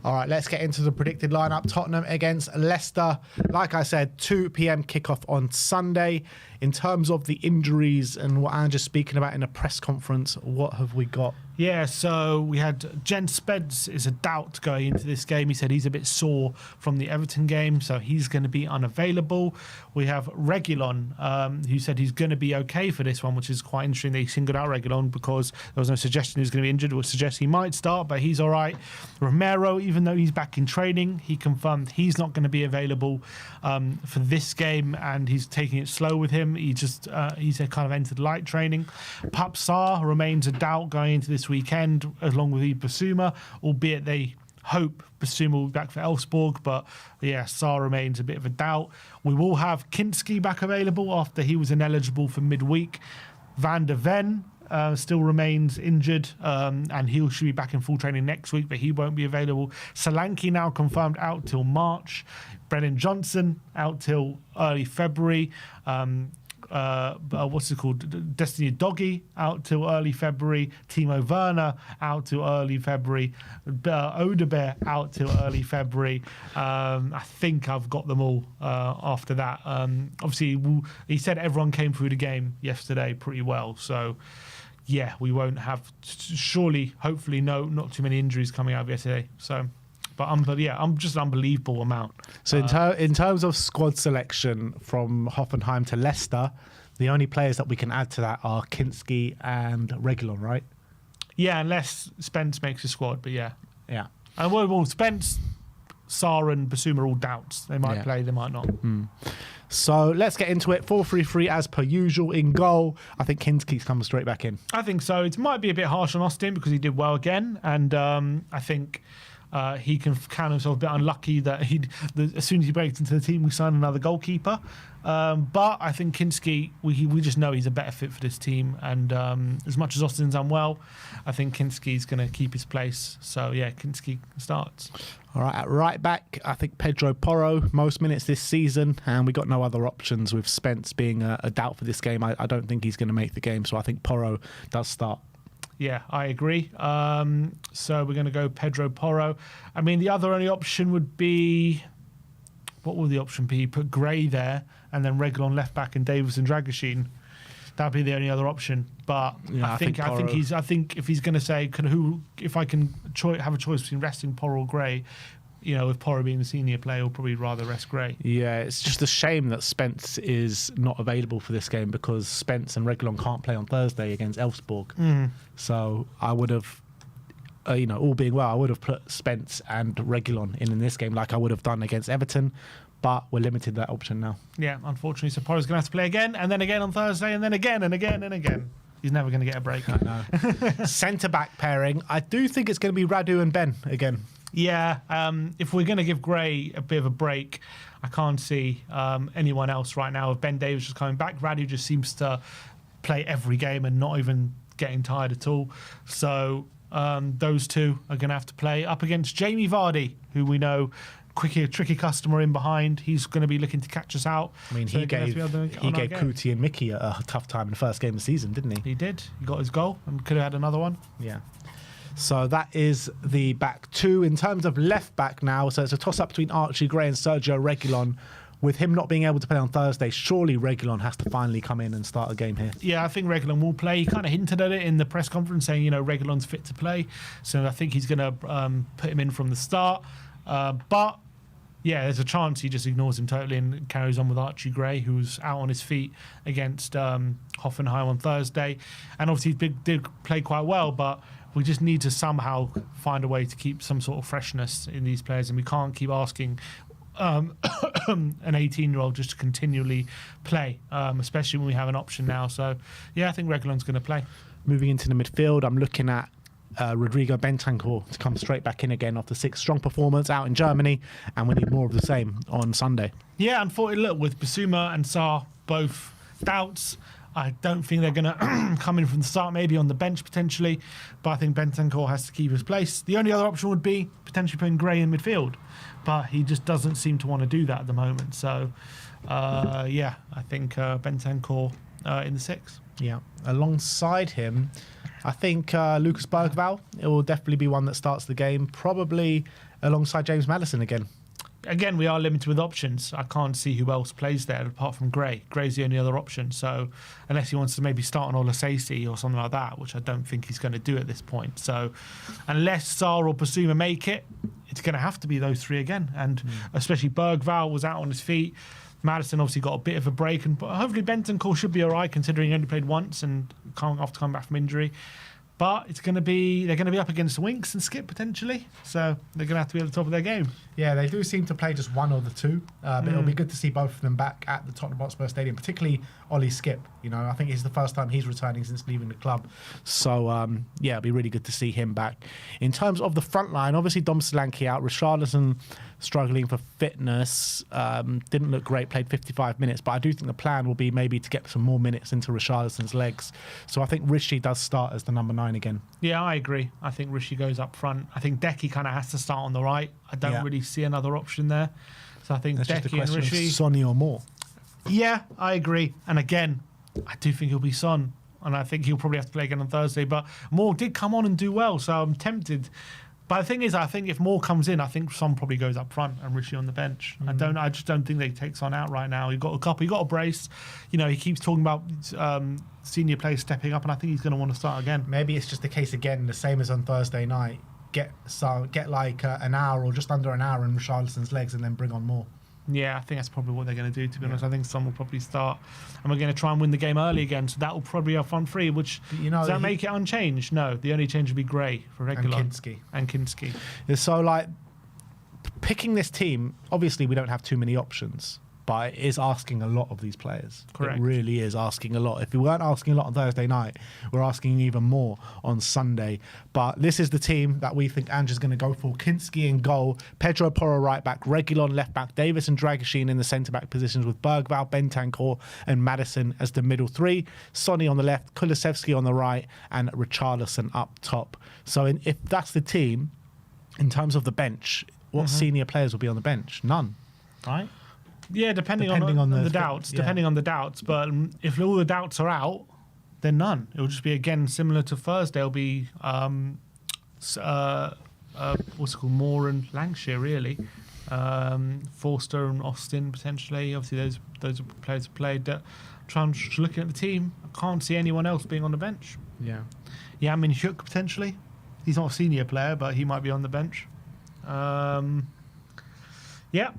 All right, let's get into the predicted lineup. Tottenham against Leicester. Like I said, 2 p.m. kickoff on Sunday. In terms of the injuries and what Andrew's speaking about in a press conference, what have we got? Yeah, so we had Jens Spence is a doubt going into this game. He said he's a bit sore from the Everton game, so he's going to be unavailable. We have Reguilon, who said he's going to be okay for this one, which is quite interesting. They singled out Reguilon because there was no suggestion he was going to be injured, which suggests he might start, but he's all right. Romero, even though he's back in training, he confirmed he's not going to be available for this game, and he's taking it slow with him. He's kind of entered light training. Pape Sarr remains a doubt going into this weekend, along with Basuma, albeit they hope Basuma will be back for Elfsborg, but yeah, Sarr remains a bit of a doubt. We will have Kinski back available after he was ineligible for midweek. Van der Ven still remains injured, and he should be back in full training next week, but he won't be available. Solanke now confirmed out till March. Brennan Johnson out till early February. What's it called? Destiny Doggy out till early February. Timo Werner out till early February. Odebear out till early February. I think I've got them all after that. Obviously, he said everyone came through the game yesterday pretty well. So, yeah, we won't have, surely, hopefully, not too many injuries coming out of yesterday. So... But yeah, I'm just an unbelievable amount. So in terms of squad selection from Hoffenheim to Leicester, the only players that we can add to that are Kinski and Reguilon, right? Yeah, unless Spence makes a squad, but yeah. Yeah. And well, Spence, Sarr and Basuma are all doubts. They might play, they might not. So let's get into it. 4-3-3 as per usual. In goal, I think Kinski's come straight back in. I think so. It might be a bit harsh on Austin because he did well again. And I think... he can count himself a bit unlucky that as soon as he breaks into the team, we sign another goalkeeper. But I think Kinski, we just know he's a better fit for this team. And as much as Austin's done well, I think Kinski's going to keep his place. So, yeah, Kinski starts. All right, at right back, I think Pedro Porro, most minutes this season. And we got no other options with Spence being a doubt for this game. I don't think he's going to make the game. So I think Porro does start. Yeah, I agree. So we're going to go Pedro Porro. I mean, the other only option would be... What would the option be? Put Gray there and then Reguilon left back and Davis and Dragusin. That'd be the only other option. But yeah, I think if he's going to say, if I can have a choice between resting Porro or Gray, you know, with Porro being the senior player, he'll probably rather rest Gray. Yeah, it's just a shame that Spence is not available for this game because Spence and Reguilon can't play on Thursday against Elfsborg. So I would have, all being well, I would have put Spence and Reguilon in this game like I would have done against Everton. But we're limited to that option now. Yeah, unfortunately. So Porro's going to have to play again and then again on Thursday and then again and again and again. He's never going to get a break. I know. Centre-back pairing. I do think it's going to be Radu and Ben again. Yeah, if we're going to give Gray a bit of a break, I can't see anyone else right now. If Ben Davies is coming back, Radu just seems to play every game and not even getting tired at all. So those two are going to have to play up against Jamie Vardy, who we know tricky customer in behind. He's going to be looking to catch us out. I mean, So he gave Kuti and Mickey a tough time in the first game of the season, didn't he? He did. He got his goal and could have had another one. Yeah. So that is the back two. In terms of left back now, so it's a toss-up between Archie Gray and Sergio Reguilon. With him not being able to play on Thursday, surely Reguilon has to finally come in and start a game here. Yeah, I think Reguilon will play. He kind of hinted at it in the press conference, saying, Reguilon's fit to play. So I think he's going to put him in from the start. But yeah, there's a chance he just ignores him totally and carries on with Archie Gray, who's out on his feet against Hoffenheim on Thursday. And obviously he did play quite well, but we just need to somehow find a way to keep some sort of freshness in these players, and we can't keep asking an 18-year-old just to continually play, especially when we have an option now. So, yeah, I think Reguilon's going to play. Moving into the midfield, I'm looking at Rodrigo Bentancur to come straight back in again after 6 strong performance out in Germany, and we need more of the same on Sunday. Yeah, unfortunately, look, with Bissouma and Sarr both doubts, I don't think they're going to come in from the start, maybe on the bench potentially, but I think Bentancur has to keep his place. The only other option would be potentially putting Gray in midfield, but he just doesn't seem to want to do that at the moment. So, yeah, I think Bentancur in the 6. Yeah, alongside him, I think Lucas Bergvall, it will definitely be one that starts the game, probably alongside James Maddison again. Again, we are limited with options. I can't see who else plays there apart from Gray. Gray's the only other option. So unless he wants to maybe start on Olasesi or something like that, which I don't think he's going to do at this point. So unless Sarr or Bissouma make it, it's going to have to be those 3 again. And especially Bergvall was out on his feet. Maddison obviously got a bit of a break, and hopefully Bentancur should be all right considering he only played once and can't have to come back from injury. But they're going to be up against Winks and Skip potentially, so they're going to have to be at the top of their game. Yeah, they do seem to play just one or the two, but it'll be good to see both of them back at the Tottenham Hotspur Stadium, particularly Ollie Skip. I think it's the first time he's returning since leaving the club. So, yeah, it'll be really good to see him back. In terms of the front line, obviously Dom Solanke out, Richarlison struggling for fitness, didn't look great, played 55 minutes, but I do think the plan will be maybe to get some more minutes into Richarlison's legs. So I think Rishi does start as the number 9 again. Yeah, I agree. I think Rishi goes up front. I think Decky kind of has to start on the right. I don't really see another option there. So I think Decky and Rishi. Sonny or Moore. Yeah, I agree. And again, I do think he'll be Son. And I think he'll probably have to play again on Thursday. But Moore did come on and do well, so I'm tempted. But the thing is, I think if Moore comes in, I think Son probably goes up front and Rishi on the bench. I just don't think they take Son out right now. He got a brace. He keeps talking about senior players stepping up, and I think he's going to want to start again. Maybe it's just the case again, the same as on Thursday night. Get like an hour or just under an hour in Richarlison's legs, and then bring on Moore. Yeah, I think that's probably what they're going to do, to be honest. I think Son will probably start, and we're going to try and win the game early again, so that will probably be our front 3, which, does that make it unchanged? No, the only change will be Gray for Reguilon. And Kinski. So, like, picking this team, obviously we don't have too many options, but it is asking a lot of these players. Correct. It really is asking a lot. If we weren't asking a lot on Thursday night, we're asking even more on Sunday. But this is the team that we think Ange's going to go for. Kinski in goal, Pedro Porro right back, Reguilon left back, Davis and Dragoshin in the centre-back positions with Bergvall, Bentancur and Maddison as the middle 3. Sonny on the left, Kulusevski on the right and Richarlison up top. So if that's the team, in terms of the bench, what senior players will be on the bench? None, right? Yeah, depending on the doubts. Yeah. Depending on the doubts. But if all the doubts are out, then none. It will just be, again, similar to Thursday. It'll be, what's it called, Moore and Lancashire, really. Forster and Austin, potentially. Obviously, those are players who played. Looking at the team, I can't see anyone else being on the bench. Yeah. Heung-min potentially. He's not a senior player, but he might be on the bench. Yeah.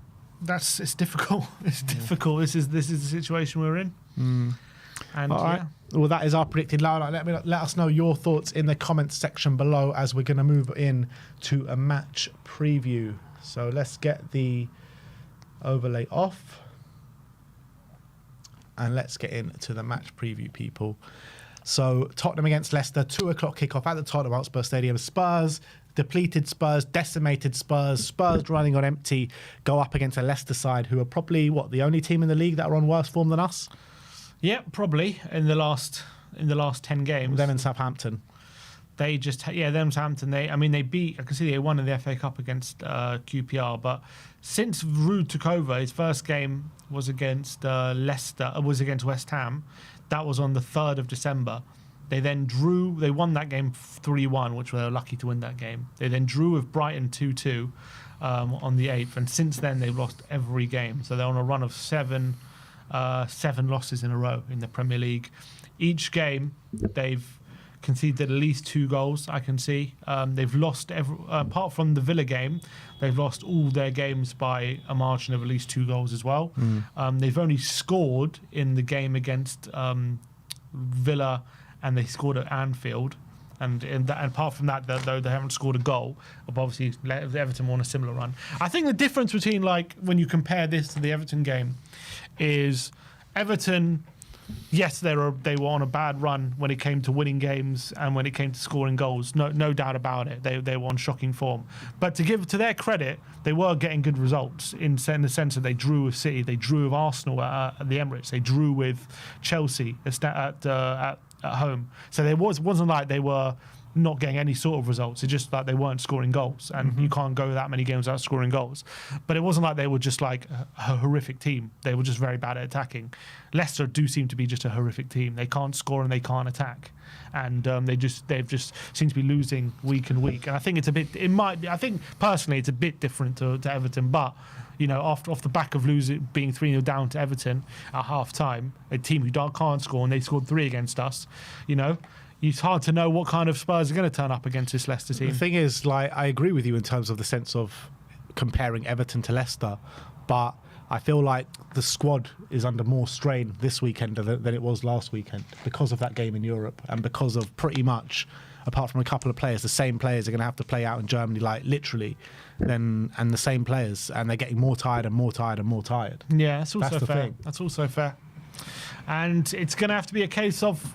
It's difficult. It's difficult. This is the situation we're in. And all right. Well, that is our predicted lineup. Let us know your thoughts in the comments section below as we're going to move in to a match preview. So let's get the overlay off. And let's get into the match preview, people. So Tottenham against Leicester, 2 o'clock kickoff at the Tottenham Hotspur Stadium. Spurs, depleted Spurs, decimated Spurs, Spurs running on empty, go up against a Leicester side who are probably, the only team in the league that are on worse form than us? Yeah, probably in the last in the last 10 games. Them and Southampton. They just, them Southampton. They beat. I can see they won in the FA Cup against QPR. But since Ruud took over, his first game was against Leicester. Was against West Ham. That was on the 3rd of December. They then drew. They won that game 3-1, which they were lucky to win that game. They then drew with Brighton 2-2 on the 8th, and since then they've lost every game. So they're on a run of seven losses in a row in the Premier League. Each game they've conceded at least 2 goals, I can see. They've lost, apart from the Villa game, they've lost all their games by a margin of at least 2 goals as well. They've only scored in the game against Villa, and they scored at Anfield. And apart from that, though, they haven't scored a goal. But obviously, Everton were on a similar run. I think the difference between, like, when you compare this to the Everton game is Everton... Yes, they were on a bad run when it came to winning games and when it came to scoring goals. No doubt about it. They were on shocking form. But to give to their credit, they were getting good results in the sense that they drew with City, they drew with Arsenal at the Emirates, they drew with Chelsea at home. So it wasn't like they were not getting any sort of results. It's just like they weren't scoring goals, and you can't go that many games without scoring goals. But it wasn't like they were just like a horrific team. They were just very bad at attacking. Leicester do seem to be just a horrific team. They can't score and they can't attack, and they've just seem to be losing week and week. And I think I think personally it's a bit different to Everton, but you know, off the back of being 3-0 down to Everton at half time, a team who can't score, and they scored 3 against us, you know, it's hard to know what kind of Spurs are going to turn up against this Leicester team. The thing is, like, I agree with you in terms of the sense of comparing Everton to Leicester, but I feel like the squad is under more strain this weekend than it was last weekend because of that game in Europe, and because of pretty much, apart from a couple of players, the same players are going to have to play out in Germany, like literally, and the same players, and they're getting more tired and more tired and more tired. Yeah, that's also the fair. thing. That's also fair. And it's going to have to be a case of,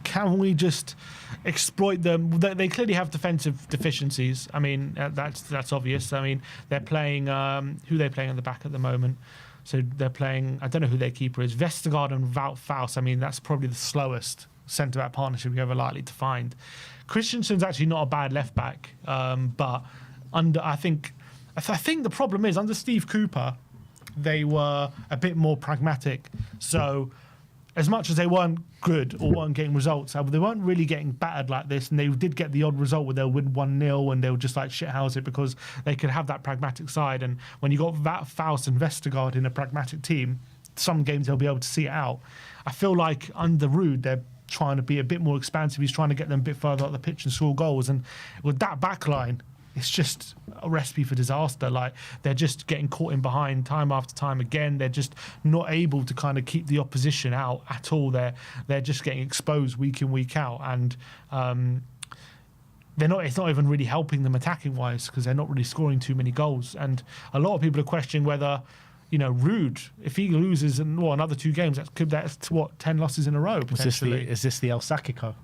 can we just exploit them? They clearly have defensive deficiencies. I mean, that's obvious. I mean, they're playing who they're playing at the back at the moment. So they're playing, I don't know who their keeper is, Vestergaard and Wout Faust. I mean, that's probably the slowest centre-back partnership you're ever likely to find. Christensen's actually not a bad left-back, but I think the problem is, under Steve Cooper, they were a bit more pragmatic. So as much as they weren't good or weren't getting results, they weren't really getting battered like this, and they did get the odd result where they'll win 1-0 and they'll just like shithouse it because they could have that pragmatic side. And when you got Faust and Vestergaard in a pragmatic team, some games they'll be able to see it out. I feel like under Ruud, they're trying to be a bit more expansive. He's trying to get them a bit further up the pitch and score goals. And with that back line, it's just a recipe for disaster. Like, they're just getting caught in behind time after time again. They're just not able to kind of keep the opposition out at all. They're just getting exposed week in, week out. And it's not even really helping them attacking wise, because they're not really scoring too many goals. And a lot of people are questioning whether, you know, Ruud, if he loses another 2 games, that's 10 losses in a row potentially. Is this the El Sacico?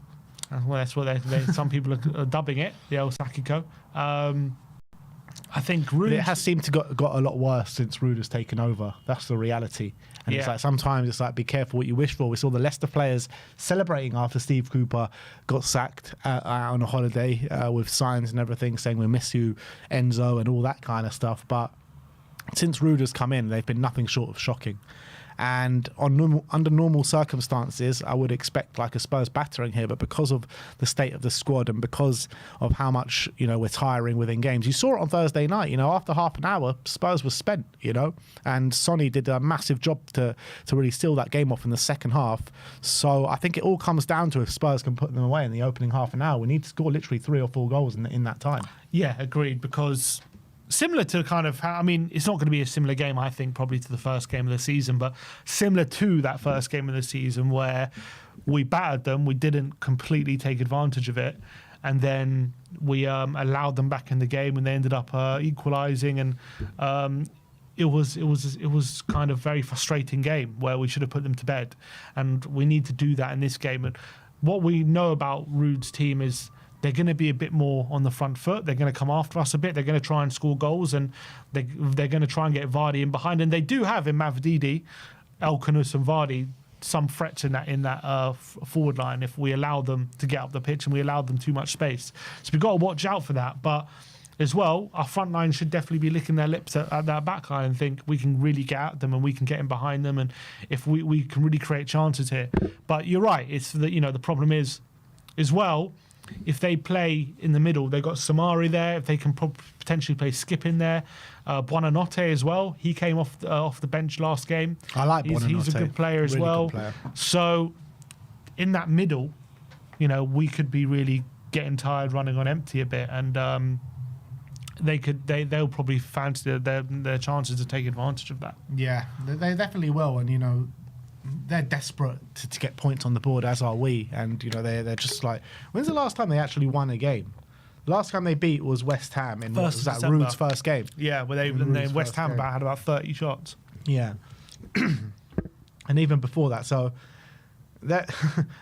Well, that's what some people are dubbing it, the El Sacico. I think Ruud... It has seemed to got a lot worse since Ruud has taken over. That's the reality. And it's like, sometimes it's like, be careful what you wish for. We saw the Leicester players celebrating after Steve Cooper got sacked on a holiday with signs and everything saying, "We miss you, Enzo," and all that kind of stuff. But since Ruud has come in, they've been nothing short of shocking. And under normal circumstances, I would expect like a Spurs battering here, but because of the state of the squad and because of how much, you know, we're tiring within games, you saw it on Thursday night. You know, after half an hour, Spurs was spent. You know, and Sonny did a massive job to really seal that game off in the second half. So I think it all comes down to if Spurs can put them away in the opening half an hour. We need to score literally 3 or 4 goals in that time. Yeah, agreed. Because similar to kind of how, I mean, it's not going to be a similar game, I think, probably to the first game of the season, but similar to that first game of the season where we battered them, we didn't completely take advantage of it, and then we allowed them back in the game, and they ended up equalising, and it was kind of very frustrating game where we should have put them to bed, and we need to do that in this game. And what we know about Ruud's team is they're going to be a bit more on the front foot. They're going to come after us a bit. They're going to try and score goals, and they're going to try and get Vardy in behind. And they do have in Mavdidi, Elkanus and Vardy some threats in that forward line if we allow them to get up the pitch and we allow them too much space. So we've got to watch out for that. But as well, our front line should definitely be licking their lips at that back line and think we can really get at them and we can get in behind them, and if we can really create chances here. But you're right, it's the problem is as well, if they play in the middle, they've got Samari there. If they can potentially play Skip in there, Buonanotte as well. He came off the bench last game. I like Buonanotte. He's a good player as well. So in that middle, we could be really getting tired running on empty a bit, and they'll probably fancy their chances to take advantage of that. Yeah, they definitely will, and they're desperate to get points on the board, as are we. And they're just like, when's the last time they actually won a game? The last time they beat was West Ham in Ruud's first game. Yeah, where West Ham had about 30 shots. Yeah, and even before that, so that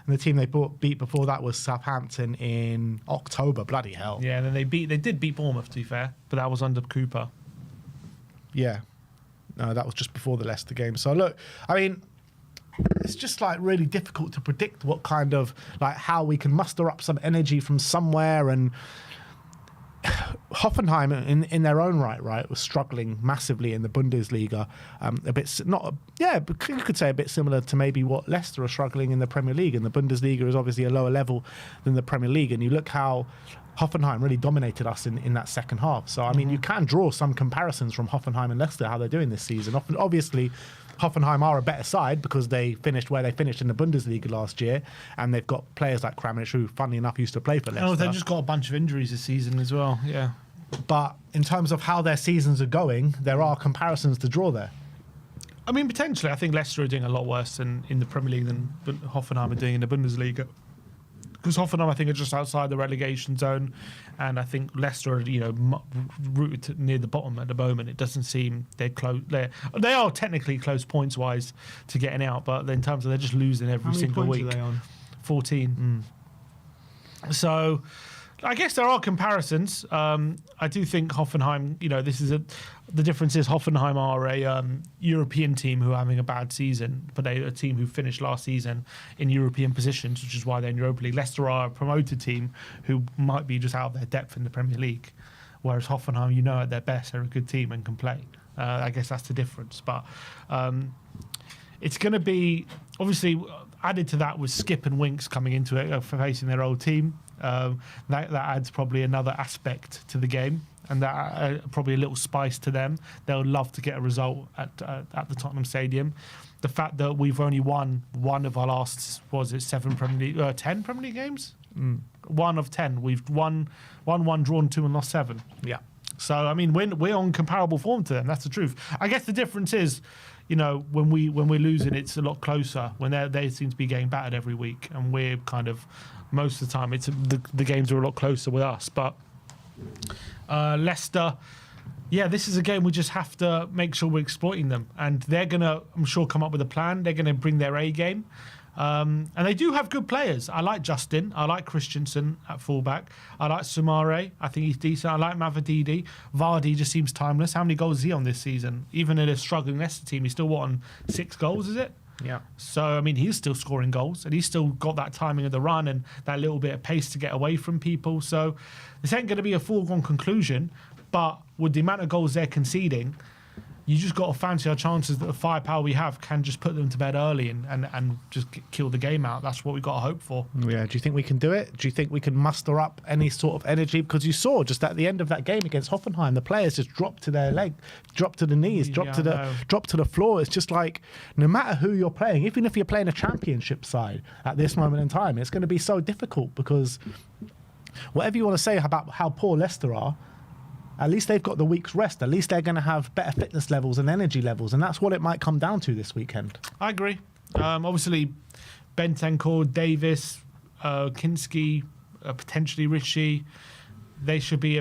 the team they beat before that was Southampton in October. Bloody hell! Yeah, and then they did beat Bournemouth, to be fair, but that was under Cooper. Yeah, no, that was just before the Leicester game. So look, I mean, it's just like really difficult to predict what kind of how we can muster up some energy from somewhere. And Hoffenheim in their own right was struggling massively in the Bundesliga, you could say a bit similar to maybe what Leicester are struggling in the Premier League. And the Bundesliga is obviously a lower level than the Premier League, and you look how Hoffenheim really dominated us in that second half. So I mean, you can draw some comparisons from Hoffenheim and Leicester, how they're doing this season. Obviously Hoffenheim are a better side because they finished where they finished in the Bundesliga last year, and they've got players like Kramaric, who, funnily enough, used to play for Leicester. Oh, they've just got a bunch of injuries this season as well, yeah. But in terms of how their seasons are going, there are comparisons to draw there. I mean, potentially, I think Leicester are doing a lot worse in the Premier League than Hoffenheim are doing in the Bundesliga. Because Hoffenheim, I think, are just outside the relegation zone, and I think Leicester are, rooted near the bottom at the moment. It doesn't seem they're close. They are technically close points-wise to getting out, but in terms of they're just losing every single week. How many points are they on? 14. So I guess there are comparisons. I do think Hoffenheim, the difference is Hoffenheim are a European team who are having a bad season, but they're a team who finished last season in European positions, which is why they're in Europa League. Leicester are a promoted team who might be just out of their depth in the Premier League, whereas Hoffenheim, at their best, they're a good team and can play. I guess that's the difference. But it's going to be, obviously, added to that was Skip and Winks coming into it, facing their old team. That adds probably another aspect to the game, and that probably a little spice to them. They'll love to get a result at the Tottenham Stadium. The fact that we've only won one of our last, 10 Premier League games? 1 of 10. We've won 1, drawn 2, and lost 7. Yeah. So I mean, we're on comparable form to them. That's the truth. I guess the difference is, when we're losing, it's a lot closer. When they seem to be getting battered every week, and we're kind of, most of the time, it's the games are a lot closer with us. But Leicester, this is a game we just have to make sure we're exploiting them, and they're gonna, I'm sure, come up with a plan. They're gonna bring their A game. And they do have good players. I like Justin. I like Christensen at fullback. I like Sumare. I think he's decent. I like Mavididi. Vardy just seems timeless. How many goals is he on this season? Even in a struggling Leicester team, he's still on 6 goals, is it? Yeah. So, I mean, he's still scoring goals, and he's still got that timing of the run and that little bit of pace to get away from people. So this ain't going to be a foregone conclusion, but with the amount of goals they're conceding, you just got to fancy our chances that the firepower we have can just put them to bed early and just kill the game out. That's what we've got to hope for. Yeah. Do you think we can do it? Do you think we can muster up any sort of energy? Because you saw just at the end of that game against Hoffenheim, the players just dropped to their leg, dropped to the knees, dropped to the floor. It's just like, no matter who you're playing, even if you're playing a championship side at this moment in time, it's going to be so difficult, because whatever you want to say about how poor Leicester are, at least they've got the week's rest. At least they're going to have better fitness levels and energy levels, and that's what it might come down to this weekend. I agree. Obviously, Bentancur, Davis, Kinski, potentially Richie, they should be,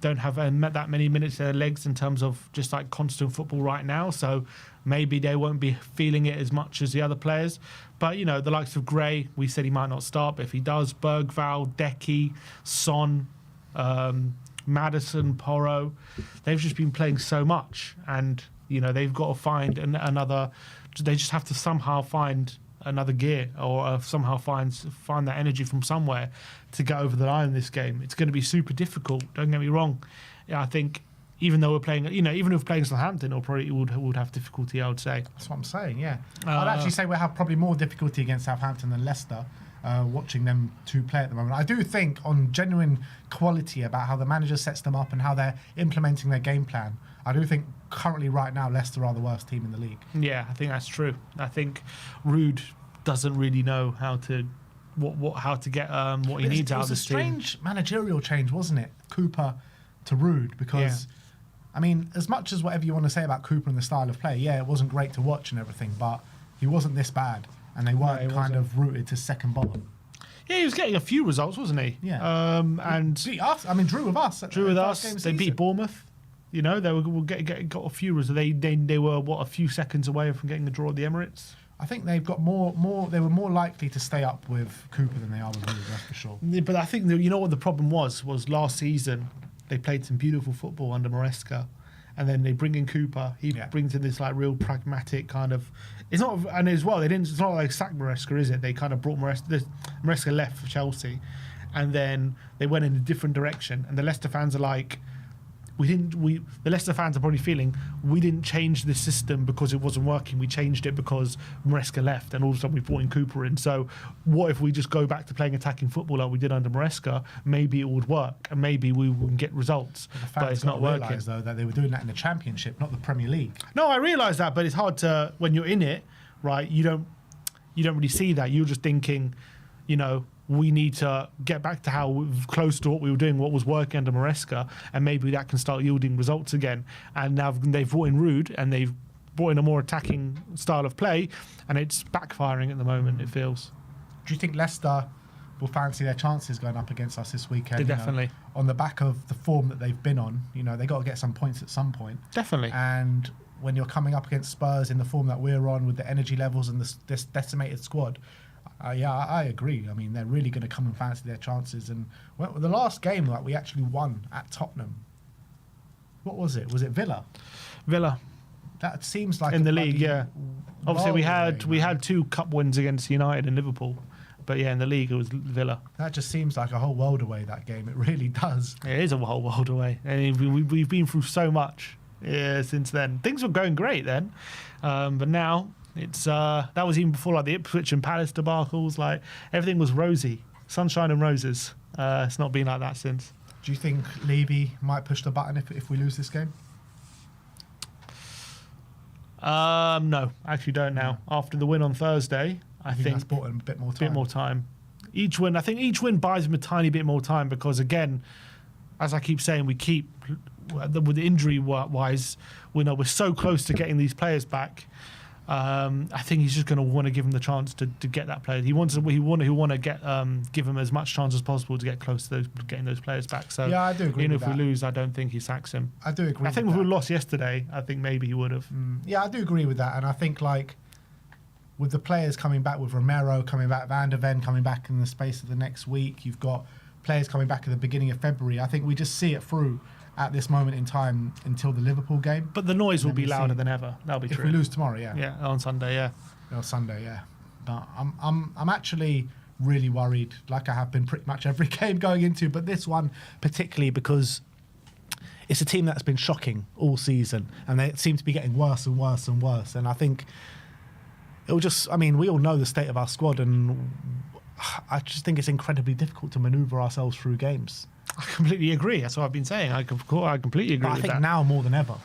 don't have that many minutes in their legs in terms of just like constant football right now. So maybe they won't be feeling it as much as the other players. But, the likes of Gray, we said he might not start, but if he does, Bergvall, Decky, Son, Maddison, Porro, they've just been playing so much, and they've got to find another they just have to somehow find another gear or somehow find that energy from somewhere to get over the line in this game. It's going to be super difficult. Don't get me wrong. Yeah, I think even though we're playing, even if we're playing Southampton, or probably would have difficulty. I would say. That's what I'm saying. Yeah, I'd actually say we'll have probably more difficulty against Southampton than Leicester. Watching them two play at the moment, I do think on genuine quality about how the manager sets them up and how they're implementing their game plan. I do think currently, right now, Leicester are the worst team in the league. Yeah, I think that's true. I think Rude doesn't really know how to get what he needs out of this team. It was a strange managerial change, wasn't it? Cooper to Rude, because I mean, as much as whatever you want to say about Cooper and the style of play, it wasn't great to watch and everything, but he wasn't this bad, and they weren't kind of rooted to second bottom. Yeah, he was getting a few results, wasn't he? Yeah. And beat us. I mean, drew with us. Drew with us. They beat Bournemouth. They got a few results. They were a few seconds away from getting the draw at the Emirates. I think they've got more. They were more likely to stay up with Cooper than they are with Rude, that's for sure. But I think what the problem was last season they played some beautiful football under Maresca, and then they bring in Cooper. He brings in this like real pragmatic kind of. It's not, and as well, it's not like sack Maresca, is it? They kind of brought Maresca. Maresca left for Chelsea, and then they went in a different direction. And the Leicester fans are like, the Leicester fans are probably feeling we didn't change the system because it wasn't working. We changed it because Maresca left, and all of a sudden we brought in Cooper in. So what if we just go back to playing attacking football like we did under Maresca? Maybe it would work, and maybe we would get results. But it's not working. Realise though that they were doing that in the Championship, not the Premier League. No, I realise that, but it's hard to when you're in it, right? You don't really see that. You're just thinking, we need to get back to how close to what we were doing, what was working under Maresca, and maybe that can start yielding results again. And now they've brought in Rude, and they've brought in a more attacking style of play, and it's backfiring at the moment, it feels. Do you think Leicester will fancy their chances going up against us this weekend? Definitely. On the back of the form that they've been on, they got to get some points at some point. Definitely. And when you're coming up against Spurs in the form that we're on with the energy levels and this decimated squad, I agree. I mean, they're really going to come and fancy their chances. And the last game that we actually won at Tottenham, what was it? Was it Villa? Villa. That seems like in the league, yeah. Obviously, we had 2 cup wins against United and Liverpool, but in the league it was Villa. That just seems like a whole world away. That game, it really does. It is a whole world away. And we've been through so much since then. Things were going great then, but now. It's that was even before like the Ipswich and Palace debacles. Like everything was rosy, sunshine and roses. It's not been like that since. Do you think Levy might push the button if we lose this game? No, I actually don't now. After the win on Thursday, I think that's bought him a bit more time. Bit more time. I think each win buys him a tiny bit more time because again, as I keep saying, with the injury wise, we're so close to getting these players back. I think he's just going to want to give him the chance to get that player. He want to give him as much chance as possible to get close to getting those players back. So I do agree. Even with if we lose, I don't think he sacks him. I do agree. I think if we lost yesterday, I think maybe he would have. Yeah, I do agree with that, and I think like with the players coming back, with Romero coming back, Van der Ven coming back in the space of the next week, you've got players coming back at the beginning of February. I think we just see it through at this moment in time until the Liverpool game. But the noise will be louder than ever. That'll be true. If we lose tomorrow, yeah. Yeah, on Sunday, yeah. On Sunday, yeah. But I'm actually really worried, like I have been pretty much every game going into, but this one particularly because it's a team that's been shocking all season, and they seem to be getting worse and worse and worse. And I think it'll we all know the state of our squad, and I just think it's incredibly difficult to manoeuvre ourselves through games. I completely agree. That's what I've been saying. I completely agree with that. I think now more than ever.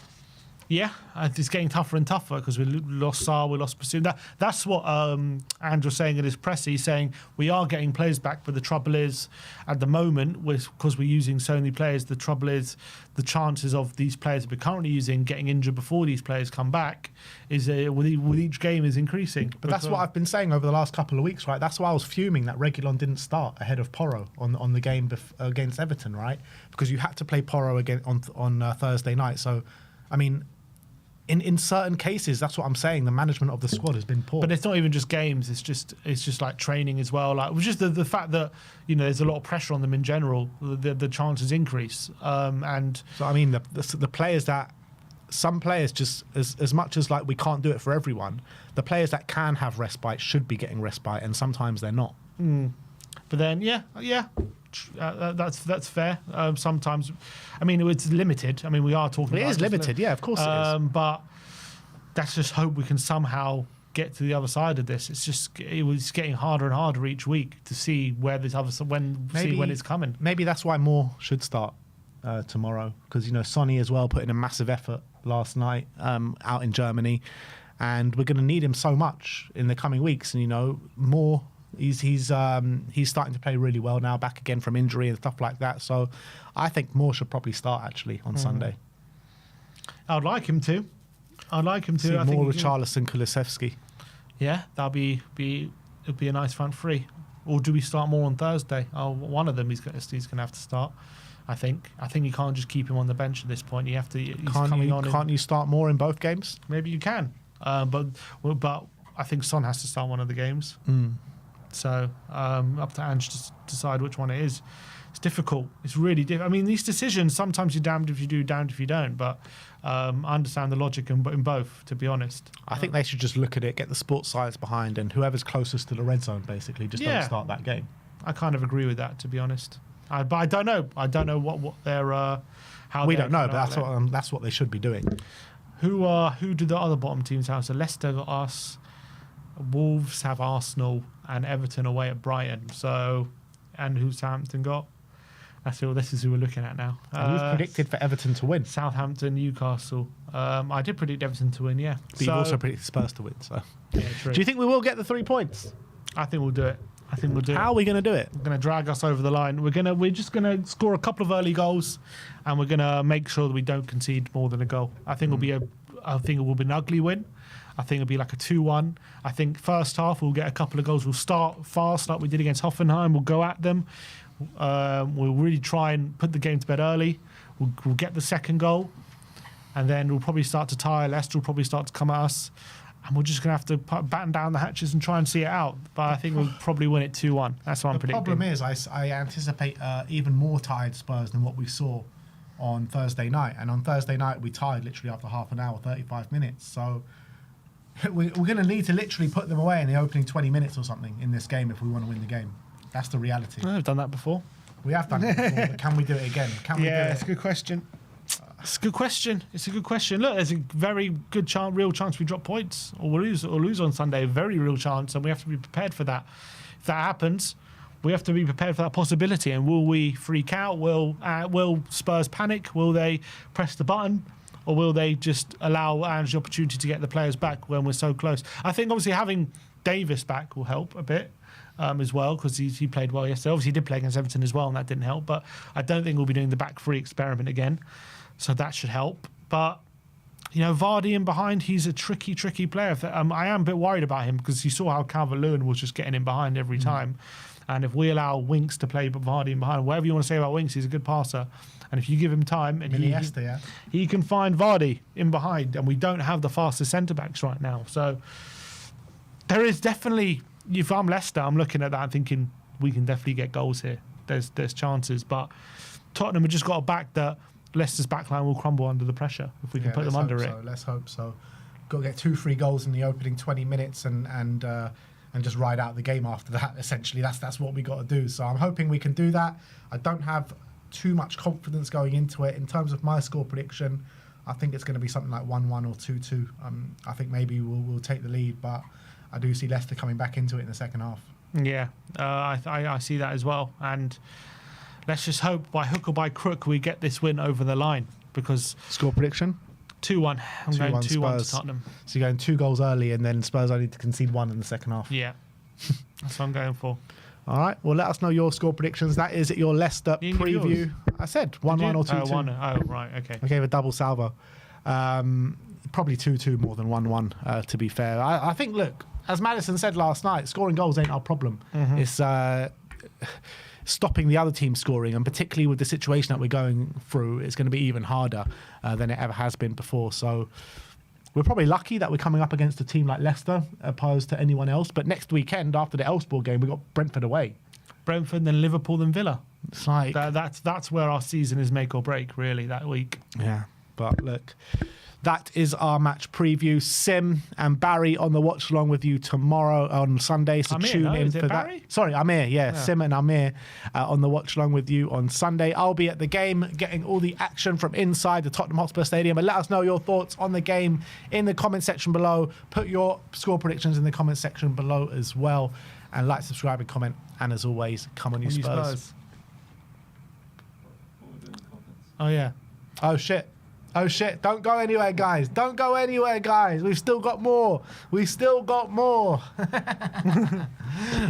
Yeah, it's getting tougher and tougher because we lost Sarr, we lost Bassoon. That's what Andrew was saying in his press. He's saying we are getting players back, but the trouble is, at the moment, because we're using so many players, the trouble is the chances of these players we're currently using getting injured before these players come back is with each game is increasing. But that's what I've been saying over the last couple of weeks, right? That's why I was fuming that Reguilon didn't start ahead of Porro on the game against Everton, right? Because you had to play Porro again on Thursday night. So, I mean, in certain cases, that's what I'm saying. The management of the squad has been poor. But it's not even just games. It's just like training as well. Like just the fact that there's a lot of pressure on them in general. The chances increase. And so I mean the players that some players just as much as like we can't do it for everyone, the players that can have respite should be getting respite, and sometimes they're not. But then, that's fair. Sometimes, I mean, it's limited. I mean, we are talking. It is limited, yeah, of course it is. But let's just hope we can somehow get to the other side of this. It was getting harder and harder each week to see where this other when it's coming. Maybe that's why more should start tomorrow, because Sonny as well put in a massive effort last night out in Germany, and we're going to need him so much in the coming weeks. And more. He's starting to play really well now, back again from injury and stuff like that. So I think Moore should probably start actually on Sunday. I'd like him to. See I more think Richarlison, Kulusevski. Yeah, that'd be a nice front three. Or do we start more on Thursday? Oh, one of them he's going to have to start. I think you can't just keep him on the bench at this point. You have to. Can't you start more in both games? Maybe you can, but I think Son has to start one of the games. So up to Ange to decide which one it is. It's difficult. It's really difficult. I mean, these decisions, sometimes you're damned if you do, damned if you don't. But I understand the logic in both, to be honest. I think they should just look at it, get the sports science behind, and whoever's closest to the red zone, basically, just don't start that game. I kind of agree with that, to be honest. But I don't know. I don't know what their how. We don't know, but that's what they should be doing. Who do the other bottom teams have? So Leicester got us. Wolves have Arsenal and Everton away at Brighton. So, and who's Southampton got? This is who we're looking at now. Who's predicted for Everton to win? Southampton, Newcastle. I did predict Everton to win, yeah. But you've also predicted Spurs to win. So, yeah, true. Do you think we will get the 3 points? I think we'll do it. How are we going to do it? We're going to drag us over the line. We're just going to score a couple of early goals, and we're going to make sure that we don't concede more than a goal. I think it will be an ugly win. I think it'll be like a 2-1. I think first half we'll get a couple of goals. We'll start fast like we did against Hoffenheim. We'll go at them. We'll really try and put the game to bed early. We'll get the second goal, and then we'll probably start to tire. Leicester will probably start to come at us, and we're just going to have to batten down the hatches and try and see it out. But I think we'll probably win it 2-1. That's what I'm predicting. The problem is I anticipate even more tired Spurs than what we saw on Thursday night. And on Thursday night, we tied literally after half an hour, 35 minutes. So we're going to need to literally put them away in the opening 20 minutes or something in this game if we want to win the game. That's the reality. I've done that before. We have done it before, but can we do it again? It's a good question. It's a good question. Look, there's a very good real chance we drop points or we'll lose on Sunday. A very real chance, and we have to be prepared for that. If that happens, we have to be prepared for that possibility. And will we freak out? Will Spurs panic? Will they press the button? Or will they just allow Ange the opportunity to get the players back when we're so close? I think obviously having Davis back will help a bit as well, because he played well yesterday. Obviously he did play against Everton as well, and that didn't help. But I don't think we'll be doing the back three experiment again. So that should help. But, Vardy in behind, he's a tricky player. I am a bit worried about him because you saw how Calvert-Lewin was just getting in behind every time. And if we allow Winks to play Vardy in behind, whatever you want to say about Winks, he's a good passer. And if you give him time, and he can find Vardy in behind, and we don't have the fastest centre-backs right now. So there is definitely, if I'm Leicester, I'm looking at that and thinking we can definitely get goals here. There's chances. But Tottenham have just got a back that Leicester's backline will crumble under the pressure if we can put them under it. Let's hope so. Got to get 2-3 goals in the opening 20 minutes and just ride out the game after that. Essentially, that's what we got to do. So I'm hoping we can do that. I don't have too much confidence going into it. In terms of my score prediction, I think it's going to be something like 1-1 or 2-2. I think maybe we'll take the lead, but I do see Leicester coming back into it in the second half. Yeah, I see that as well. And let's just hope by hook or by crook we get this win over the line, because... Score prediction? 2-1. I'm going 2-1 to Tottenham. So you're going 2 goals early, and then Spurs only to concede 1 in the second half. Yeah, that's what I'm going for. All right. Well, let us know your score predictions. That is your Leicester preview. I said 1-1 or 2-2. 1. Oh, right. Okay. I gave a double salvo. Probably 2-2 more than 1-1, to be fair. I think, look, as Madison said last night, scoring goals ain't our problem. It's stopping the other team scoring, and particularly with the situation that we're going through, it's going to be even harder than it ever has been before. So we're probably lucky that we're coming up against a team like Leicester opposed to anyone else. But next weekend, after the Elfsborg game, we've got Brentford away. Brentford, then Liverpool, then Villa. It's like... That's where our season is make or break, really, that week. Yeah. But look, that is our match preview. Sim and Barry on the watch along with you tomorrow on Sunday. So tune in for that. Sorry, Amir. Yeah, Sim and Amir on the watch along with you on Sunday. I'll be at the game getting all the action from inside the Tottenham Hotspur Stadium. And let us know your thoughts on the game in the comment section below. Put your score predictions in the comment section below as well. And like, subscribe, and comment. And as always, come on, you Spurs. Oh, yeah. Oh, shit. Oh, shit. Don't go anywhere, guys. Don't go anywhere, guys. We've still got more. We've still got more.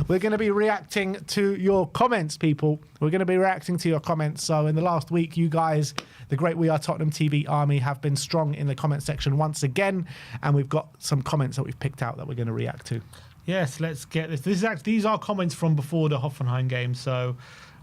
We're going to be reacting to your comments, people. We're going to be reacting to your comments. So in the last week, you guys, the great We Are Tottenham TV army, have been strong in the comment section once again. And we've got some comments that we've picked out that we're going to react to. Yes, let's get this. These are comments from before the Hoffenheim game. So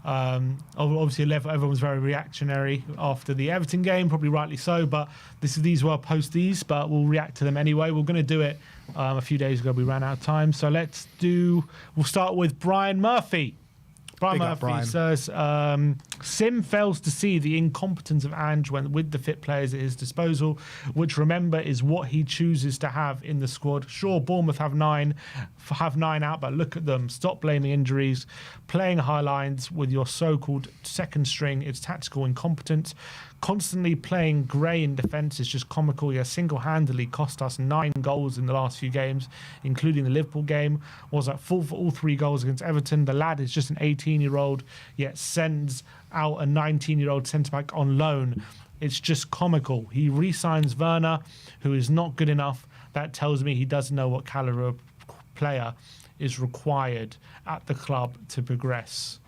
obviously everyone was very reactionary after the Everton game, probably rightly so, but these were post these, but we'll react to them anyway. We're going to do it a few days ago. We ran out of time, so we'll start with Brian Murphy. Brian Murphy says, Sim fails to see the incompetence of Ange with the fit players at his disposal, which, remember, is what he chooses to have in the squad. Sure, Bournemouth have nine out, but look at them. Stop blaming injuries. Playing high lines with your so-called second string, it's tactical incompetence. Constantly playing Gray in defence is just comical. He has single-handedly cost us 9 goals in the last few games, including the Liverpool game. Was at full for all 3 goals against Everton. The lad is just an 18-year-old, yet sends out a 19-year-old centre-back on loan. It's just comical. He re-signs Werner, who is not good enough. That tells me he doesn't know what calibre of player is required at the club to progress.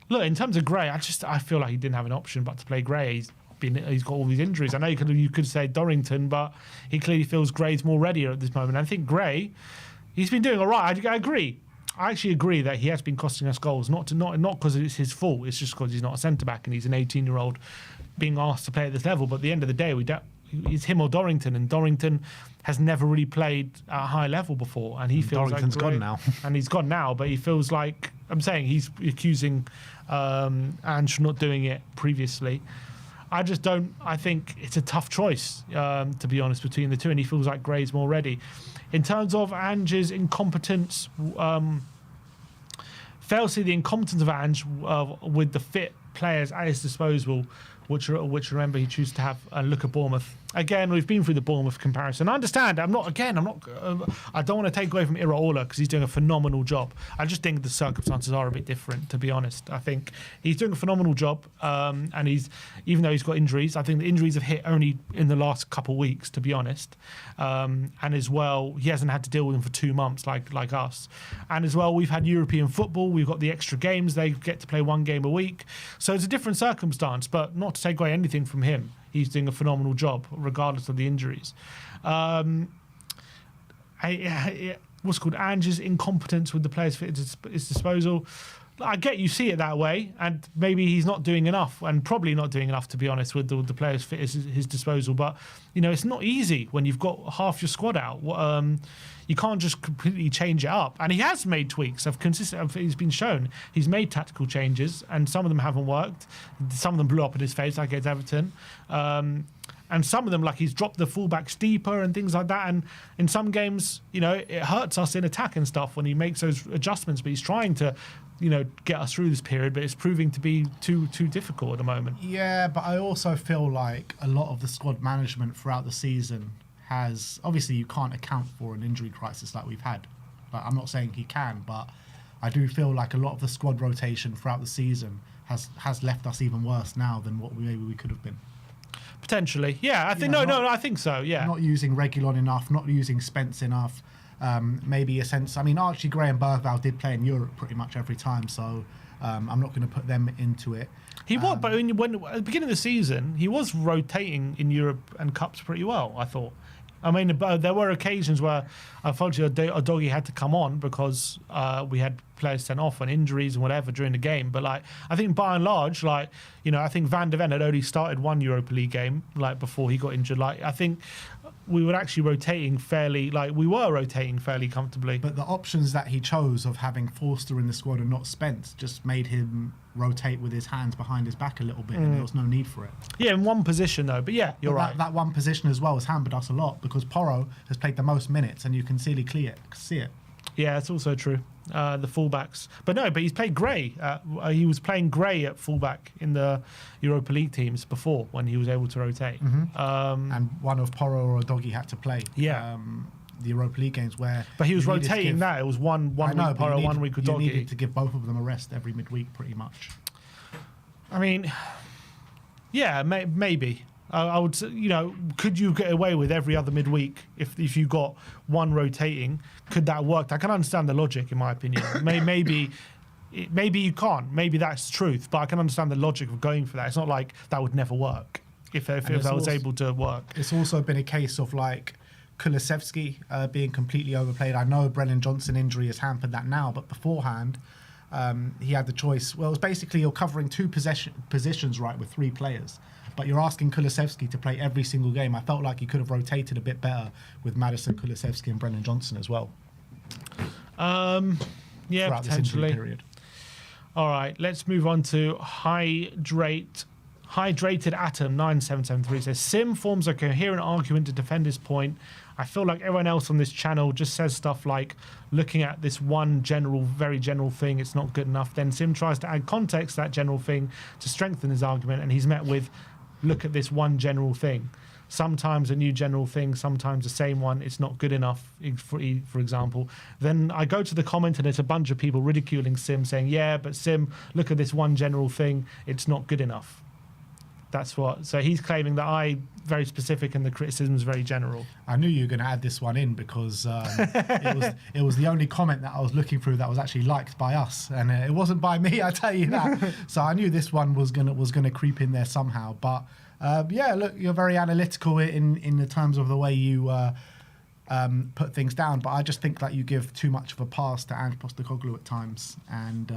Look, in terms of Gray, I feel like he didn't have an option but to play Gray. He's got all these injuries. I know you could say Dorrington, but he clearly feels Gray's more ready at this moment. And I think Gray, he's been doing all right. I agree. I actually agree that he has been costing us goals, not because it's his fault. It's just because he's not a centre back and he's an 18-year-old being asked to play at this level. But at the end of the day, it's him or Dorrington, and Dorrington has never really played at a high level before, and he feels Dorrington's like gone now. And he's gone now, but he feels like, I'm saying he's accusing Ange for not doing it previously. I think it's a tough choice, to be honest, between the two, and he feels like Gray's more ready. In terms of Ange's incompetence, fail to see the incompetence of Ange with the fit players at his disposal, which remember he chooses to have a look at Bournemouth. Again, we've been through the Bournemouth comparison. I understand. I don't want to take away from Iraola because he's doing a phenomenal job. I just think the circumstances are a bit different, to be honest. I think he's doing a phenomenal job, and even though he's got injuries, I think the injuries have hit only in the last couple of weeks, to be honest. And as well, he hasn't had to deal with them for 2 months like us. And as well, we've had European football. We've got the extra games. They get to play 1 game a week. So it's a different circumstance, but not to take away anything from him. He's doing a phenomenal job, regardless of the injuries. What's called Ange's incompetence with the players at his disposal. I get you see it that way, and maybe he's not doing enough, and probably not doing enough, to be honest, with the players fit at his disposal. But it's not easy when you've got half your squad out. You can't just completely change it up. And he has made tweaks. He's been shown he's made tactical changes, and some of them haven't worked. Some of them blew up in his face, like against Everton. And some of them, like he's dropped the fullbacks deeper and things like that. And in some games, it hurts us in attack and stuff when he makes those adjustments. But he's trying to, get us through this period. But it's proving to be too difficult at the moment. Yeah, but I also feel like a lot of the squad management throughout the season has, obviously you can't account for an injury crisis like we've had. Like, I'm not saying he can, but I do feel like a lot of the squad rotation throughout the season has left us even worse now than what maybe we could have been. Potentially, yeah. I think I think so. Yeah, not using Reguilon enough, not using Spence enough. Maybe a sense. I mean, Archie Gray and Bergvall did play in Europe pretty much every time, so I'm not going to put them into it. He was, but when at the beginning of the season, he was rotating in Europe and cups pretty well, I thought. I mean, there were occasions where unfortunately Udogie had to come on because we had players sent off on injuries and whatever during the game. But I think by and large, I think Van de Ven had only started 1 Europa League game before he got injured. I think we were actually rotating fairly, like we were rotating fairly comfortably. But the options that he chose of having Forster in the squad and not Spence just made him rotate with his hands behind his back a little bit, and there was no need for it. Yeah, in one position though. But yeah, you're right. That one position as well has hampered us a lot because Porro has played the most minutes, and you can see it. Yeah, it's also true. The fullbacks, but he's played Gray. He was playing Gray at fullback in the Europa League teams before when he was able to rotate. And one of Porro or Doggy had to play. Yeah. The Europa League games where. But he was rotating that. It was one week Porro, 1 week with Doggy. You needed to give both of them a rest every midweek, pretty much. I mean, yeah, maybe. I would say, could you get away with every other midweek if you got one rotating? Could that work? I can understand the logic, in my opinion. Maybe you can't. Maybe that's the truth, but I can understand the logic of going for that. It's not like that would never work if that was able to work. It's also been a case of like Kulusevski being completely overplayed. I know Brennan Johnson injury has hampered that now, but beforehand he had the choice. Well, it was basically you're covering two positions right with three players. But you're asking Kulusevski to play every single game. I felt like he could have rotated a bit better with Madison, Kulusevski, and Brennan Johnson as well. Yeah, potentially. Period. All right, let's move on to Hydrated Atom 9773 says Sim forms a coherent argument to defend his point. I feel like everyone else on this channel just says stuff like looking at this one very general thing, it's not good enough. Then Sim tries to add context to that general thing to strengthen his argument, and he's met with look at this one general thing. Sometimes a new general thing, sometimes the same one. It's not good enough, for example. Then I go to the comment and it's a bunch of people ridiculing Sim, saying, yeah, but Sim, look at this one general thing. It's not good enough. That's what. So he's claiming that I'm very specific and the criticism is very general. I knew you were going to add this one in because it was the only comment that I was looking through that was actually liked by us, and it wasn't by me. I tell you that. So I knew this one was gonna creep in there somehow. But yeah, look, you're very analytical in the terms of the way you put things down. But I just think that you give too much of a pass to Ange Postecoglou at times, and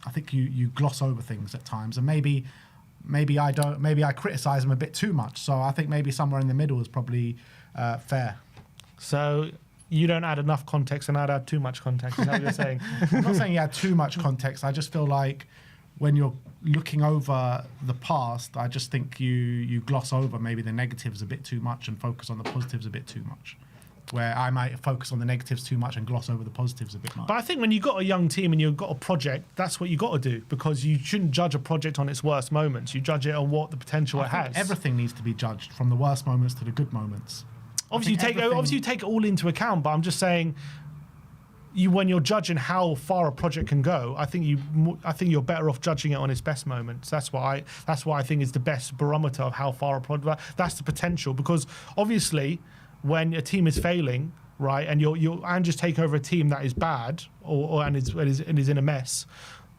I think you gloss over things at times, and maybe I criticize him a bit too much. So I think maybe somewhere in the middle is probably fair. So you don't add enough context and I'd add too much context, is that what you're saying? I'm not saying you add too much context. I just feel like when you're looking over the past, I just think you gloss over maybe the negatives a bit too much and focus on the positives a bit too much. Where I might focus on the negatives too much and gloss over the positives a bit much. But I think when you've got a young team and you've got a project, that's what you got to do, because you shouldn't judge a project on its worst moments. You judge it on what the potential it has. Everything needs to be judged, from the worst moments to the good moments. Obviously, you take it all into account, but I'm just saying, when you're judging how far a project can go, I think you're better off judging it on its best moments. That's why I think is the best barometer of how far a project. That's the potential, because obviously, when a team is failing, right, and and just take over a team that is bad and is in a mess,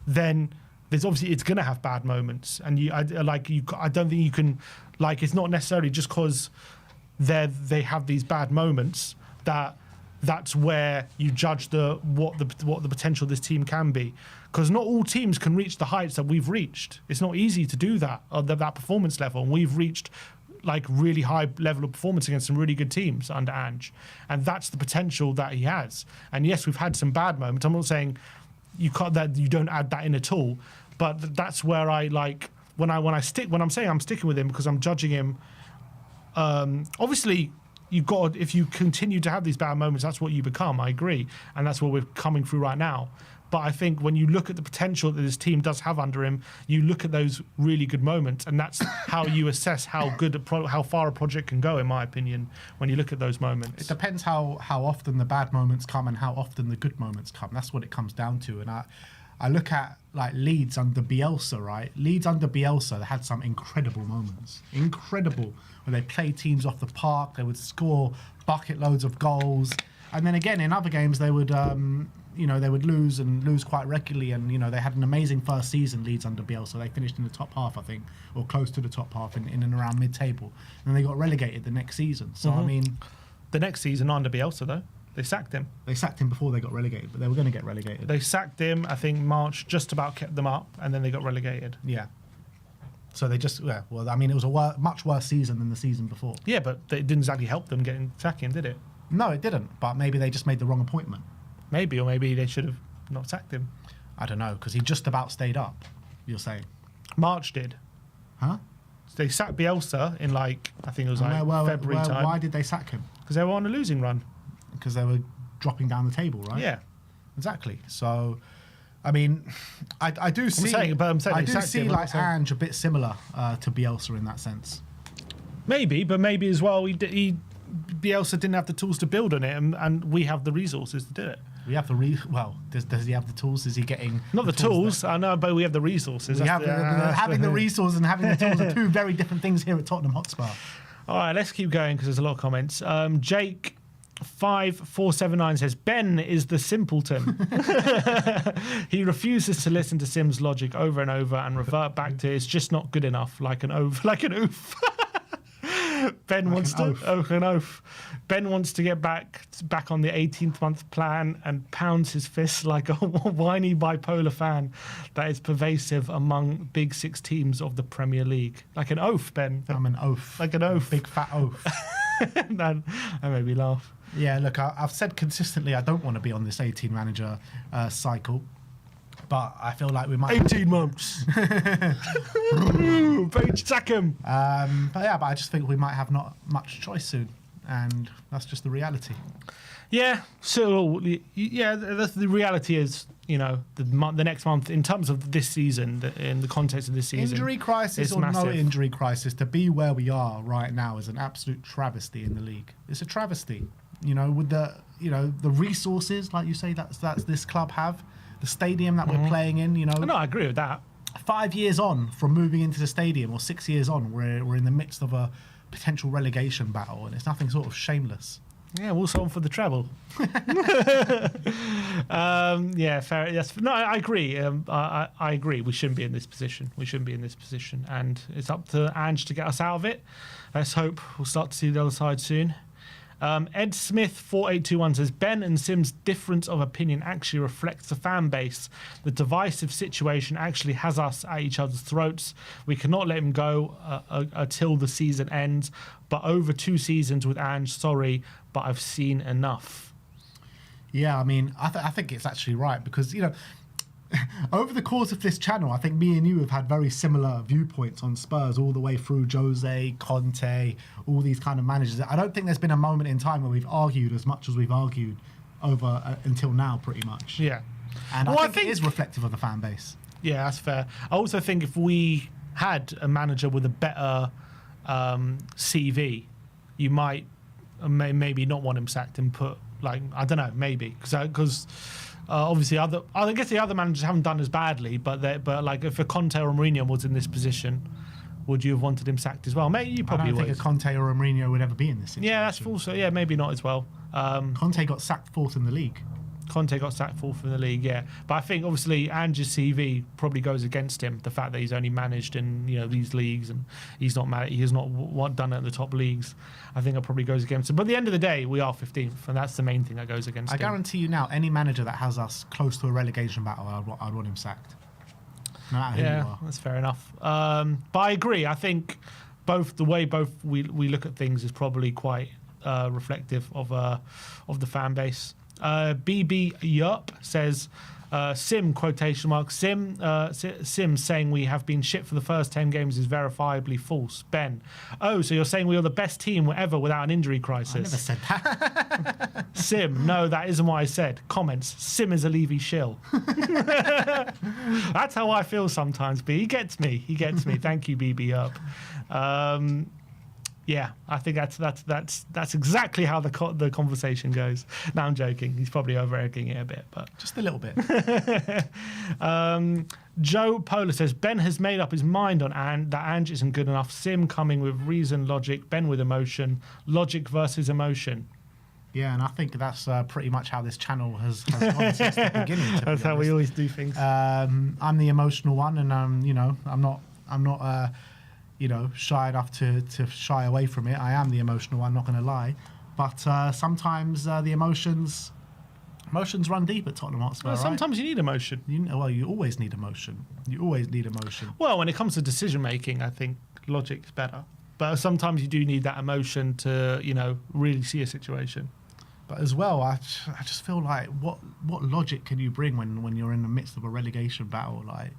then there's obviously it's going to have bad moments, and I don't think you can, like, it's not necessarily just because they have these bad moments that's where you judge what the potential of this team can be, because not all teams can reach the heights that we've reached. It's not easy to do that at that performance level, and we've reached like really high level of performance against some really good teams under Ange, and that's the potential that he has. And yes, we've had some bad moments. I'm not saying you don't add that in at all, but that's where I like when I'm saying I'm sticking with him, because I'm judging him. Obviously, if you continue to have these bad moments, that's what you become. I agree, and that's what we're coming through right now. But I think when you look at the potential that this team does have under him, you look at those really good moments, and that's how you assess how far a project can go, in my opinion, when you look at those moments. It depends how often the bad moments come and how often the good moments come. That's what it comes down to. And I look at like Leeds under Bielsa, right? Leeds under Bielsa, they had some incredible moments. Incredible. Where they played teams off the park, they would score bucket loads of goals. And then again, in other games, they would... they would lose quite regularly, and they had an amazing first season, Leeds under Bielsa. They finished in the top half, I think, or close to the top half, in and around mid-table. And then they got relegated the next season. So I mean, the next season under Bielsa, though, they sacked him. They sacked him before they got relegated, but they were going to get relegated. They sacked him, I think March just about kept them up, and then they got relegated. Yeah. So they just, yeah, well, I mean, it was a much worse season than the season before. Yeah, but it didn't exactly help them getting sacking, did it? No, it didn't. But maybe they just made the wrong appointment. Maybe, or maybe they should have not sacked him. I don't know, because he just about stayed up, you're saying. March did. Huh? They sacked Bielsa in I think it was February time. Why did they sack him? Because they were on a losing run. Because they were dropping down the table, right? Yeah. Exactly. So, I mean, I do see. I do see like Ange a bit similar to Bielsa in that sense. Maybe, but maybe as well, Bielsa didn't have the tools to build on it, and we have the resources to do it. We have the does he have the tools? Is he getting not the tools? I know, but we have the resources. Having the resources and having the tools are two very different things here at Tottenham Hotspur. All right, let's keep going because there's a lot of comments. Jake 5479 says Ben is the simpleton. He refuses to listen to Sim's logic over and over and revert back to it's just not good enough, like an oof. Ben wants to an oath. Ben wants to get back on the 18th month plan and pounds his fists like a whiny bipolar fan that is pervasive among big six teams of the Premier League. Like an oath, Ben. I'm an oath. Like an oath. Big fat oath. That made me laugh. Yeah, look, I've said consistently I don't want to be on this 18 manager cycle. But I feel like we might 18 months. Sack him. But I just think we might have not much choice soon, and that's just the reality. Yeah. So the reality is, the next month in terms of this season, in the context of this season, injury crisis or massive. No injury crisis, to be where we are right now is an absolute travesty in the league. It's a travesty. With the the resources, like you say, that's this club have. The stadium that we're playing in, No, I agree with that. 5 years on from moving into the stadium, or 6 years on, we're in the midst of a potential relegation battle, and it's nothing sort of shameless. Yeah, we'll on for the treble. Yeah, fair. Yes, no, I agree. I agree. We shouldn't be in this position. And it's up to Ange to get us out of it. Let's hope we'll start to see the other side soon. Ed Smith 4821 says Ben and Sim's difference of opinion actually reflects the fan base. The divisive situation actually has us at each other's throats. We cannot let him go until the season ends. But over 2 seasons with Ange, sorry, but I've seen enough. Yeah, I mean, I think it's actually right because over the course of this channel, I think me and you have had very similar viewpoints on Spurs all the way through Jose, Conte, all these kind of managers. I don't think there's been a moment in time where we've argued as much as we've argued over until now, pretty much. Yeah. And I think it is reflective of the fan base. Yeah, that's fair. I also think if we had a manager with a better CV, you might maybe not want him sacked and put, I don't know, maybe. Because obviously, I guess the other managers haven't done as badly, but if a Conte or a Mourinho was in this position, would you have wanted him sacked as well? Maybe you probably would. I don't think a Conte or a Mourinho would ever be in this situation. Yeah, that's also, maybe not as well. Conte got sacked 4th in the league. Conte got sacked 4th in the league, yeah. But I think obviously Ange's CV probably goes against him. The fact that he's only managed in these leagues and he's not done it at the top leagues. I think it probably goes against him. But at the end of the day, we are 15th, and that's the main thing that goes against him. I guarantee you now, any manager that has us close to a relegation battle, I'd want him sacked. No matter who you are. That's fair enough. But I agree. I think the way we look at things is probably quite reflective of the fan base. BB Yup says, Sim, quotation marks, Sim saying we have been shit for the first 10 games is verifiably false. Ben, so you're saying we are the best team ever without an injury crisis? I never said that. Sim, no, that isn't what I said. Comments, Sim is a Levy shill. That's how I feel sometimes, B. He gets me. Thank you, BB Yup. Yeah, I think that's exactly how the conversation goes. Now I'm joking. He's probably over-egging it a bit, but just a little bit. Joe Polar says Ben has made up his mind on that Ange isn't good enough. Sim coming with reason, logic. Ben with emotion. Logic versus emotion. Yeah, and I think that's pretty much how this channel has gone since the beginning. That's how we always do things. I'm the emotional one, and I'm not. Shy enough to shy away from it. I am the emotional one, not going to lie. But sometimes the emotions Emotions run deep at Tottenham Hotspur, Well, right? sometimes you need emotion. You always need emotion. You always need emotion. Well, when it comes to decision making, I think logic's better. But sometimes you do need that emotion to, really see a situation. But as well, I just feel like what logic can you bring when you're in the midst of a relegation battle? Like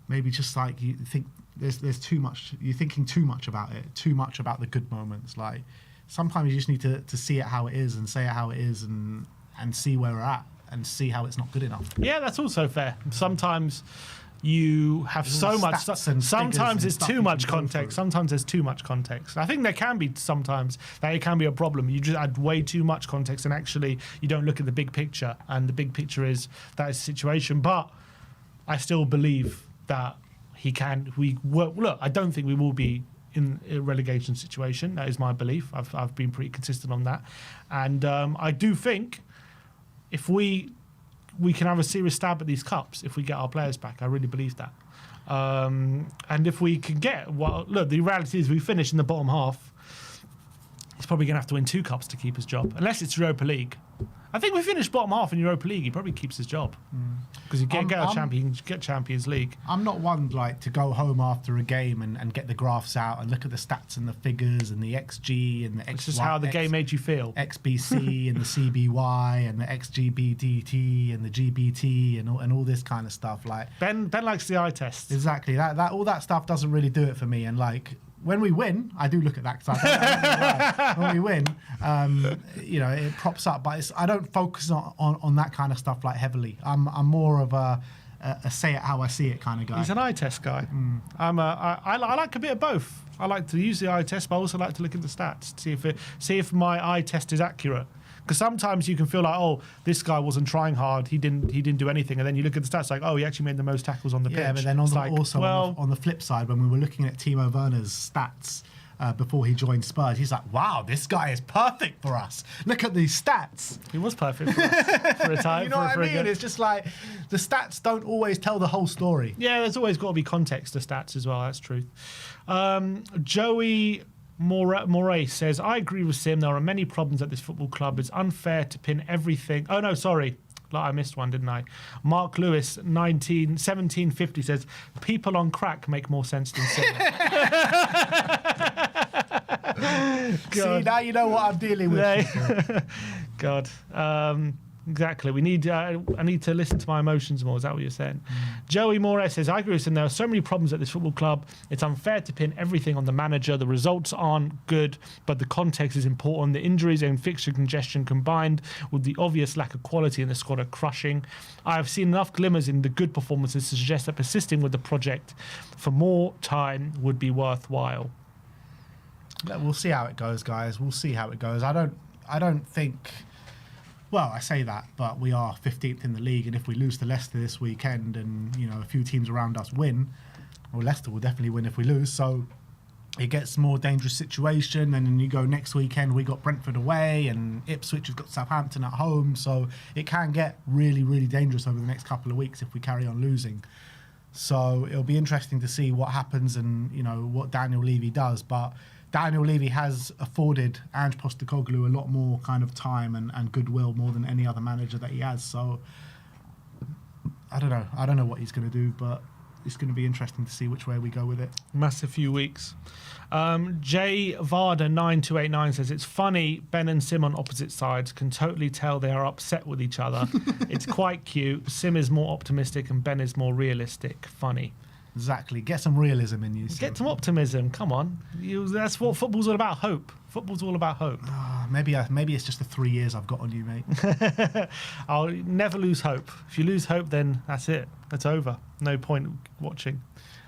maybe just like you think there's too much. You're thinking too much about it. Too much about the good moments. Like sometimes you just need to see it how it is and say it how it is and see where we're at and see how it's not good enough. Yeah, that's also fair. Sometimes you have so much. Sometimes it's too much context. Sometimes there's too much context. I think there can be sometimes that it can be a problem. You just add way too much context, and actually you don't look at the big picture. And the big picture is that is the situation. But I still believe that he can. Look, I don't think we will be in a relegation situation. That is my belief. I've been pretty consistent on that, and I do think if we can have a serious stab at these cups if we get our players back. I really believe that. And if we can look, the reality is we finish in the bottom half. He's probably going to have to win 2 cups to keep his job, unless it's Europa League. I think we finish bottom half in Europa League, he probably keeps his job because you get Champions League. I'm not one like to go home after a game and get the graphs out and look at the stats and the figures and the XG and the XY. It's just how the game made you feel. XBC and the CBY and the XGBDT and the GBT and all this kind of stuff. Like Ben likes the eye test. Exactly. That all that stuff doesn't really do it for me. And like when we win, I do look at that because when we win, it props up. But I don't focus on that kind of stuff like heavily. I'm more of a say it how I see it kind of guy. He's an eye test guy. I like a bit of both. I like to use the eye test, but I also like to look at the stats to see if my eye test is accurate. Because sometimes you can feel like, oh, this guy wasn't trying hard. He didn't do anything, and then you look at the stats like, oh, he actually made the most tackles on the pitch. Yeah, but then on the flip side, when we were looking at Timo Werner's stats before he joined Spurs, he's like, wow, this guy is perfect for us. Look at these stats. He was perfect for us for a time. You know what I mean? It's just like the stats don't always tell the whole story. Yeah, there's always got to be context to stats as well. That's truth. Joey Moray says, I agree with Sim. There are many problems at this football club. It's unfair to pin everything. Oh, no, sorry. I missed one, didn't I? Mark Lewis, 1750 says, people on crack make more sense than Sim. See, now you know what I'm dealing with. God. Exactly. I need to listen to my emotions more. Is that what you're saying? Joey Moore says, I agree with him. There are so many problems at this football club. It's unfair to pin everything on the manager. The results aren't good, but the context is important. The injuries and fixture congestion combined with the obvious lack of quality in the squad are crushing. I have seen enough glimmers in the good performances to suggest that persisting with the project for more time would be worthwhile. We'll see how it goes, guys. We'll see how it goes. I don't think... Well, I say that, but we are 15th in the league, and if we lose to Leicester this weekend and, a few teams around us win, well, Leicester will definitely win if we lose, so it gets a more dangerous situation, and then you go next weekend, we got Brentford away, and Ipswich has got Southampton at home, so it can get really, really dangerous over the next couple of weeks if we carry on losing. So it'll be interesting to see what happens and, what Daniel Levy does, but... Daniel Levy has afforded Ange Postecoglou a lot more kind of time and goodwill more than any other manager that he has. So I don't know. I don't know what he's going to do, but it's going to be interesting to see which way we go with it. Massive few weeks. J Varda 9289 says, it's funny Ben and Sim on opposite sides can totally tell they are upset with each other. It's quite cute. Sim is more optimistic and Ben is more realistic. Funny. Exactly. Get some realism in you. Get some optimism. Come on. That's what football's all about. Hope. Football's all about hope. Maybe it's just the 3 years I've got on you, mate. I'll never lose hope. If you lose hope, then that's it. That's over. No point watching.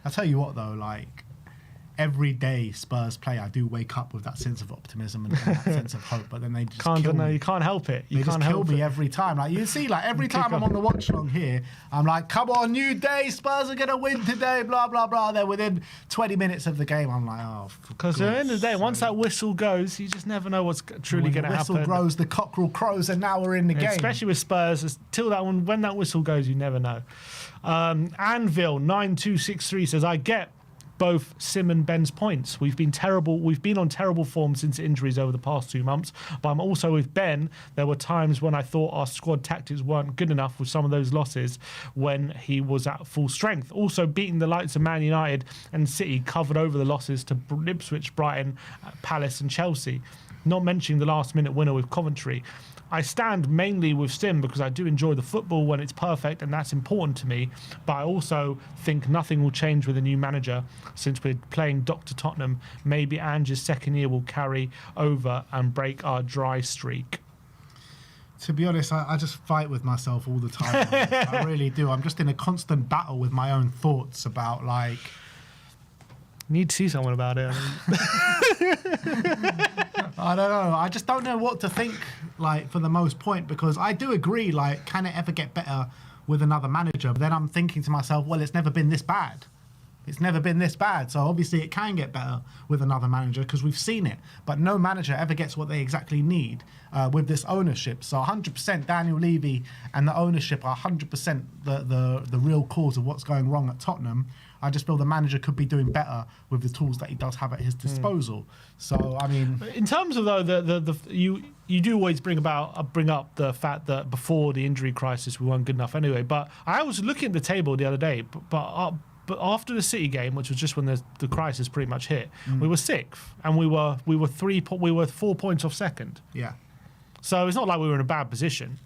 I'll tell you what, though, like, every day Spurs play, I do wake up with that sense of optimism and that sense of hope, but then they just kill me. You can't help it. They just kill me every time. Like, you see, like, every time I'm on the watch long here, I'm like, come on, new day, Spurs are going to win today, blah, blah, blah. Then within 20 minutes of the game, I'm like, oh, because at the end of the day, once that whistle goes, you just never know what's truly going to happen. When the whistle grows, the cockerel crows, and now we're in the game. Especially with Spurs, when that whistle goes, you never know. Anvil 9263 says, I get both Sim and Ben's points. We've been terrible. We've been on terrible form since injuries over the past 2 months. But I'm also with Ben. There were times when I thought our squad tactics weren't good enough with some of those losses when he was at full strength. Also, beating the likes of Man United and City covered over the losses to Ipswich, Brighton, Palace and Chelsea. Not mentioning the last-minute winner with Coventry. I stand mainly with Sim because I do enjoy the football when it's perfect, and that's important to me. But I also think nothing will change with a new manager since we're playing Dr. Tottenham. Maybe Ange's second year will carry over and break our dry streak. To be honest, I just fight with myself all the time. On this. I really do. I'm just in a constant battle with my own thoughts about, like... Need to see someone about it. I don't know. I just don't know what to think, like, for the most point, because I do agree, like, can it ever get better with another manager? But then I'm thinking to myself, well, it's never been this bad. It's never been this bad. So obviously it can get better with another manager because we've seen it. But no manager ever gets what they exactly need with this ownership. So 100% Daniel Levy and the ownership are 100% the real cause of what's going wrong at Tottenham. I just feel the manager could be doing better with the tools that he does have at his disposal. So, I mean... In terms of, though, you do always bring up the fact that before the injury crisis we weren't good enough anyway. But I was looking at the table the other day, but after the City game, which was just when the crisis pretty much hit, we were sixth, and we were 4 points off second. Yeah. So it's not like we were in a bad position.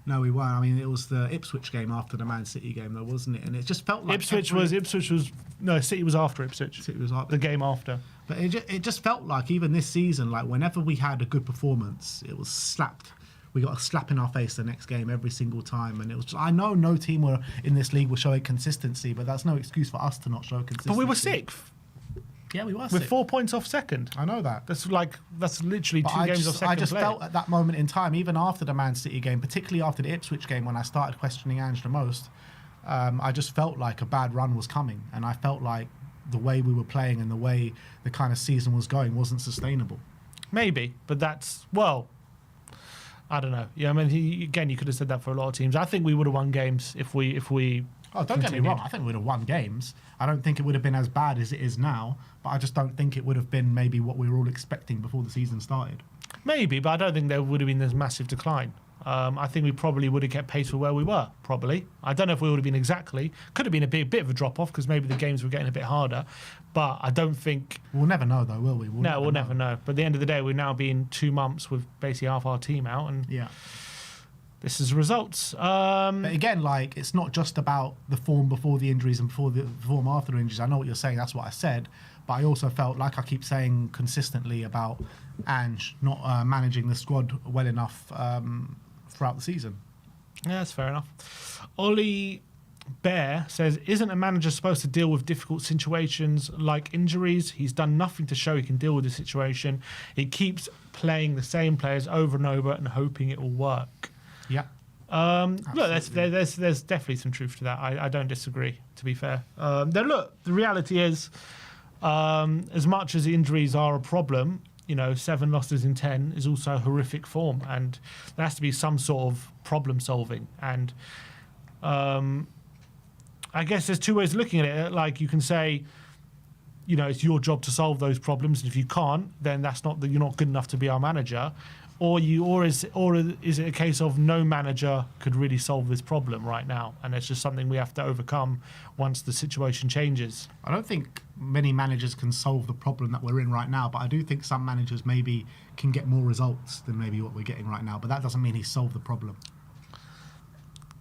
No, we weren't. I mean, it was the Ipswich game after the Man City game, though, wasn't it? And it just felt like City was after Ipswich. City was after the game after. But it just felt like even this season, like whenever we had a good performance, it was slapped. We got a slap in our face the next game every single time, and it was. I know no team in this league will show consistency, but that's no excuse for us to not show consistency. But we were sixth. Yeah, we were with sixth. 4 points off second. I know that. That's literally two games off second. I just play. felt at that moment in time, even after the Man City game, particularly after the Ipswich game, when I started questioning Ange the most, I just felt like a bad run was coming, and I felt like the way we were playing and the way the kind of season was going wasn't sustainable. Maybe, but I don't know. Yeah, I mean, you could have said that for a lot of teams. I think we would have won games if we. Oh, don't get me wrong. I think we would have won games. I don't think it would have been as bad as it is now, but I just don't think it would have been maybe what we were all expecting before the season started. Maybe, but I don't think there would have been this massive decline. I think we probably would have kept pace with where we were, probably. I don't know if we would have been exactly. Could have been a bit of a drop-off because maybe the games were getting a bit harder, but I don't think... We'll never know, though, will we? We'll never know. But at the end of the day, we've now been 2 months with basically half our team out, and yeah, this is the results. But again, like, it's not just about the form before the injuries and before the form after the injuries. I know what you're saying. That's what I said. But I also felt, like I keep saying consistently, about Ange not managing the squad well enough throughout the season. Yeah, that's fair enough. Ollie Bear says, isn't a manager supposed to deal with difficult situations like injuries? He's done nothing to show he can deal with the situation. He keeps playing the same players over and over and hoping it will work. Yeah. Look, there's definitely some truth to that. I don't disagree, to be fair. The reality is, as much as injuries are a problem, 7 losses in 10 is also horrific form, and there has to be some sort of problem solving. And I guess there's 2 ways of looking at it. Like, you can say, it's your job to solve those problems, and if you can't, then you're not good enough to be our manager. Or is it a case of no manager could really solve this problem right now, and it's just something we have to overcome once the situation changes? I don't think many managers can solve the problem that we're in right now, but I do think some managers maybe can get more results than maybe what we're getting right now. But that doesn't mean he's solved the problem.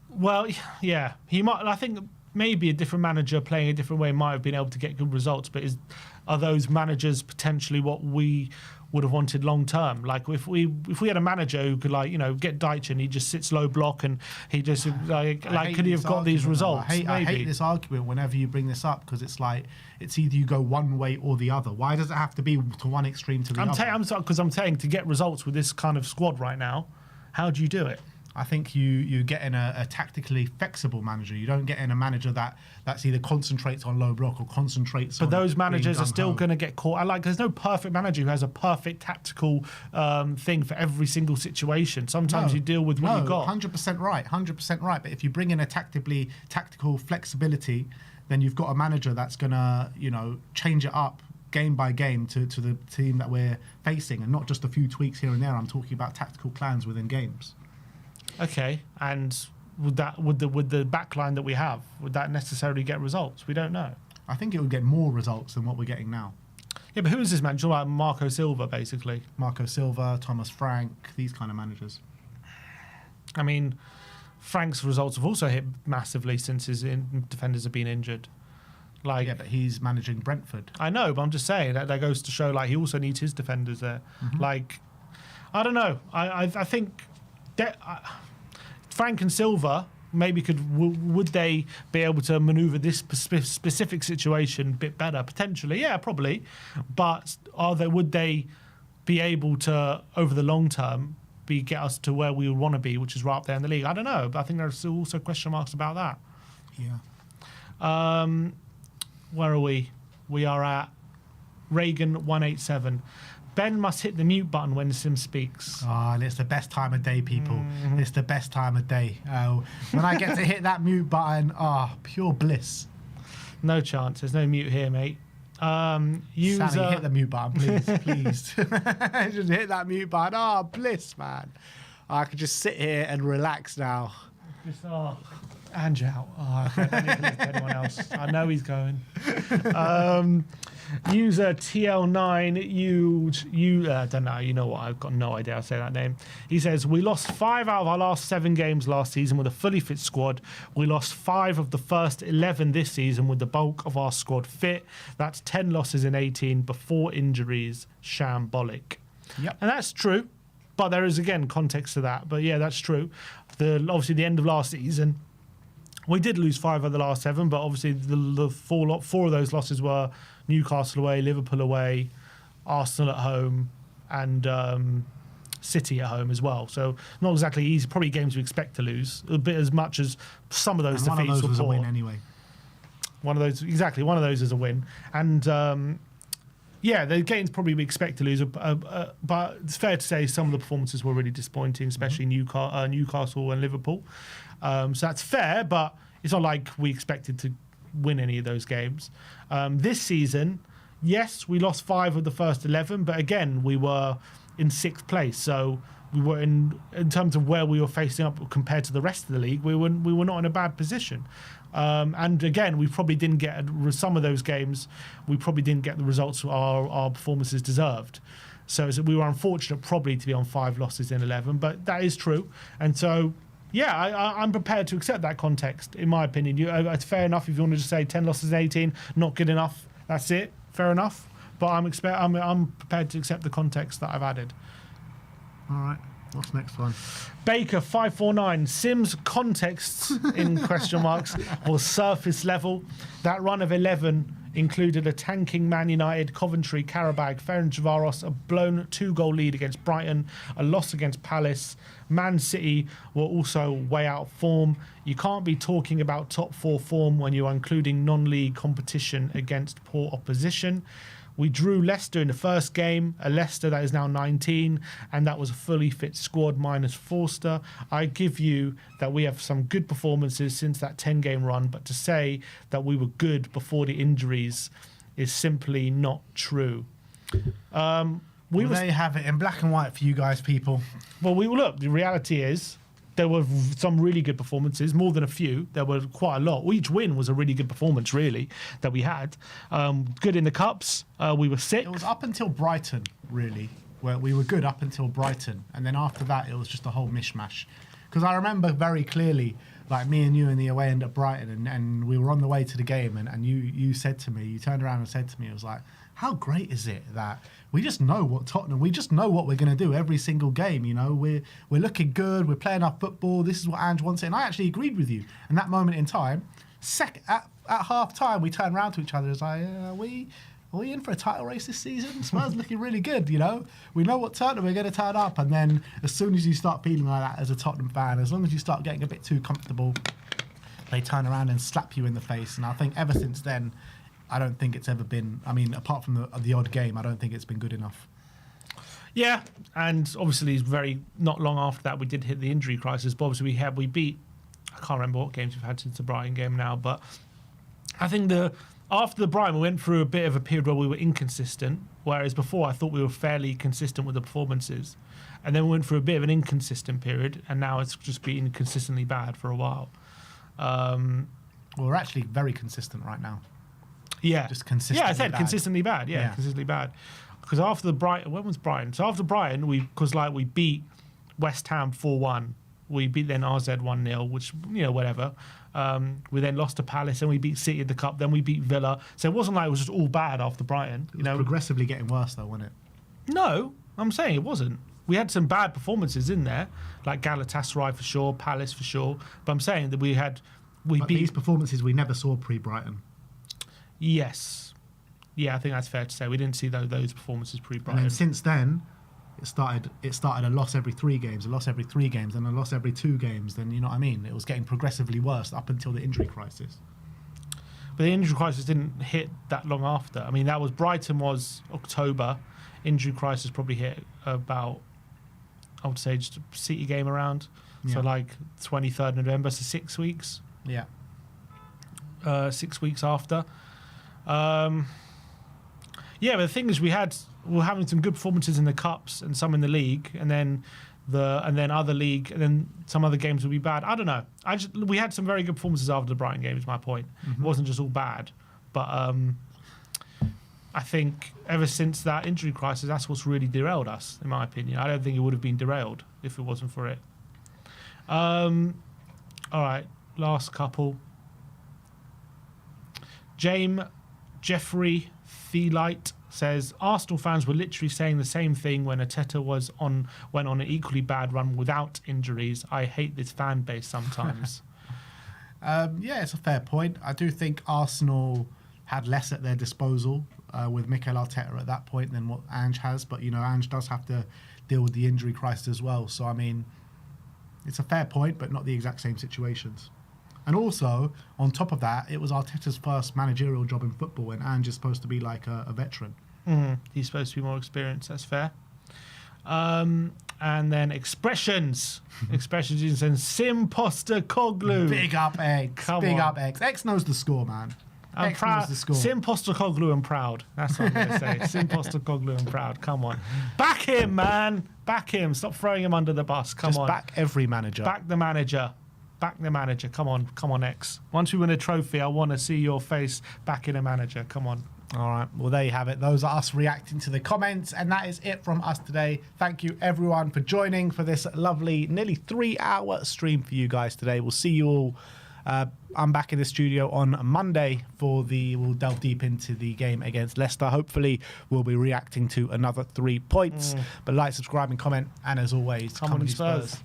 Well, yeah, he might. I think maybe a different manager playing a different way might have been able to get good results, but are those managers potentially what we would have wanted long term? Like, if we had a manager who could, get Deitch and he just sits low block and he just could he have got these results? I hate this argument whenever you bring this up, because it's like it's either you go one way or the other. Why does it have to be to one extreme to the other? Because I'm saying to get results with this kind of squad right now, how do you do it? I think you get in a tactically flexible manager. You don't get in a manager that's either concentrates on low block or concentrates on... But those managers are still gung-ho. going to get caught. There's no perfect manager who has a perfect tactical thing for every single situation. Sometimes you deal with what you got. 100% right, 100% right. But if you bring in a tactical flexibility, then you've got a manager that's going to, change it up game by game to the team that we're facing, and not just a few tweaks here and there. I'm talking about tactical plans within games. Okay, and would the backline that we have, would that necessarily get results? We don't know. I think it would get more results than what we're getting now. Yeah, but who is this manager? Like Marco Silva, basically. Marco Silva, Thomas Frank, these kind of managers. I mean, Frank's results have also hit massively since his defenders have been injured. Yeah, but he's managing Brentford. I know, but I'm just saying that goes to show he also needs his defenders there. I don't know. I think that Frank and Silva maybe would they be able to manoeuvre this specific situation a bit better? Potentially, yeah, probably. But would they be able to, over the long term, get us to where we would want to be, which is right up there in the league? I don't know, but I think there's also question marks about that. Yeah. Where are we? We are at Reagan 187. Ben must hit the mute button when Sim speaks. And it's the best time of day, people. It's the best time of day. When I get to hit that mute button, pure bliss. No chance. There's no mute here, mate. Sammy, hit the mute button, please. Please. Just hit that mute button. Bliss, man. I could just sit here and relax now. Ange out. I don't need to listen to anyone else. I know he's going. User TL9, you I don't know. You know what? I've got no idea how to say that name. He says, we lost 5 out of our last 7 games last season with a fully fit squad. We lost 5 of the first 11 this season with the bulk of our squad fit. That's 10 losses in 18 before injuries. Shambolic. Yep. And that's true. But there is, again, context to that. But yeah, that's true. Obviously, the end of last season, we did lose 5 of the last 7, but obviously the 4 of those losses were Newcastle away, Liverpool away, Arsenal at home, and City at home as well. So not exactly easy. Probably games we expect to lose a bit as much as some of those defeats. One of those were was a poor. win anyway. One of those is a win, and yeah, the games probably we expect to lose. But it's fair to say some of the performances were really disappointing, especially Newcastle and Liverpool. So that's fair, but it's not like we expected to win any of those games. This season, yes, we lost 5 of the first 11, but again, we were in 6th place. So we were in terms of where we were facing up compared to the rest of the league, we were not in a bad position. And again, we probably didn't get some of those games. We probably didn't get the results our performances deserved. So we were unfortunate probably to be on 5 losses in 11, but that is true. And so, yeah, I'm prepared to accept that context, in my opinion. It's fair enough if you want to just say 10 losses in 18, not good enough. That's it. Fair enough. But I'm prepared to accept the context that I've added. All right. What's next one? Baker 549. Sim's contexts in question marks was surface level. That run of 11 included a tanking Man United, Coventry, Karabag, Ferencvaros, a blown 2-goal lead against Brighton, a loss against Palace. Man City were also way out of form. You can't be talking about top 4 form when you're including non-league competition against poor opposition. We drew Leicester in the first game, a Leicester that is now 19, and that was a fully fit squad minus Forster. I give you that we have some good performances since that 10-game run, but to say that we were good before the injuries is simply not true. They have it in black and white for you guys, people. Well, look, the reality is there were some really good performances, more than a few. There were quite a lot. Each win was a really good performance, really, that we had. Good in the Cups. We were sick. It was up until Brighton, really, where we were good up until Brighton. And then after that, it was just a whole mishmash. Because I remember very clearly, like me and you in the away end at Brighton, and we were on the way to the game, and you said to me, you turned around and said to me, it was like, how great is it that we just know we just know what we're going to do every single game. You know, we're looking good, we're playing our football, this is what Ange wants. And I actually agreed with you. And that moment in time, at half time, we turned around to each other and was like, are are we in for a title race this season? Spurs looking really good, you know. We know what Tottenham are going to turn up, and then as soon as you start feeling like that as a Tottenham fan, as long as you start getting a bit too comfortable, they turn around and slap you in the face. And I think ever since then, I don't think it's ever been. I mean, apart from the odd game, I don't think it's been good enough. Yeah, and obviously not long after that we did hit the injury crisis. But obviously we beat. I can't remember what games we've had since the Brighton game now, but I think after the Brighton we went through a bit of a period where we were inconsistent, whereas before I thought we were fairly consistent with the performances, and then we went through a bit of an inconsistent period, and now it's just been consistently bad for a while. Well, we're actually very consistent right now. Yeah, just consistently. Yeah, I said bad. consistently bad. Yeah, consistently bad. Because after the Brighton, when was Brighton? So after Brighton, we beat West Ham 4-1. We beat then RZ 1-0, which, whatever. We then lost to Palace, and we beat City in the Cup. Then we beat Villa. So it wasn't like it was just all bad after Brighton. It was progressively getting worse, though, wasn't it? No, I'm saying it wasn't. We had some bad performances in there, like Galatasaray for sure, Palace for sure. But I'm saying that we beat these performances we never saw pre-Brighton. Yes. Yeah, I think that's fair to say. We didn't see those performances pre-Brighton. And then since then, it started a loss every 3 games, a loss every 3 games, and a loss every 2 games. Then, you know what I mean? It was getting progressively worse up until the injury crisis. But the injury crisis didn't hit that long after. I mean, Brighton was October. Injury crisis probably hit about, I would say, just a City game around. Yeah. So like 23rd November, so 6 weeks. Yeah. 6 weeks after. Yeah, but the thing is, we were having some good performances in the cups and some in the league, and then other league, and then some other games would be bad. I don't know. We had some very good performances after the Brighton game. Is my point. Mm-hmm. It wasn't just all bad, but I think ever since that injury crisis, that's what's really derailed us, in my opinion. I don't think it would have been derailed if it wasn't for it. All right, last couple. Jeffrey Thielite says Arsenal fans were literally saying the same thing when Arteta went on an equally bad run without injuries. I hate this fan base sometimes. Yeah, it's a fair point. I do think Arsenal had less at their disposal with Mikel Arteta at that point than what Ange has, but Ange does have to deal with the injury crisis as well. So I mean, it's a fair point, but not the exact same situations. And also, on top of that, it was Arteta's first managerial job in football, and Ange is supposed to be like a veteran. Mm-hmm. He's supposed to be more experienced. That's fair. And then Expressions and Simposter Koglu. Big up X. Up X. X knows the score, man. I'm proud. Simposter Koglu and proud. That's what I'm going to say. Simposter Koglu and proud. Come on. Back him, man. Back him. Stop throwing him under the bus. Come on. Back every manager. Back the manager. Back the manager. Come on, X. Once we win a trophy, I want to see your face back in a manager. Come on. All right. Well, there you have it. Those are us reacting to the comments, and that is it from us today. Thank you, everyone, for joining for this lovely, nearly 3-hour stream for you guys today. We'll see you all. I'm back in the studio on Monday we'll delve deep into the game against Leicester. Hopefully, we'll be reacting to another 3 points. But like, subscribe, and comment. And as always, come on, Spurs.